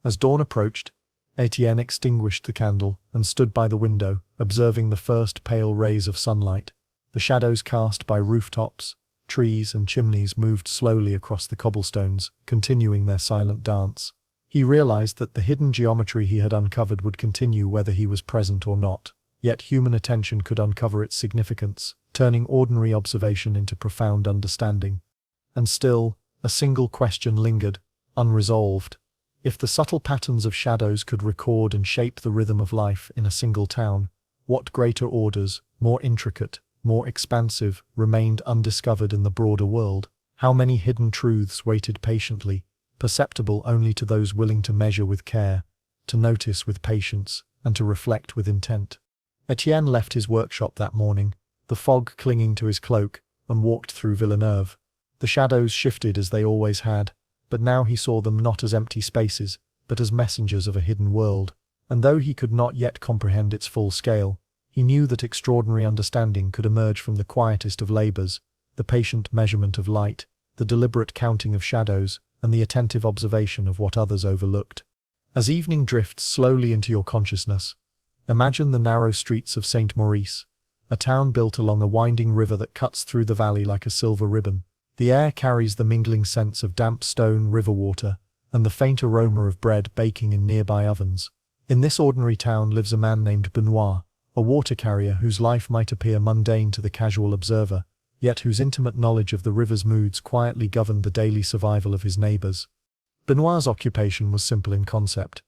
As dawn approached, Etienne extinguished the candle and stood by the window, observing the first pale rays of sunlight. The shadows cast by rooftops, trees, and chimneys moved slowly across the cobblestones, continuing their silent dance. He realized that the hidden geometry he had uncovered would continue whether he was present or not, yet human attention could uncover its significance, turning ordinary observation into profound understanding. And still, a single question lingered, unresolved. If the subtle patterns of shadows could record and shape the rhythm of life in a single town, what greater orders, more intricate, more expansive, remained undiscovered in the broader world? How many hidden truths waited patiently, perceptible only to those willing to measure with care, to notice with patience, and to reflect with intent? Etienne left his workshop that morning, the fog clinging to his cloak, and walked through Villeneuve. The shadows shifted as they always had, but now he saw them not as empty spaces, but as messengers of a hidden world. And though he could not yet comprehend its full scale, he knew that extraordinary understanding could emerge from the quietest of labors, the patient measurement of light, the deliberate counting of shadows, and the attentive observation of what others overlooked. As evening drifts slowly into your consciousness, imagine the narrow streets of Saint Maurice, a town built along a winding river that cuts through the valley like a silver ribbon. The air carries the mingling scents of damp stone river water, and the faint aroma of bread baking in nearby ovens. In this ordinary town lives a man named Benoit, a water carrier whose life might appear mundane to the casual observer, yet whose intimate knowledge of the river's moods quietly governed the daily survival of his neighbors. Benoit's occupation was simple in concept.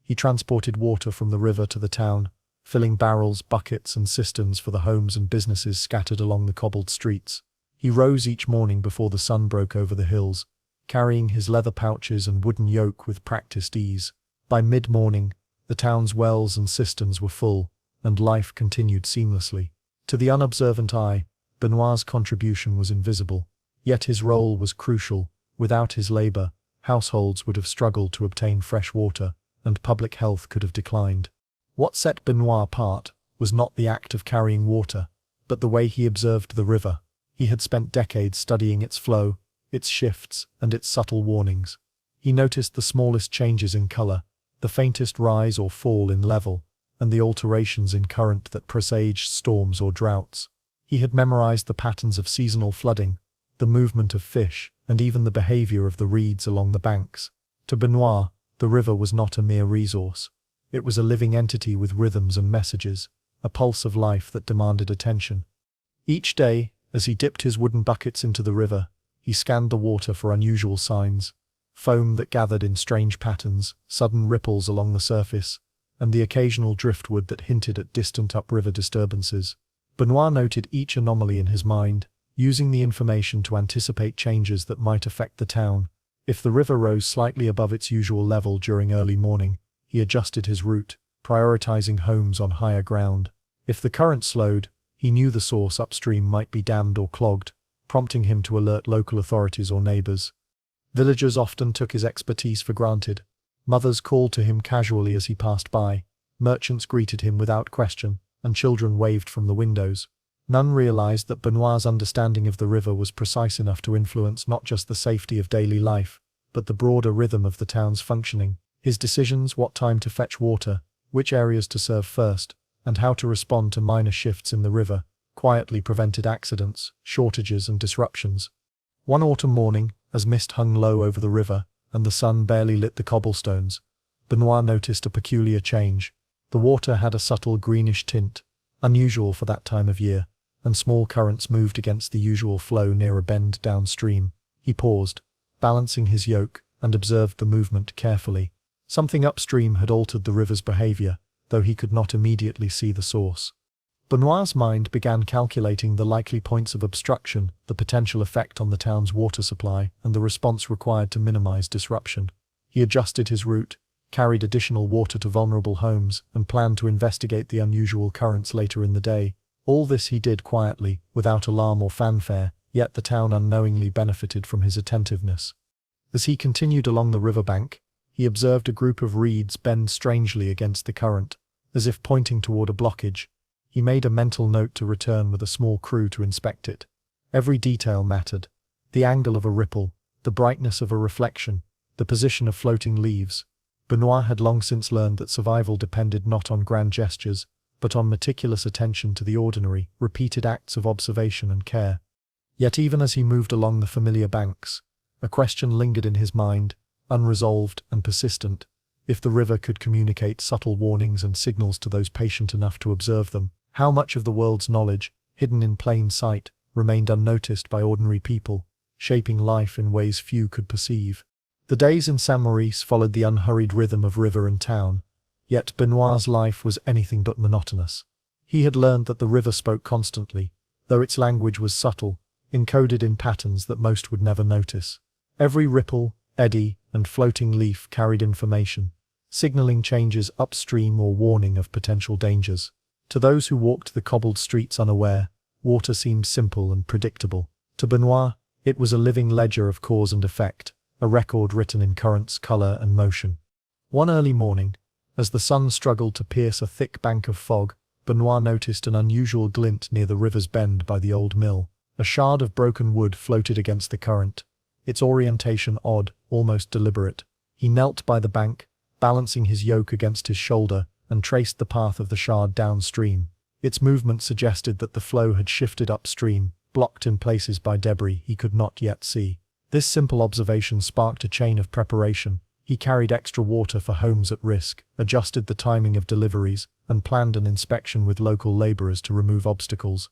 He transported water from the river to the town, filling barrels, buckets, and cisterns for the homes and businesses scattered along the cobbled streets. He rose each morning before the sun broke over the hills, carrying his leather pouches and wooden yoke with practiced ease. By mid-morning, the town's wells and cisterns were full, and life continued seamlessly. To the unobservant eye, Benoit's contribution was invisible, yet his role was crucial. Without his labor, households would have struggled to obtain fresh water, and public health could have declined. What set Benoit apart was not the act of carrying water, but the way he observed the river. He had spent decades studying its flow, its shifts, and its subtle warnings. He noticed the smallest changes in color, the faintest rise or fall in level, and the alterations in current that presaged storms or droughts. He had memorized the patterns of seasonal flooding, the movement of fish, and even the behavior of the reeds along the banks. To Benoit, the river was not a mere resource. It was a living entity with rhythms and messages, a pulse of life that demanded attention. Each day, as he dipped his wooden buckets into the river, he scanned the water for unusual signs: foam that gathered in strange patterns, sudden ripples along the surface, and the occasional driftwood that hinted at distant upriver disturbances. Benoit noted each anomaly in his mind, using the information to anticipate changes that might affect the town. If the river rose slightly above its usual level during early morning, he adjusted his route, prioritizing homes on higher ground. If the current slowed, he knew the source upstream might be dammed or clogged, prompting him to alert local authorities or neighbors. Villagers often took his expertise for granted. Mothers called to him casually as he passed by, merchants greeted him without question, and children waved from the windows. None realized that Benoit's understanding of the river was precise enough to influence not just the safety of daily life, but the broader rhythm of the town's functioning. His decisions, what time to fetch water, which areas to serve first, and how to respond to minor shifts in the river, quietly prevented accidents, shortages, and disruptions. One autumn morning, as mist hung low over the river, and the sun barely lit the cobblestones, Benoit noticed a peculiar change. The water had a subtle greenish tint, unusual for that time of year, and small currents moved against the usual flow near a bend downstream. He paused, balancing his yoke, and observed the movement carefully. Something upstream had altered the river's behavior, though he could not immediately see the source. Benoit's mind began calculating the likely points of obstruction, the potential effect on the town's water supply, and the response required to minimize disruption. He adjusted his route, carried additional water to vulnerable homes, and planned to investigate the unusual currents later in the day. All this he did quietly, without alarm or fanfare, yet the town unknowingly benefited from his attentiveness. As he continued along the riverbank, he observed a group of reeds bend strangely against the current, as if pointing toward a blockage. He made a mental note to return with a small crew to inspect it. Every detail mattered: the angle of a ripple, the brightness of a reflection, the position of floating leaves. Benoit had long since learned that survival depended not on grand gestures, but on meticulous attention to the ordinary, repeated acts of observation and care. Yet even as he moved along the familiar banks, a question lingered in his mind, unresolved and persistent. If the river could communicate subtle warnings and signals to those patient enough to observe them, how much of the world's knowledge, hidden in plain sight, remained unnoticed by ordinary people, shaping life in ways few could perceive? The days in Saint Maurice followed the unhurried rhythm of river and town, yet Benoit's life was anything but monotonous. He had learned that the river spoke constantly, though its language was subtle, encoded in patterns that most would never notice. Every ripple, eddy, and floating leaf carried information, signaling changes upstream or warning of potential dangers. To those who walked the cobbled streets unaware, water seemed simple and predictable. To Benoit, it was a living ledger of cause and effect, a record written in currents, color, and motion. One early morning, as the sun struggled to pierce a thick bank of fog, Benoit noticed an unusual glint near the river's bend by the old mill. A shard of broken wood floated against the current, its orientation odd, almost deliberate. He knelt by the bank, balancing his yoke against his shoulder, and traced the path of the shard downstream. Its movement suggested that the flow had shifted upstream, blocked in places by debris he could not yet see. This simple observation sparked a chain of preparation. He carried extra water for homes at risk, adjusted the timing of deliveries, and planned an inspection with local laborers to remove obstacles.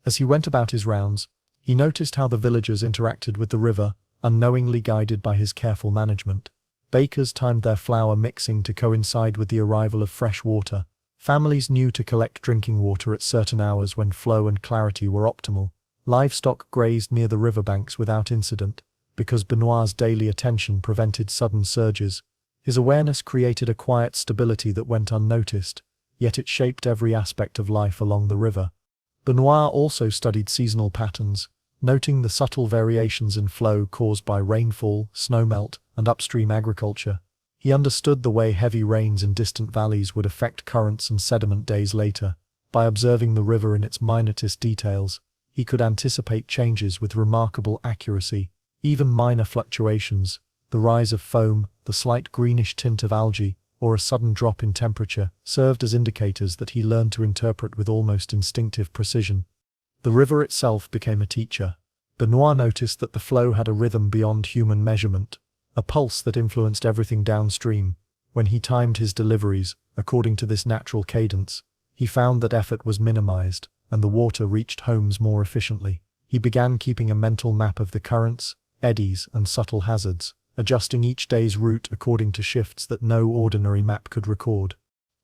As he went about his rounds, he noticed how the villagers interacted with the river, unknowingly guided by his careful management. Bakers timed their flour mixing to coincide with the arrival of fresh water. Families knew to collect drinking water at certain hours when flow and clarity were optimal. Livestock grazed near the riverbanks without incident, because Benoit's daily attention prevented sudden surges. His awareness created a quiet stability that went unnoticed, yet it shaped every aspect of life along the river. Benoit also studied seasonal patterns, noting the subtle variations in flow caused by rainfall, snowmelt, and upstream agriculture. He understood the way heavy rains in distant valleys would affect currents and sediment days later. By observing the river in its minutest details, he could anticipate changes with remarkable accuracy. Even minor fluctuations, the rise of foam, the slight greenish tint of algae, or a sudden drop in temperature, served as indicators that he learned to interpret with almost instinctive precision. The river itself became a teacher. Benoit noticed that the flow had a rhythm beyond human measurement, a pulse that influenced everything downstream. When he timed his deliveries, according to this natural cadence, he found that effort was minimized, and the water reached homes more efficiently. He began keeping a mental map of the currents, eddies, and subtle hazards, adjusting each day's route according to shifts that no ordinary map could record.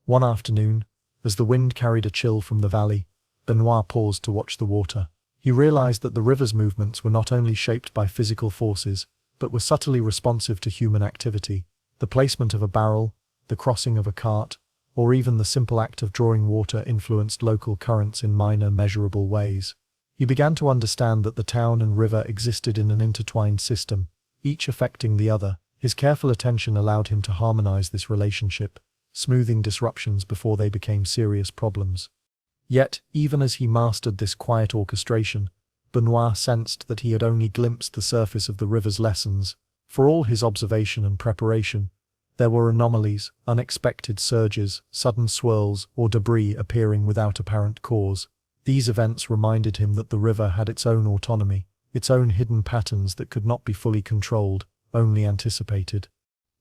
One afternoon, as the wind carried a chill from the valley, Benoit paused to watch the water. He realized that the river's movements were not only shaped by physical forces, but were subtly responsive to human activity. The placement of a barrel, the crossing of a cart, or even the simple act of drawing water influenced local currents in minor, measurable ways. He began to understand that the town and river existed in an intertwined system, each affecting the other. His careful attention allowed him to harmonize this relationship, smoothing disruptions before they became serious problems. Yet, even as he mastered this quiet orchestration, Benoit sensed that he had only glimpsed the surface of the river's lessons. For all his observation and preparation, there were anomalies, unexpected surges, sudden swirls, or debris appearing without apparent cause. These events reminded him that the river had its own autonomy, its own hidden patterns that could not be fully controlled, only anticipated.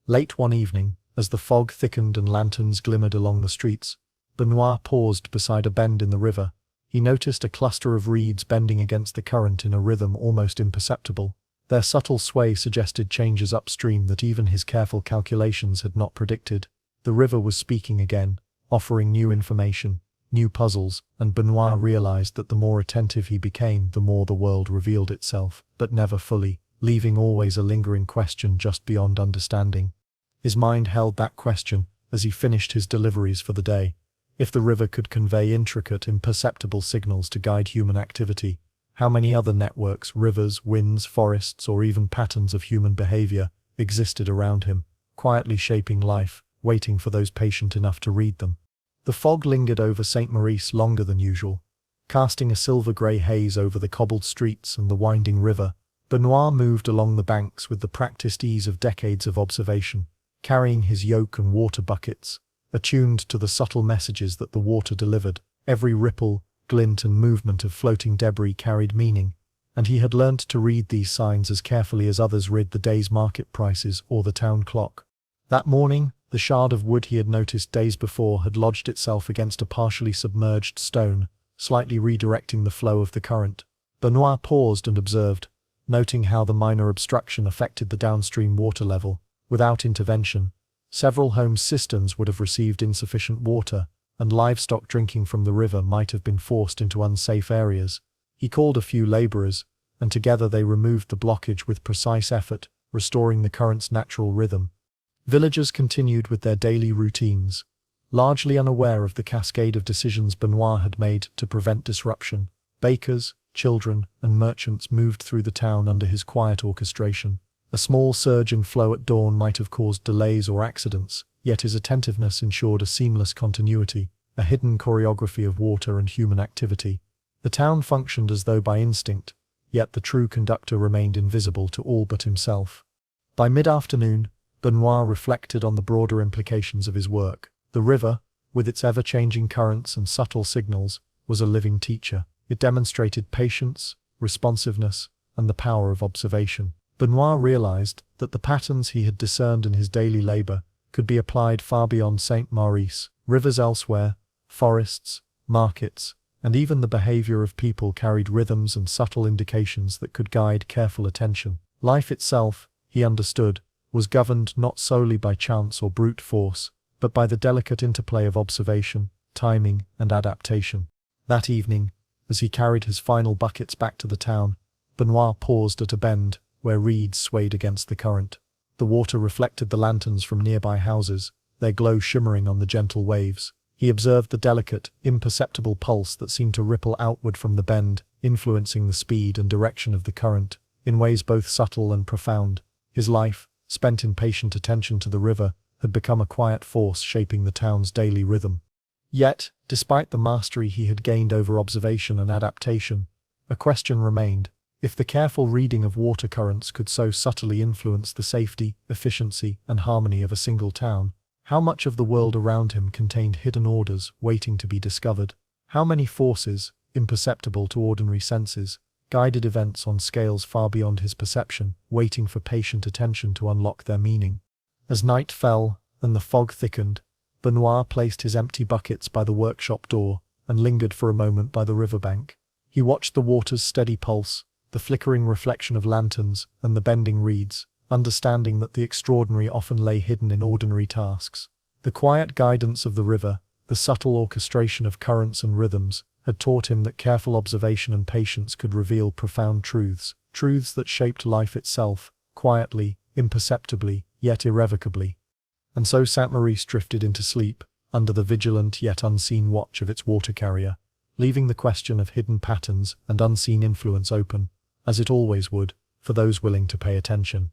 Late one evening, as the fog thickened and lanterns glimmered along the streets, Benoit paused beside a bend in the river. He noticed a cluster of reeds bending against the current in a rhythm almost imperceptible. Their subtle sway suggested changes upstream that even his careful calculations had not predicted. The river was speaking again, offering new information, new puzzles, and Benoit realized that the more attentive he became, the more the world revealed itself, but never fully, leaving always a lingering question just beyond understanding. His mind held that question as he finished his deliveries for the day. If the river could convey intricate, imperceptible signals to guide human activity, how many other networks, rivers, winds, forests, or even patterns of human behavior existed around him, quietly shaping life, waiting for those patient enough to read them? The fog lingered over St. Maurice longer than usual, casting a silver-grey haze over the cobbled streets and the winding river. Benoit moved along the banks with the practiced ease of decades of observation, carrying his yoke and water buckets, attuned to the subtle messages that the water delivered. Every ripple, glint, and movement of floating debris carried meaning, and he had learnt to read these signs as carefully as others read the day's market prices or the town clock. That morning, the shard of wood he had noticed days before had lodged itself against a partially submerged stone, slightly redirecting the flow of the current. Benoit paused and observed, noting how the minor obstruction affected the downstream water level. Without intervention, several homes' cisterns would have received insufficient water, and livestock drinking from the river might have been forced into unsafe areas. He called a few laborers, and together they removed the blockage with precise effort, restoring the current's natural rhythm. Villagers continued with their daily routines, largely unaware of the cascade of decisions Benoit had made to prevent disruption. Bakers, children, and merchants moved through the town under his quiet orchestration. A small surge in flow at dawn might have caused delays or accidents, yet his attentiveness ensured a seamless continuity, a hidden choreography of water and human activity. The town functioned as though by instinct, yet the true conductor remained invisible to all but himself. By mid-afternoon, Benoit reflected on the broader implications of his work. The river, with its ever-changing currents and subtle signals, was a living teacher. It demonstrated patience, responsiveness, and the power of observation. Benoit realized that the patterns he had discerned in his daily labor could be applied far beyond Saint Maurice. Rivers elsewhere, forests, markets, and even the behavior of people carried rhythms and subtle indications that could guide careful attention. Life itself, he understood, was governed not solely by chance or brute force, but by the delicate interplay of observation, timing, and adaptation. That evening, as he carried his final buckets back to the town, Benoit paused at a bend where reeds swayed against the current. The water reflected the lanterns from nearby houses, their glow shimmering on the gentle waves. He observed the delicate, imperceptible pulse that seemed to ripple outward from the bend, influencing the speed and direction of the current, in ways both subtle and profound. His life, spent in patient attention to the river, had become a quiet force shaping the town's daily rhythm. Yet, despite the mastery he had gained over observation and adaptation, a question remained. If the careful reading of water currents could so subtly influence the safety, efficiency, and harmony of a single town, how much of the world around him contained hidden orders waiting to be discovered? How many forces, imperceptible to ordinary senses, guided events on scales far beyond his perception, waiting for patient attention to unlock their meaning? As night fell and the fog thickened, Benoit placed his empty buckets by the workshop door and lingered for a moment by the riverbank. He watched the water's steady pulse, the flickering reflection of lanterns, and the bending reeds, understanding that the extraordinary often lay hidden in ordinary tasks. The quiet guidance of the river, the subtle orchestration of currents and rhythms, had taught him that careful observation and patience could reveal profound truths that shaped life itself, quietly, imperceptibly, yet irrevocably. And so Saint Maurice drifted into sleep, under the vigilant yet unseen watch of its water carrier, leaving the question of hidden patterns and unseen influence open, as it always would, for those willing to pay attention.